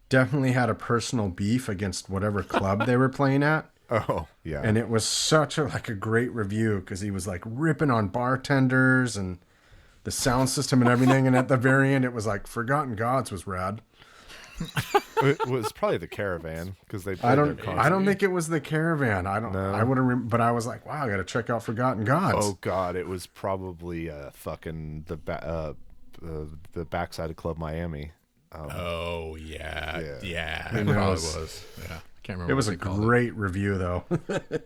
C: definitely had a personal beef against whatever club they were playing at.
B: Oh, yeah.
C: And it was such a great review because he was ripping on bartenders and the sound system and everything. And at the very end, it was Forgotten Gods was rad.
B: It was probably the Caravan because they played
C: I don't think it was the Caravan. I don't know. I would have, but I was like, wow, I got to check out Forgotten Gods.
B: Oh God, it was probably fucking the backside of Club Miami.
D: Yeah.
C: It
D: probably was. Yeah, I can't remember.
C: It was a great review, though.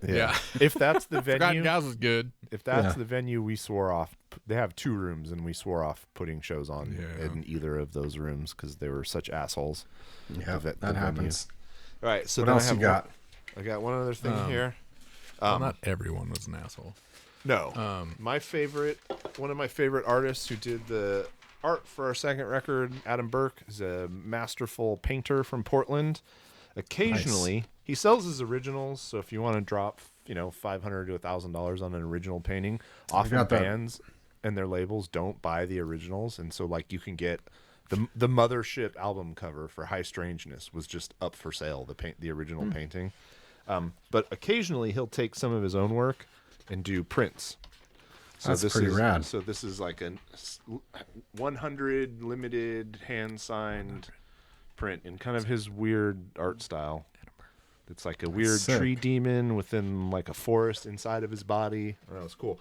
B: Yeah. If that's the venue,
D: Forgotten Gods was good.
B: If that's the venue, we swore off. They have 2 rooms, and we swore off putting shows on in either of those rooms because they were such assholes.
C: Yeah, that happens.
B: All right. So
C: what else you got?
B: I got one other thing here.
D: Not everyone was an asshole.
B: No. One of my favorite artists who did the art for our second record, Adam Burke, is a masterful painter from Portland. Occasionally, he sells his originals. So if you want to drop, $500 to $1,000 on an original painting, often bands and their labels don't buy the originals, and so you can get the Mothership album cover for High Strangeness was just up for sale. The original painting, but occasionally he'll take some of his own work and do prints. So
C: That's pretty rad.
B: So this is a 100 limited hand-signed print in kind of his weird art style. It's like a weird tree demon within a forest inside of his body. Oh, that was cool.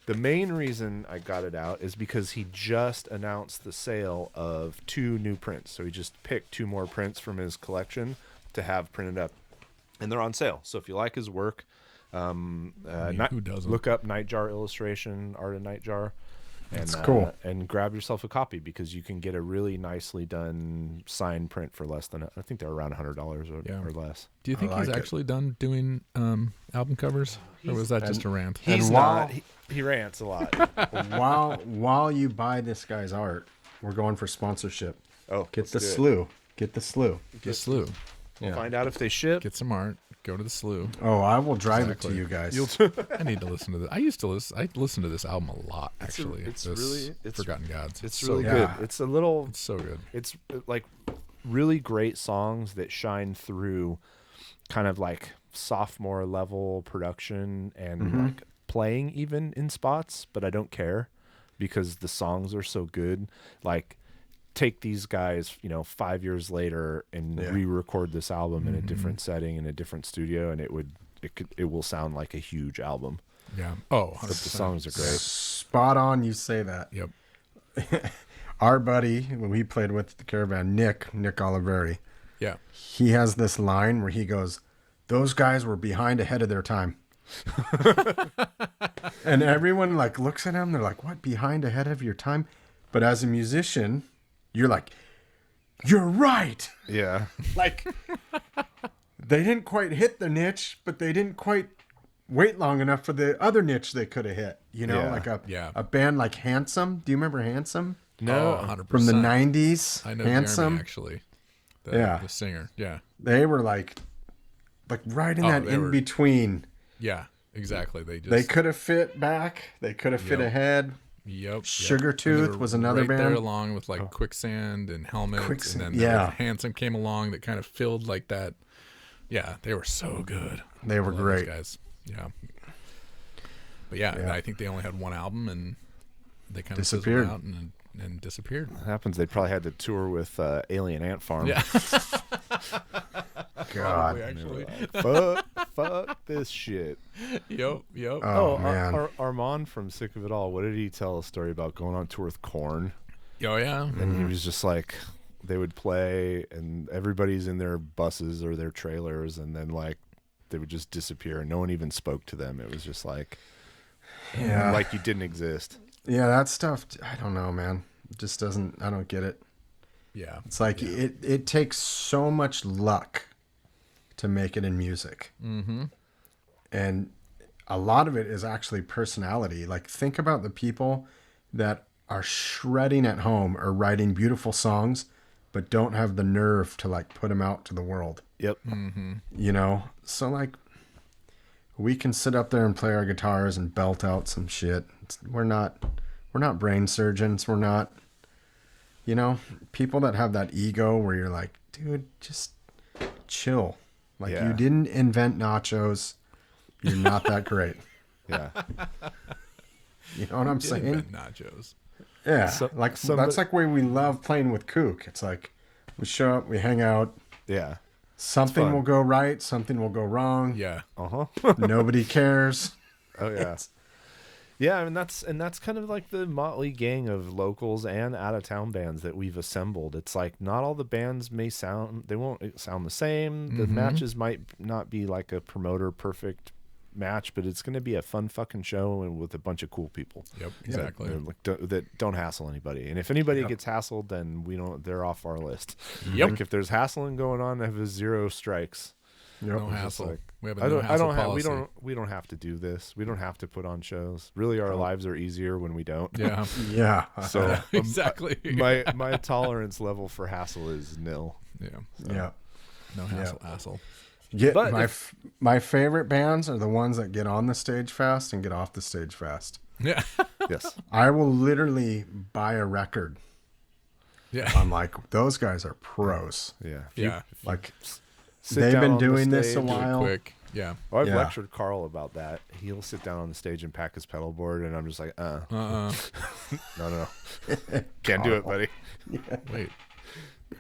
B: The main reason I got it out is because he just announced the sale of 2 new prints. So he just picked 2 more prints from his collection to have printed up. And they're on sale. So if you like his work...
D: who doesn't?
B: Look up Nightjar illustration, art of Nightjar, and
C: that's cool.
B: And grab yourself a copy because you can get a really nicely done signed print for less than I think they're around $100 or less.
D: Do you think he's actually done doing album covers, or was that just a rant?
B: He's not. He rants a lot.
C: while you buy this guy's art, we're going for sponsorship.
B: Oh,
C: get the slew.
D: The slew.
C: Yeah.
B: Find out if they ship.
D: Get some art. Go to the slew.
C: Oh, I will drive it to you guys.
D: I need to listen to this. I listened to this album a lot, actually.
B: It's
D: Forgotten Gods.
B: It's really good.
C: It's
D: It's so good.
B: It's really great songs that shine through kind of sophomore level production and playing even in spots, but I don't care because the songs are so good. Take these guys, 5 years later and re-record this album in a different setting in a different studio, and it will sound like a huge album.
D: Yeah. Oh, 100%.
B: But the songs are great.
C: Spot on. You say that.
D: Yep.
C: Our buddy, when we played with the Caravan, Nick Oliveri.
D: Yeah.
C: He has this line where he goes, "Those guys were behind ahead of their time." And everyone looks at him. They're like, "What? Behind ahead of your time?" But as a musician, you're like, "You're right."
B: Yeah.
C: They didn't quite hit the niche, but they didn't quite wait long enough for the other niche they could have hit. A band like Handsome. Do you remember Handsome?
B: No,
D: 100%.
C: from the 90s.
D: I know
C: Handsome.
D: Jeremy, actually. The singer. Yeah.
C: They were like right in that in between.
D: Yeah, exactly.
C: They could have fit back. They could have fit ahead.
D: Yep.
C: Sugar Tooth was another
D: right
C: band.
D: there along with like Quicksand and Helmet. And then Handsome came along that kind of filled like that. Yeah, they were so good.
C: They were great.
D: Guys. Yeah. But yeah, I think they only had one album and they kind of
C: disappeared
D: out and disappeared.
B: What happens? They probably had to tour with Alien Ant Farm.
D: Yeah.
C: God.
D: Actually.
B: Fuck this shit.
D: Yep.
C: Oh, man.
B: Armand from Sick of It All, what did he tell a story about going on tour with Korn?
D: Oh, yeah.
B: And he was just like, they would play and everybody's in their buses or their trailers and then like they would just disappear and no one even spoke to them. It was just like, like you didn't exist.
C: Yeah, that stuff, I don't know, man. It just doesn't, I don't get it.
D: Yeah.
C: It's like it takes so much luck to make it in music. Mm-hmm. And a lot of it is actually personality. Like, think about the people that are shredding at home or writing beautiful songs, but don't have the nerve to, like, put them out to the world.
B: Yep.
D: Mm-hmm.
C: You know? So, like, we can sit up there and play our guitars and belt out some shit. We're not brain surgeons. We're not, you know, people that have that ego where you're like, dude, just chill. Like, you didn't invent nachos. You're not that great.
B: Yeah.
C: You know what I'm saying?
D: Invent nachos.
C: Yeah. That's like way we love playing with Kook. It's like we show up, we hang out.
B: Yeah.
C: Something will go right. Something will go wrong.
D: Yeah.
C: Nobody cares.
B: Oh yeah. Yeah, I mean that's kind of like the motley gang of locals and out of town bands that we've assembled. It's like not all the bands won't sound the same. The matches might not be like a promoter perfect match, but it's going to be a fun fucking show and with a bunch of cool people.
D: Yep, exactly.
B: That don't hassle anybody. And if anybody gets hassled, then they're off our list.
D: Yep.
B: Like if there's hassling going on, I have 0 strikes.
C: Yep.
D: No hassle.
B: Like,
D: we have a no hassle policy.
B: We don't have to do this. We don't have to put on shows. Really, our lives are easier when we don't.
D: Yeah.
C: Yeah.
B: So
D: exactly.
B: My tolerance level for hassle is nil.
D: Yeah. So,
C: Yeah.
D: No hassle.
C: My favorite bands are the ones that get on the stage fast and get off the stage fast.
D: Yeah.
B: Yes.
C: I will literally buy a record.
D: Yeah.
C: I'm like, those guys are pros.
B: Yeah.
D: Yeah.
C: Like,
B: Sit
C: they've
B: down
C: been
B: on the
C: doing this a
B: stage.
C: while.
D: Quick. Yeah.
B: Well, I've
C: Yeah.
B: lectured Carl about that. He'll sit down on the stage and pack his pedal board, and I'm just like, no. Can't do it, buddy.
D: Wait.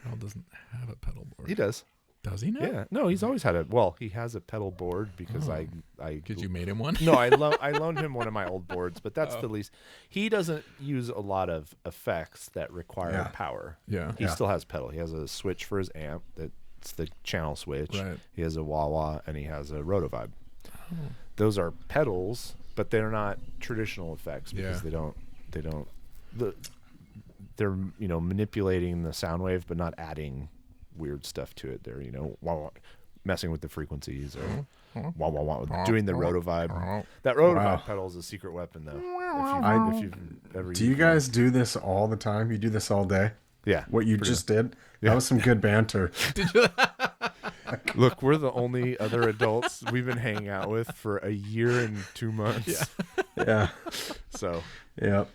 D: Carl doesn't have a pedal board.
B: He does.
D: Does he now?
B: Yeah. No, he's always had he has a pedal board because I
D: Because you made him one?
B: No, I loaned him one of my old boards, but that's the least. He doesn't use a lot of effects that require power.
D: Yeah.
B: He still has pedal. He has a switch for his amp that's the channel switch.
D: Right.
B: He has a wah-wah and he has a rotovibe. Those are pedals, but they're not traditional effects because they're manipulating the sound wave but not adding weird stuff to it. They're wah-wah, messing with the frequencies or wah-wah-wah, doing the rotovibe. That rotovibe pedal is a secret weapon though. If you've ever
C: Do you guys do this all the time? You do this all day?
B: Yeah.
C: What you just did? That was some good banter.
B: Look, we're the only other adults we've been hanging out with for a year and 2 months.
C: Yeah.
B: So.
C: Yep.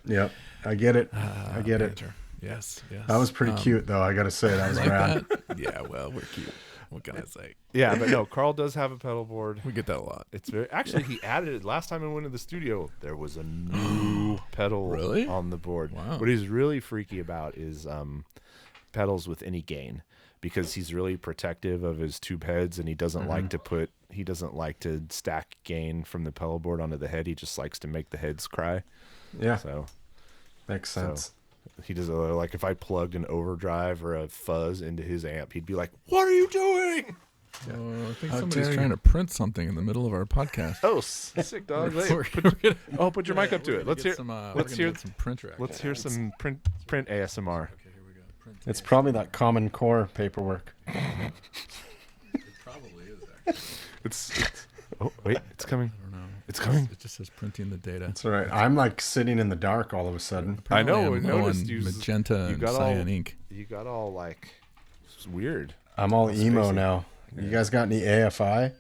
C: I get it. I get
D: banter.
C: it.
D: Yes.
C: That was pretty cute, though. I got to say, that was rad.
D: That? Yeah, well, we're cute. What can I say?
B: Yeah, but no, Carl does have a pedal board.
D: We get that a lot.
B: It's actually, he added it. Last time I went to the studio, there was a new pedal on the board.
D: Wow.
B: What he's really freaky about is pedals with any gain, because he's really protective of his tube heads, and he doesn't like to stack gain from the pedal board onto the head. He just likes to make the heads cry.
C: Yeah.
B: So
C: makes sense.
B: He does like if I plugged an overdrive or a fuzz into his amp, he'd be like, "What are you doing?"
D: Yeah. I think somebody's trying to print something in the middle of our podcast.
B: Oh, sick dog! Put your mic up to it. Let's hear some
D: print rack.
B: Let's hear some print ASMR.
D: Okay, here we go. Print
C: It's probably that Common Core paperwork.
D: It probably is actually.
B: It's oh wait, it's coming.
D: I don't know.
B: It's coming.
D: It just says printing the data.
C: That's all right. I'm like sitting in the dark all of a sudden.
B: I know. I
D: Apparently I'm
B: noticed
D: on
B: you
D: magenta and cyan ink.
B: You got all like, it's weird.
C: I'm all emo now. You guys got any AFI?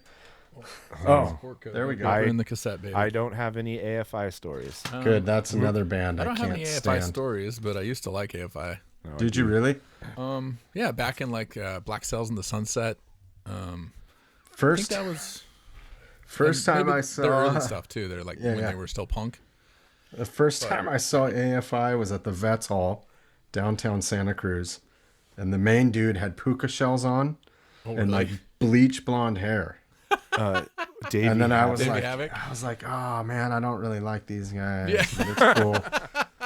C: Oh, there we go.
D: We're in the cassette, baby.
B: I don't have any AFI stories.
C: Good. That's another band
D: I don't have
C: can't
D: any AFI
C: stand.
D: stories, but I used to like AFI.
C: Did you really?
D: Yeah, back in like Black Cells in the Sunset. I
C: First,
D: think that was
C: first time
D: maybe
C: I saw
D: their early stuff too. They're like when
C: yeah.
D: they were still punk.
C: The first time I saw AFI was at the Vets Hall, downtown Santa Cruz, and the main dude had puka shells on and like bleach blonde hair.
B: Davey,
C: and then I was
D: Davey
C: like, oh man, I don't really like these guys. Yeah. But it's cool.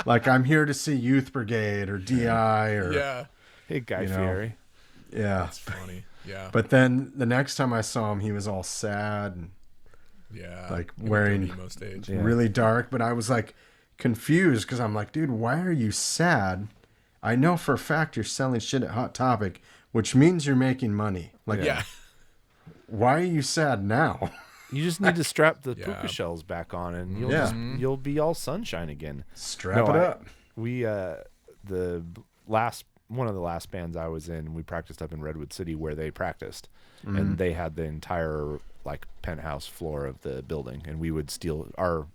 C: Like I'm here to see Youth Brigade or DI or
B: Hey, Guy Fieri.
C: Yeah,
D: that's funny. Yeah,
C: but then the next time I saw him, he was all sad and like wearing
D: emo stage.
C: really dark. But I was like confused because I'm like, dude, why are you sad? I know for a fact you're selling shit at Hot Topic, which means you're making money. Like, why are you sad now?
B: You just need to strap the puka shells back on, and you'll be all sunshine again.
C: Strap it up.
B: One of the last bands I was in, we practiced up in Redwood City where they practiced, and they had the entire like penthouse floor of the building, and we would steal our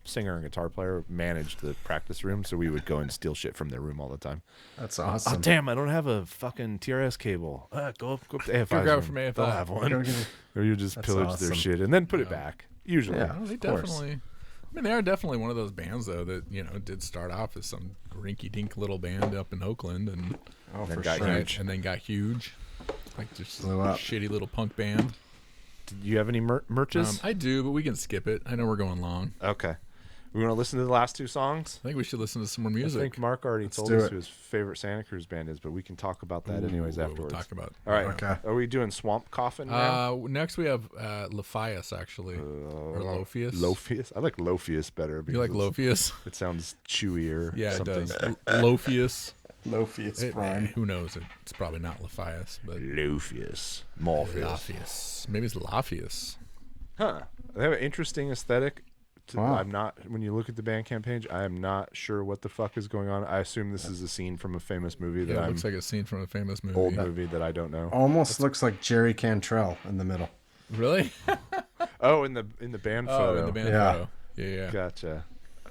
B: singer and guitar player managed the practice room, so we would go and steal shit from their room all the time. That's awesome. Oh damn, I don't have a fucking TRS cable. Go up to AFI.
D: Grab it from AFI.
B: They'll have one. Or you just pillage their shit and then put it back. Usually,
D: they definitely. I mean, they are definitely one of those bands though that did start off as some rinky-dink little band up in Oakland and and then got huge, like just a shitty little punk band.
B: Do you have any merches?
D: I do, but we can skip it. I know we're going long.
B: Okay. We want to listen to the last two songs?
D: I think we should listen to some more music.
B: I think Marc already told us who his favorite Santa Cruz band is, but we can talk about that anyways afterwards.
D: We'll talk about it.
B: All right. Okay. Are we doing Swamp Coffin now?
D: Next we have Lophius, actually. Or Lophius.
B: Lophius? I like Lophius better.
D: You like Lophius?
B: It sounds chewier.
D: Yeah, it does. Lophius.
C: Lophius Prime.
D: Who knows? It's probably not Lophius, but
B: Lophius. Morpheus.
D: Lophius. Maybe it's Lophius.
B: Huh. They have an interesting aesthetic. I'm not. When you look at the Bandcamp page, I am not sure what the fuck is going on. I assume this is a scene from a famous movie. That
D: it looks like a scene from a famous movie.
B: Old movie that I don't know.
C: Almost looks like Jerry Cantrell in the middle.
D: Really?
B: In the band photo.
D: Oh, in the band photo. Yeah.
B: Gotcha.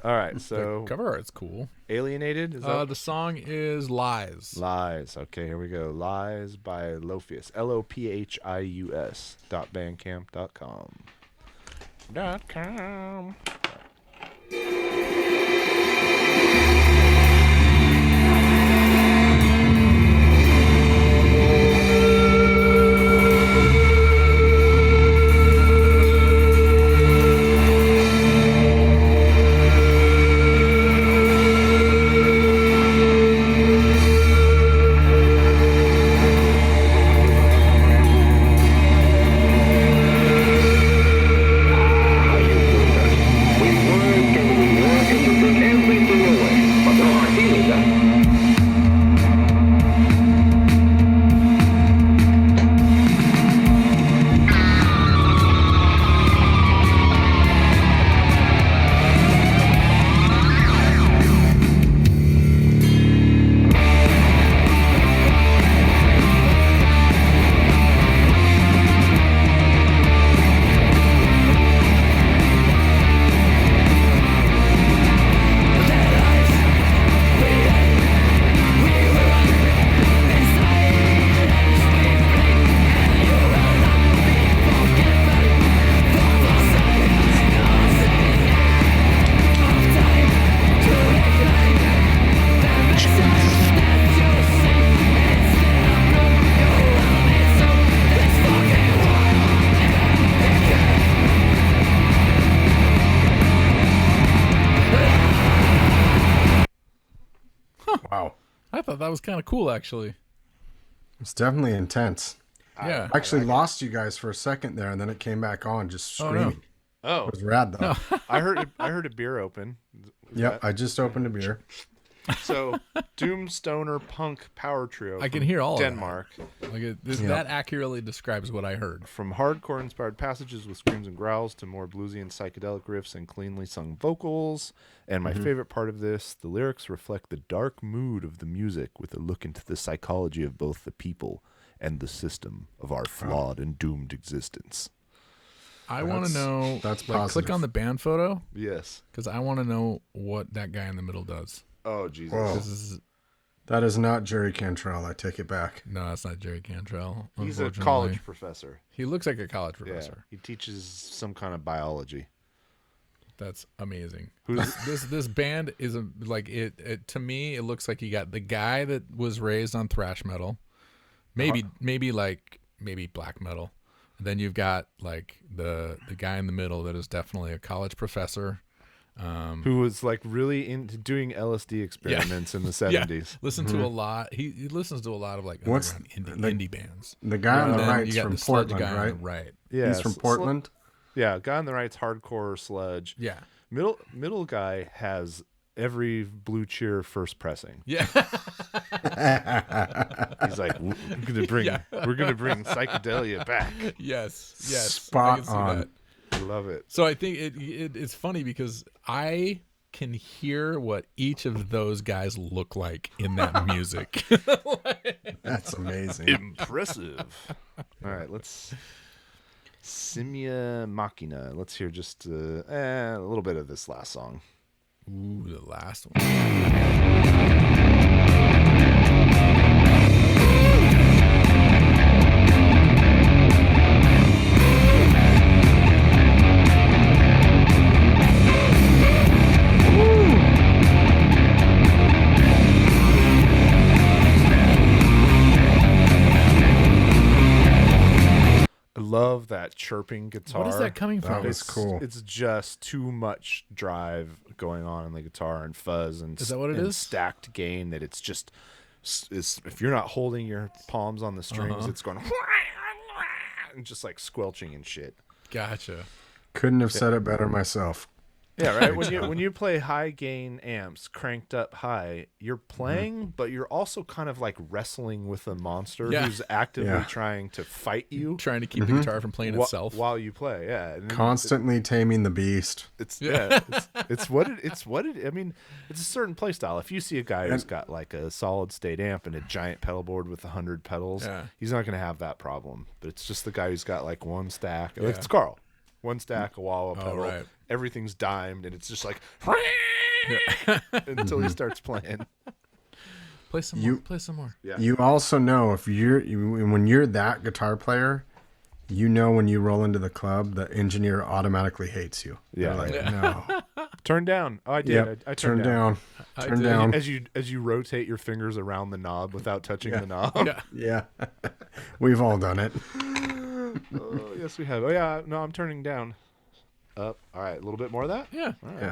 B: All right, so
D: the cover art's cool.
B: Alienated? Is that...
D: The song is Lies.
B: Lies. Okay, here we go. Lies by Lophius. LOPHIUS. .bandcamp.com. .com.
D: That was kind of cool, actually.
C: It's definitely intense.
D: Yeah.
C: I actually lost you guys for a second there, and then it came back on, just screaming.
B: Oh,
C: it was rad though.
B: I heard a beer open.
C: Yep, I just opened a beer.
B: So, doom stoner punk power trio.
D: I can hear all
B: Denmark.
D: of that. That accurately describes what I heard.
B: From hardcore-inspired passages with screams and growls to more bluesy and psychedelic riffs and cleanly sung vocals. And my favorite part of this, the lyrics reflect the dark mood of the music with a look into the psychology of both the people and the system of our flawed and doomed existence.
D: I want to know.
C: That's
D: like,
C: positive.
D: click on the band photo.
B: Yes.
D: Because I want to know what that guy in the middle does.
B: Oh, Jesus.
C: Whoa. That is not Jerry Cantrell. I take it back.
D: No, that's not Jerry Cantrell.
B: He's a college professor.
D: He looks like a college professor.
B: Yeah, he teaches some kind of biology.
D: That's amazing.
B: Who's
D: this band is like it to me. It looks like you got the guy that was raised on thrash metal, maybe black metal. And then you've got like the guy in the middle that is definitely a college professor.
B: who was like really into doing LSD experiments in the 70s.
D: Yeah. Listen to a lot. He listens to a lot of like indie bands.
C: The guy on the right's from Portland,
D: guy
C: right?
D: on the right.
B: Yeah,
C: He's from Portland.
B: Yeah, guy on the right's hardcore sludge.
D: Yeah.
B: Middle guy has every Blue Cheer first pressing.
D: Yeah.
B: He's like, we're gonna bring psychedelia back.
D: Yes.
C: Spot
D: I can see
C: on.
D: that.
B: I love it.
D: So I think it's funny because I can hear what each of those guys look like in that music.
C: That's amazing.
B: Impressive. All right, let's Simia Machina. Let's hear just a little bit of this last song.
D: Ooh, the last one.
B: Love that chirping guitar.
D: What is that coming from?
C: That was cool.
B: It's just too much drive going on in the guitar and fuzz and
D: Is that what it is?
B: stacked gain that it's just if you're not holding your palms on the strings, it's going and just like squelching and shit.
D: Gotcha.
C: Couldn't have said it better myself.
B: Yeah, right. When you play high gain amps cranked up high, you're playing, but you're also kind of like wrestling with a monster who's actively trying to fight you,
D: Trying to keep the guitar from playing itself
B: while you play. Yeah, and
C: Constantly taming the beast.
B: it's what it. I mean, it's a certain play style. If you see a guy who's got like a solid state amp and a giant pedal board with 100 pedals, he's not going to have that problem. But it's just the guy who's got like one stack. Like it's Carl. One stack, a wah-wah pedal.
D: right.
B: Everything's dimed, and it's just like until he starts playing.
D: Play some more. Play some more.
B: Yeah.
C: You also know when you're that guitar player, you know when you roll into the club, the engineer automatically hates you.
B: Yeah.
C: They're like, no.
B: Turn down. Oh, I did.
C: Yep.
B: I
C: Turn down. Turn
D: did.
C: down.
B: As you rotate your fingers around the knob without touching the knob.
D: Yeah.
C: Yeah. We've all done it.
B: Oh, yes, we have. Oh, yeah. No, I'm turning down. Up. All right. A little bit more of that?
D: Yeah.
B: All right.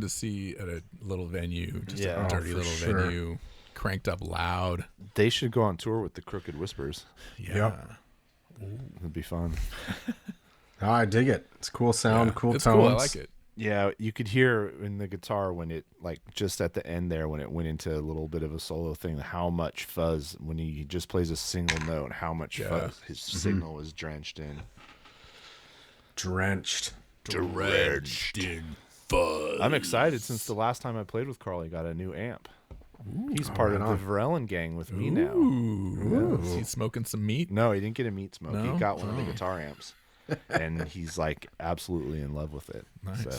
D: To see at a little venue, just a
B: Yeah.
D: dirty
C: for
D: little
C: sure.
D: venue, cranked up loud.
B: They should go on tour with the Crooked Whispers.
D: Yeah.
B: It'd be fun.
C: Oh, I dig it. It's cool sound, cool
D: it's
C: tones.
D: cool. I like it.
B: Yeah, you could hear in the guitar when it, like, just at the end there, when it went into a little bit of a solo thing, how much fuzz, when he just plays a single note, how much fuzz his signal is drenched in.
C: Drenched.
D: In fuzz.
B: I'm excited since the last time I played with Carl, he got a new amp. He's part of the Varellen gang with me now.
D: Ooh. Is he smoking some meat?
B: No, he didn't get a meat smoke.
D: No?
B: He got one of the guitar amps. And he's like absolutely in love with it.
D: Nice.
B: So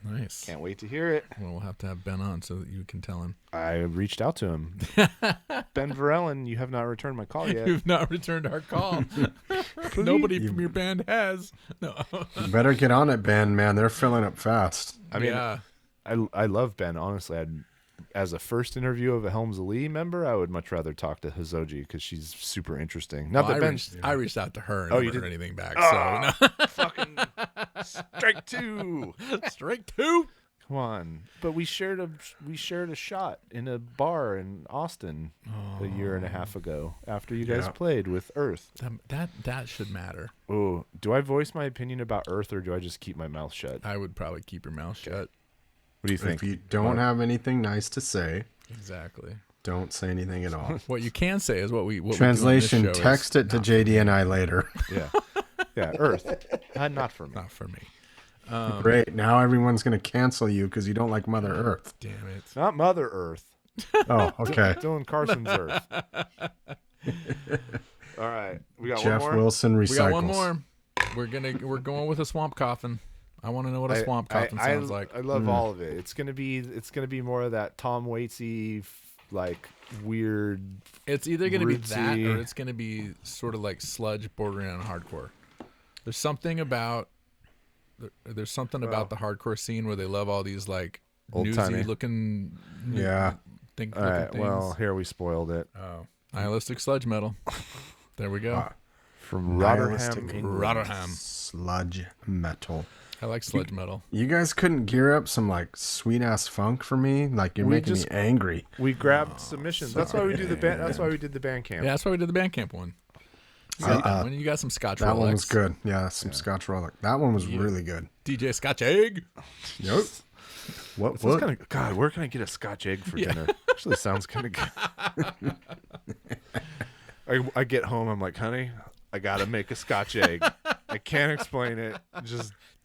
D: Nice.
B: Can't wait to hear it.
D: Well, we'll have to have Ben on so that you can tell him.
B: I reached out to him. Ben Verellen, you have not returned my call yet.
D: You've not returned our call. Nobody from your band has. No.
C: You better get on it, Ben, man. They're filling up fast.
B: I mean, I love Ben. Honestly, as a first interview of a Helms Lee member, I would much rather talk to Hazoji because she's super interesting. Not that
D: I reached out to her and never heard anything back.
B: Oh,
D: So no.
B: fucking strike two.
D: Strike two.
B: Come on. But we shared a shot in a bar in Austin a year and a half ago after you guys played with Earth.
D: That should matter.
B: Oh, do I voice my opinion about Earth or do I just keep my mouth shut?
D: I would probably keep your mouth shut.
B: What do you think?
C: If you don't have anything nice to say,
D: Exactly.
C: don't say anything at all.
D: What you can say is what we
C: Translation,
D: do on this show
C: text it to JD and I later.
B: Yeah. Yeah, Earth. Not for me.
D: Not for me.
C: Great. Now everyone's going to cancel you because you don't like Mother Earth.
D: Damn it.
B: Not Mother Earth.
C: Oh, okay.
B: Dylan Carson's Earth. All right. We got
C: Jeff
B: one more?
C: Wilson Recycles.
D: We got one more. We're going with a swamp coffin. I want to know what a swamp coffin sounds like.
B: I love all of it. It's gonna be more of that Tom Waitsy, like weird.
D: It's either gonna be that
B: rootsy.
D: or it's gonna be sort of like sludge bordering on hardcore. There's something about the hardcore scene where they love all these like
B: Old-timey.
D: newsy looking
C: Yeah.
D: looking
B: All right.
D: things.
B: Well, here we spoiled it.
D: Oh, nihilistic sludge metal. There we go.
B: From
C: Nihilistic
B: Rotterdam, England.
D: Rotterdam.
C: Sludge metal.
D: I like sludge metal.
C: You guys couldn't gear up some like sweet ass funk for me? Like you're making me angry.
B: We grabbed submissions. That's why we do the band. That's why we did the Bandcamp.
D: Yeah, that's why we did the Bandcamp one. When you got some Scotch
C: That
D: Rolex.
C: one was good. Yeah, some Scotch Rolex. That one was really good.
D: DJ Scotch Egg.
C: Yep. What?
B: God, where can I get a Scotch egg for dinner? Actually, sounds kind of good. I get home. I'm like, honey, I gotta make a Scotch egg. I can't explain it.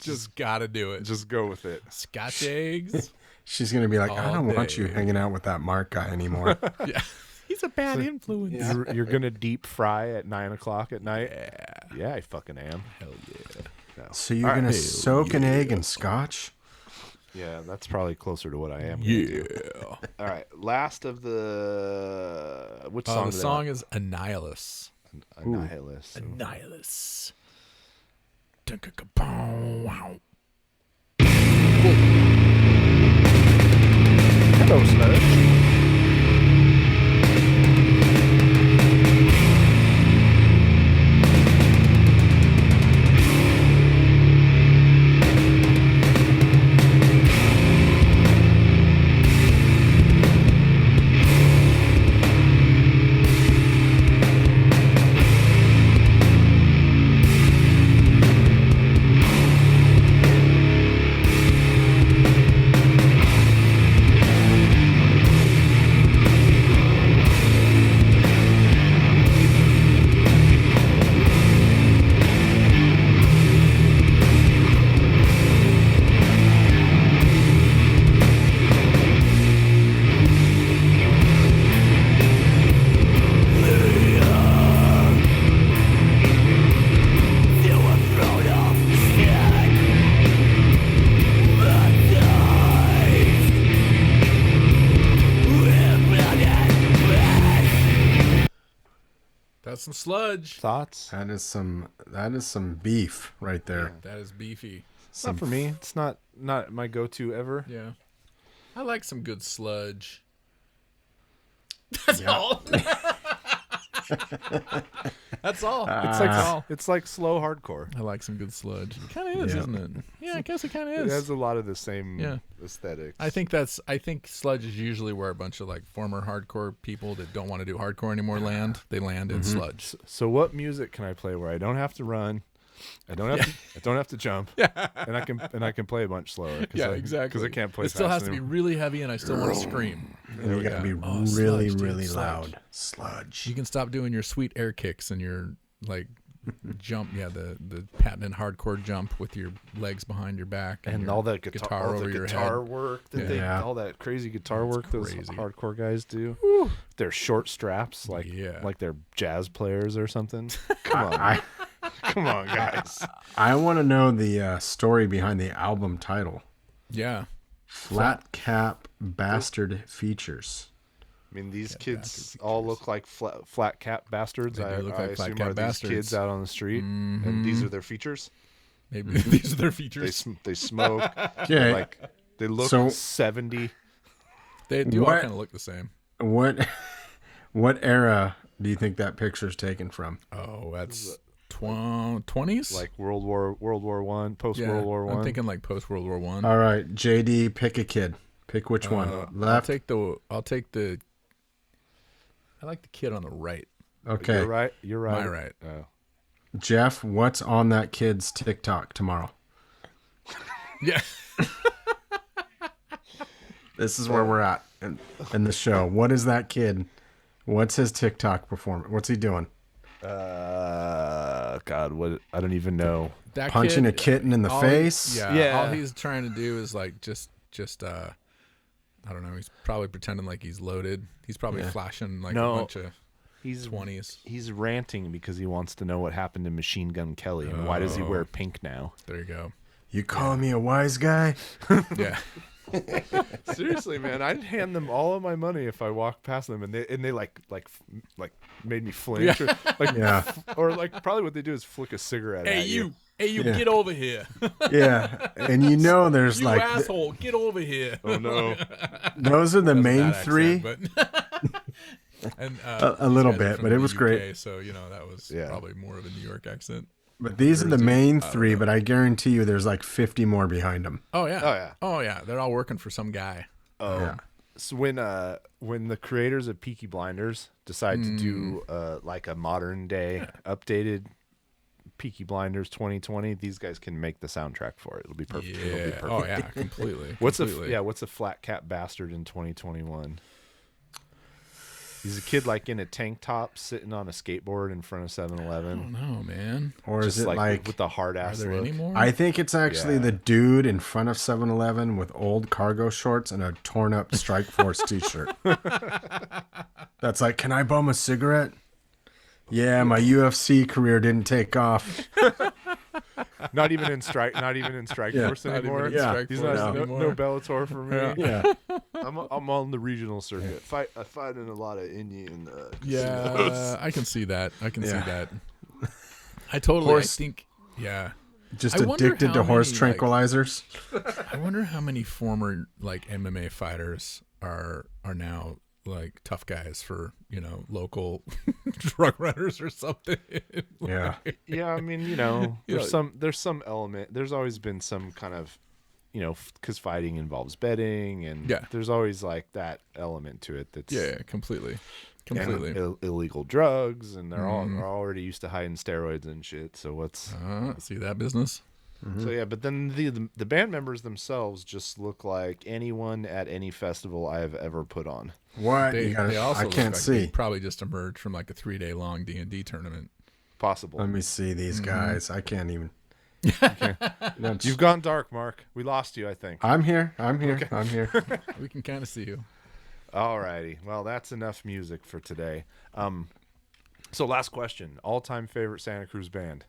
D: Just gotta do it.
B: Just go with it.
D: Scotch eggs.
C: She's gonna be like, I
D: All
C: don't want
D: day.
C: you hanging out with that Marc guy anymore.
D: Yeah. He's a bad influence.
B: You're gonna deep fry at 9:00 at night. Yeah, I fucking am.
D: Hell yeah.
B: No.
C: So you're gonna soak an egg in Scotch?
B: Yeah, that's probably closer to what I am.
D: Yeah.
B: All right, last of the which song?
D: The song is Annihilus.
B: Annihilus.
D: Annihilus.
B: Hello, Sludge.
D: That's some sludge.
B: Thoughts?
C: That is some beef right there.
D: That is beefy.
B: It's not for me. It's not my go-to ever.
D: Yeah. I like some good sludge. That's all. That's all.
B: It's like slow hardcore.
D: I like some good sludge. It kind of is, isn't it? Yeah, I guess it kind of is.
B: It has a lot of the same aesthetics.
D: I think sludge is usually where a bunch of like former hardcore people that don't want to do hardcore anymore land. They land in sludge.
B: So what music can I play where I don't have to run? I don't have to jump. And I can play a bunch slower.
D: Exactly.
B: Because I can't play.
D: It still
B: fast
D: has to be
B: anymore.
D: really heavy, and I still want to scream.
C: And you gotta be really,
D: sludge, dude,
C: really
D: sludge.
C: loud. Sludge.
D: You can stop doing your sweet air kicks and your like jump. Yeah, the patented hardcore jump with your legs behind your back
B: and
D: your
B: all that guitar
D: over your head.
B: work that all that crazy guitar work those
D: crazy.
B: hardcore guys do. They're short straps like they're jazz players or something. Come on. Come on, guys.
C: I want to know the story behind the album title.
D: Yeah.
C: Flat cap bastard features.
B: I mean, these kids all look like flat cap bastards.
D: They do look like flat
B: assume
D: cap
B: are
D: bastards.
B: these kids out on the street, and these are their features.
D: Maybe these are their features.
B: They smoke.
C: Okay.
B: Like they look 70.
D: They do all kind of look the same.
C: What era do you think that picture's taken from?
D: Oh, that's 20s?
B: Like World War I, post World War I.
D: I'm thinking like post World War I.
C: All right, JD, pick a kid. Pick which one. Left.
D: I'll take the. I like the kid on the right.
C: Okay.
B: You're right.
D: My right.
B: Oh.
C: Jeff, what's on that kid's TikTok tomorrow?
D: Yeah.
C: This is where we're at in the show. What is that kid? What's his TikTok performance? What's he doing?
B: God, what? I don't even know.
D: That
C: Punching
D: kid,
C: a kitten in the face?
D: Yeah. All he's trying to do is like just I don't know. He's probably pretending like he's loaded. He's probably flashing like a bunch of 20s.
B: He's ranting because he wants to know what happened to Machine Gun Kelly and why does he wear pink now?
D: There you go.
C: You call me a wise guy?
D: Yeah.
B: Seriously, man, I'd hand them all of my money if I walked past them, and they like made me flinch, or like probably what they do is flick a cigarette.
D: Hey
B: at you.
D: Hey you, get over here.
C: Yeah, and there's
D: you
C: like
D: asshole, get over here.
B: Oh no,
C: those are the main
D: Accent,
C: three.
D: but and
C: a little bit, but it was
D: UK,
C: great.
D: So that was probably more of a New York accent.
C: But these are the main three, but I guarantee you there's like 50 more behind them.
D: Oh yeah. They're all working for some guy.
B: So when the creators of Peaky Blinders decide to do like a modern day updated Peaky Blinders 2020, these guys can make the soundtrack for it. It'll be perfect.
D: Yeah.
B: It'll be perfect.
D: Oh yeah, completely.
B: What's a flat cap bastard in 2021? He's a kid like in a tank top sitting on a skateboard in front of 7-Eleven.
D: I don't know, man.
C: Or is it like
B: with the hard ass look?
D: Any more?
C: I think it's actually the dude in front of 7-Eleven with old cargo shorts and a torn up Strike Force t-shirt. That's like, can I bum a cigarette? Yeah, my UFC career didn't take off.
B: Not even in Strike Force anymore. He's not no Bellator for me.
C: Yeah.
B: I'm on the regional circuit. I fight in a lot of Indian.
D: I can see that. I think. Yeah.
C: Just
D: I wonder
C: addicted to
D: how
C: horse
D: many,
C: tranquilizers.
D: I wonder how many former like MMA fighters are now like tough guys for local drug runners or something.
C: Yeah.
B: Yeah, I mean, there's some element. There's always been some kind of, because fighting involves betting, and there's always like that element to it. That's
D: completely.
B: And illegal drugs, and they're already used to hiding steroids and shit. So what's
D: see that business?
B: Mm-hmm. So but then the band members themselves just look like anyone at any festival I have ever put on.
C: What?
D: They also
C: I can't see.
D: They probably just emerged from like a 3-day long D&D tournament.
B: Possible.
C: Let me see these guys. I can't even.
B: You've gone dark, Mark. We lost you, I think.
C: I'm here. Okay. I'm here.
D: We can kind of see you.
B: Alrighty. Well, that's enough music for today. So last question. All-time favorite Santa Cruz band?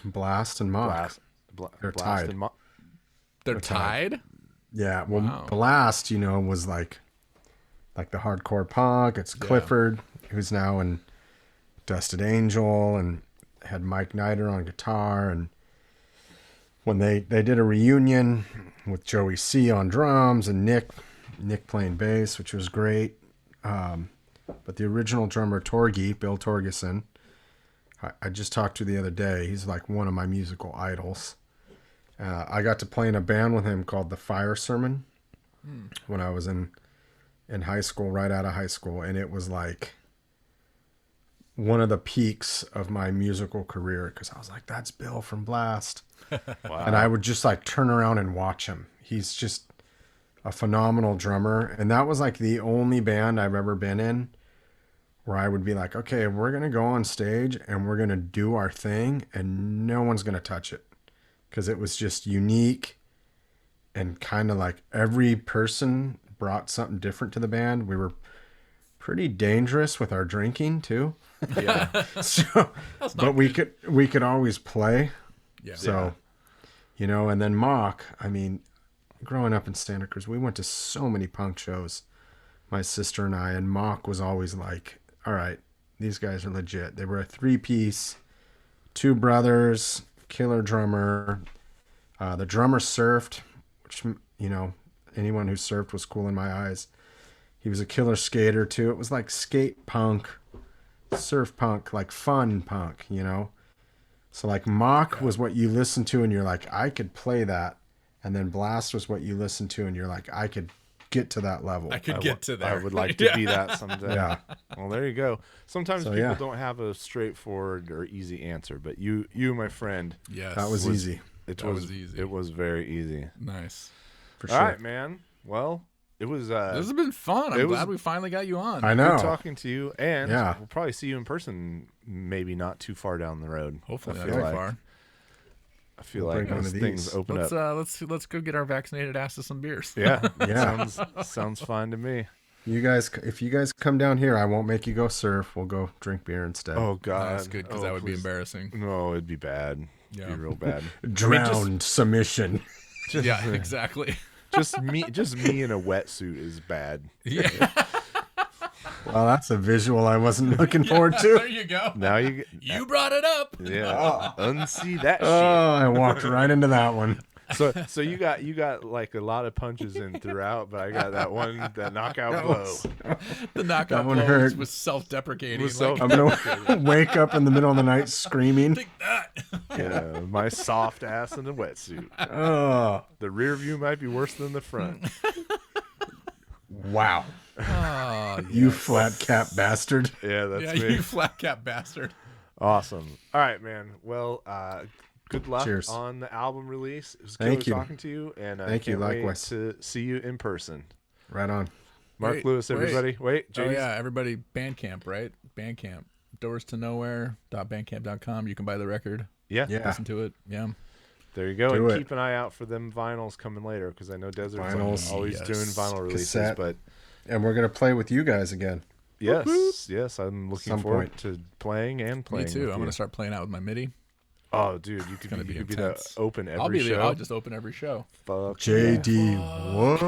C: Blast and Mock. They're
B: Blast
C: tied.
B: and
D: They're tied?
C: Yeah. Well, Blast, was like the hardcore punk. It's Clifford, who's now in Dusted Angel, and had Mike Niter on guitar. And when they did a reunion with Joey C on drums and Nick playing bass, which was great. But the original drummer, Bill Torgeson, I just talked to the other day. He's like one of my musical idols. I got to play in a band with him called the Fire Sermon when I was in high school, right out of high school. And it was like one of the peaks of my musical career, because I was like, that's Bill from Blast. Wow. And I would just like turn around and watch him. He's just a phenomenal drummer. And that was like the only band I've ever been in where I would be like, okay, we're going to go on stage and we're going to do our thing and no one's going to touch it. Because it was just unique and kind of like every person brought something different to the band. We pretty dangerous with our drinking too.
B: Yeah.
C: But we could always play.
D: Yeah.
C: So, and then Mock, I mean, growing up in Santa Cruz, we went to so many punk shows, my sister and I, and Marc was always like, all right, these guys are legit. They were a 3-piece, 2 brothers, killer drummer. The drummer surfed, which, you know, anyone who surfed was cool in my eyes. He was a killer skater too. It was like skate punk, surf punk, like fun punk, you know? So like Marc was what you listened to and you're like, I could play that. And then Blast was what you listened to and you're like, I could get to that level.
D: I could get to there.
B: I would like to be that someday.
C: Yeah.
B: Well, there you go. Sometimes people don't have a straightforward or easy answer, but you, my friend.
D: Yes.
C: That was easy.
B: It was easy. It was very easy.
D: Nice.
C: For sure.
B: All right, man. Well, it was.
D: This has been fun. I'm glad we finally got you on.
C: I know.
B: Good talking to you, and we'll probably see you in person. Maybe not too far down the road.
D: Hopefully not too far.
B: I feel like as things open up.
D: Let's go get our vaccinated asses some beers.
B: Yeah, yeah. Sounds fine to me.
C: You guys, if you guys come down here, I won't make you go surf. We'll go drink beer instead.
B: Oh God,
D: that's good because that would be embarrassing.
B: No, it'd be bad. Yeah, it'd be real bad.
C: Drowned submission.
D: Yeah, exactly.
B: Just me in a wetsuit is bad.
D: Yeah.
C: Well, that's a visual I wasn't looking forward to.
D: There you go.
B: Now you
D: brought it up.
B: Yeah. Unsee that shit.
C: Oh, I walked right into that one.
B: So you got like a lot of punches in throughout, but I got that knockout blow.
D: The knockout blow
C: hurt.
D: Was self-deprecating.
C: I'm gonna wake up in the middle of the night screaming.
D: Take that.
B: Yeah, my soft ass in a wetsuit.
C: Oh,
B: the rear view might be worse than the front.
C: Wow.
D: Oh, yes.
C: You flat cap bastard.
B: Yeah, that's me.
D: You flat cap bastard.
B: Awesome. All right, man. Well, good luck on the album release. It was good talking to you, and
C: thank you. Likewise.
B: To see you in person.
C: Right on.
B: Mark Lewis, everybody. Wait,
D: oh yeah, everybody. Bandcamp, right? Bandcamp. Doors to Nowhere.bandcamp.com. You can buy the record.
B: Yeah.
D: Listen to it. Yeah.
B: There you go. And keep an eye out for them vinyls coming later, because I know Desert's always doing vinyl releases.
C: Cassette. And we're gonna play with you guys again.
B: Yes. I'm looking forward to playing. Me
D: too. I'm gonna start playing out with my MIDI.
B: Oh, dude, you could be the open every show.
D: I'll just open every show.
B: Fuck
C: JD, what?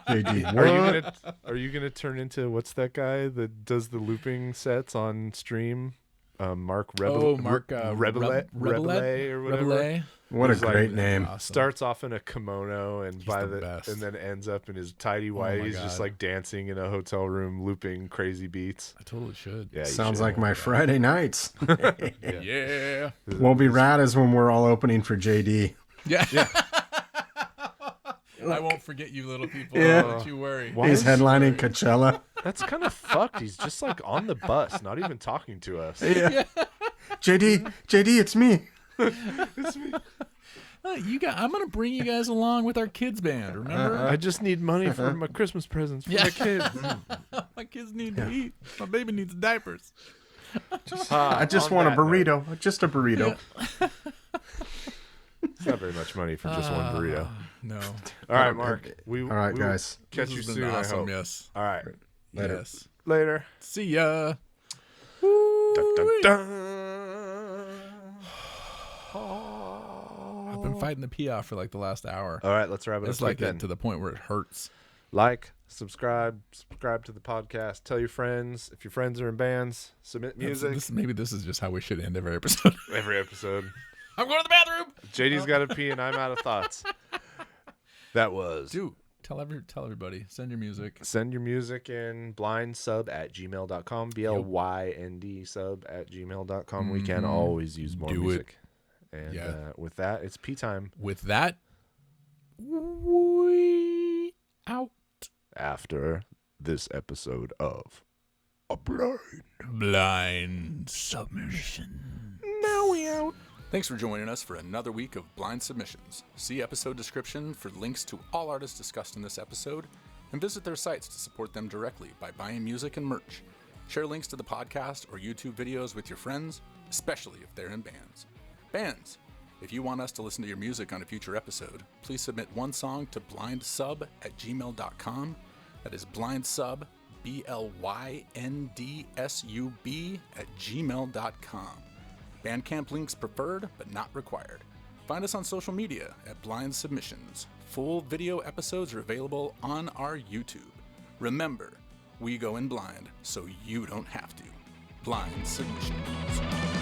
C: JD, what?
B: Are you gonna turn into what's that guy that does the looping sets on stream? Marc Rebele.
D: Marc
B: Rebele or whatever.
D: Rebele.
C: What a great name!
B: Awesome. Starts off in a kimono and and then ends up in his tidy whities, he's just like dancing in a hotel room, looping crazy beats.
D: I totally should.
B: Yeah,
C: sounds like my Friday nights.
D: Yeah.
C: Won't be rad as when we're all opening for JD.
D: Yeah. I won't forget you, little people. Don't you worry.
C: He's headlining Coachella.
B: That's kind of fucked. He's just like on the bus, not even talking to us.
C: Yeah. JD, it's me.
B: It's me.
D: I'm gonna bring you guys along with our kids band. Remember?
B: I just need money for my Christmas presents for my kids.
D: My kids need to eat. My baby needs diapers.
C: I just want a burrito. Just a burrito.
B: Yeah. It's not very much money for just one burrito.
D: No.
B: All right, Mark.
C: All right, guys.
B: Catch you soon.
D: Awesome.
B: I hope.
D: Yes.
B: All right.
C: Later.
D: Yes.
B: Later.
D: See ya.
B: Dun, dun, dun.
D: I've been fighting the pee off for like the last hour.
B: All right, let's wrap it up.
D: It's like that to the point where it hurts.
B: Like, subscribe to the podcast. Tell your friends. If your friends are in bands, submit music.
D: Maybe this is just how we should end every episode.
B: Every episode.
D: I'm going to the bathroom.
B: JD's got to pee and I'm out of thoughts. That was.
D: Dude, tell everybody. Send your music.
B: Send your music in blynd@gmail.com. BLYND sub@gmail.com. We can always use more music. And with that, it's pee time.
D: With that, we out.
B: After this episode of A
D: Blynd Submyshynz.
B: Now we out.
A: Thanks for joining us for another week of Blynd Submyshynz. See episode description for links to all artists discussed in this episode, and visit their sites to support them directly by buying music and merch. Share links to the podcast or YouTube videos with your friends, especially if they're in bands. Bands, if you want us to listen to your music on a future episode, please submit one song to blyndsub@gmail.com. That is blyndsub, BLYNDSUB @gmail.com. Bandcamp links preferred, but not required. Find us on social media at Blynd Submyshynz. Full video episodes are available on our YouTube. Remember, we go in blind so you don't have to. Blynd Submyshynz.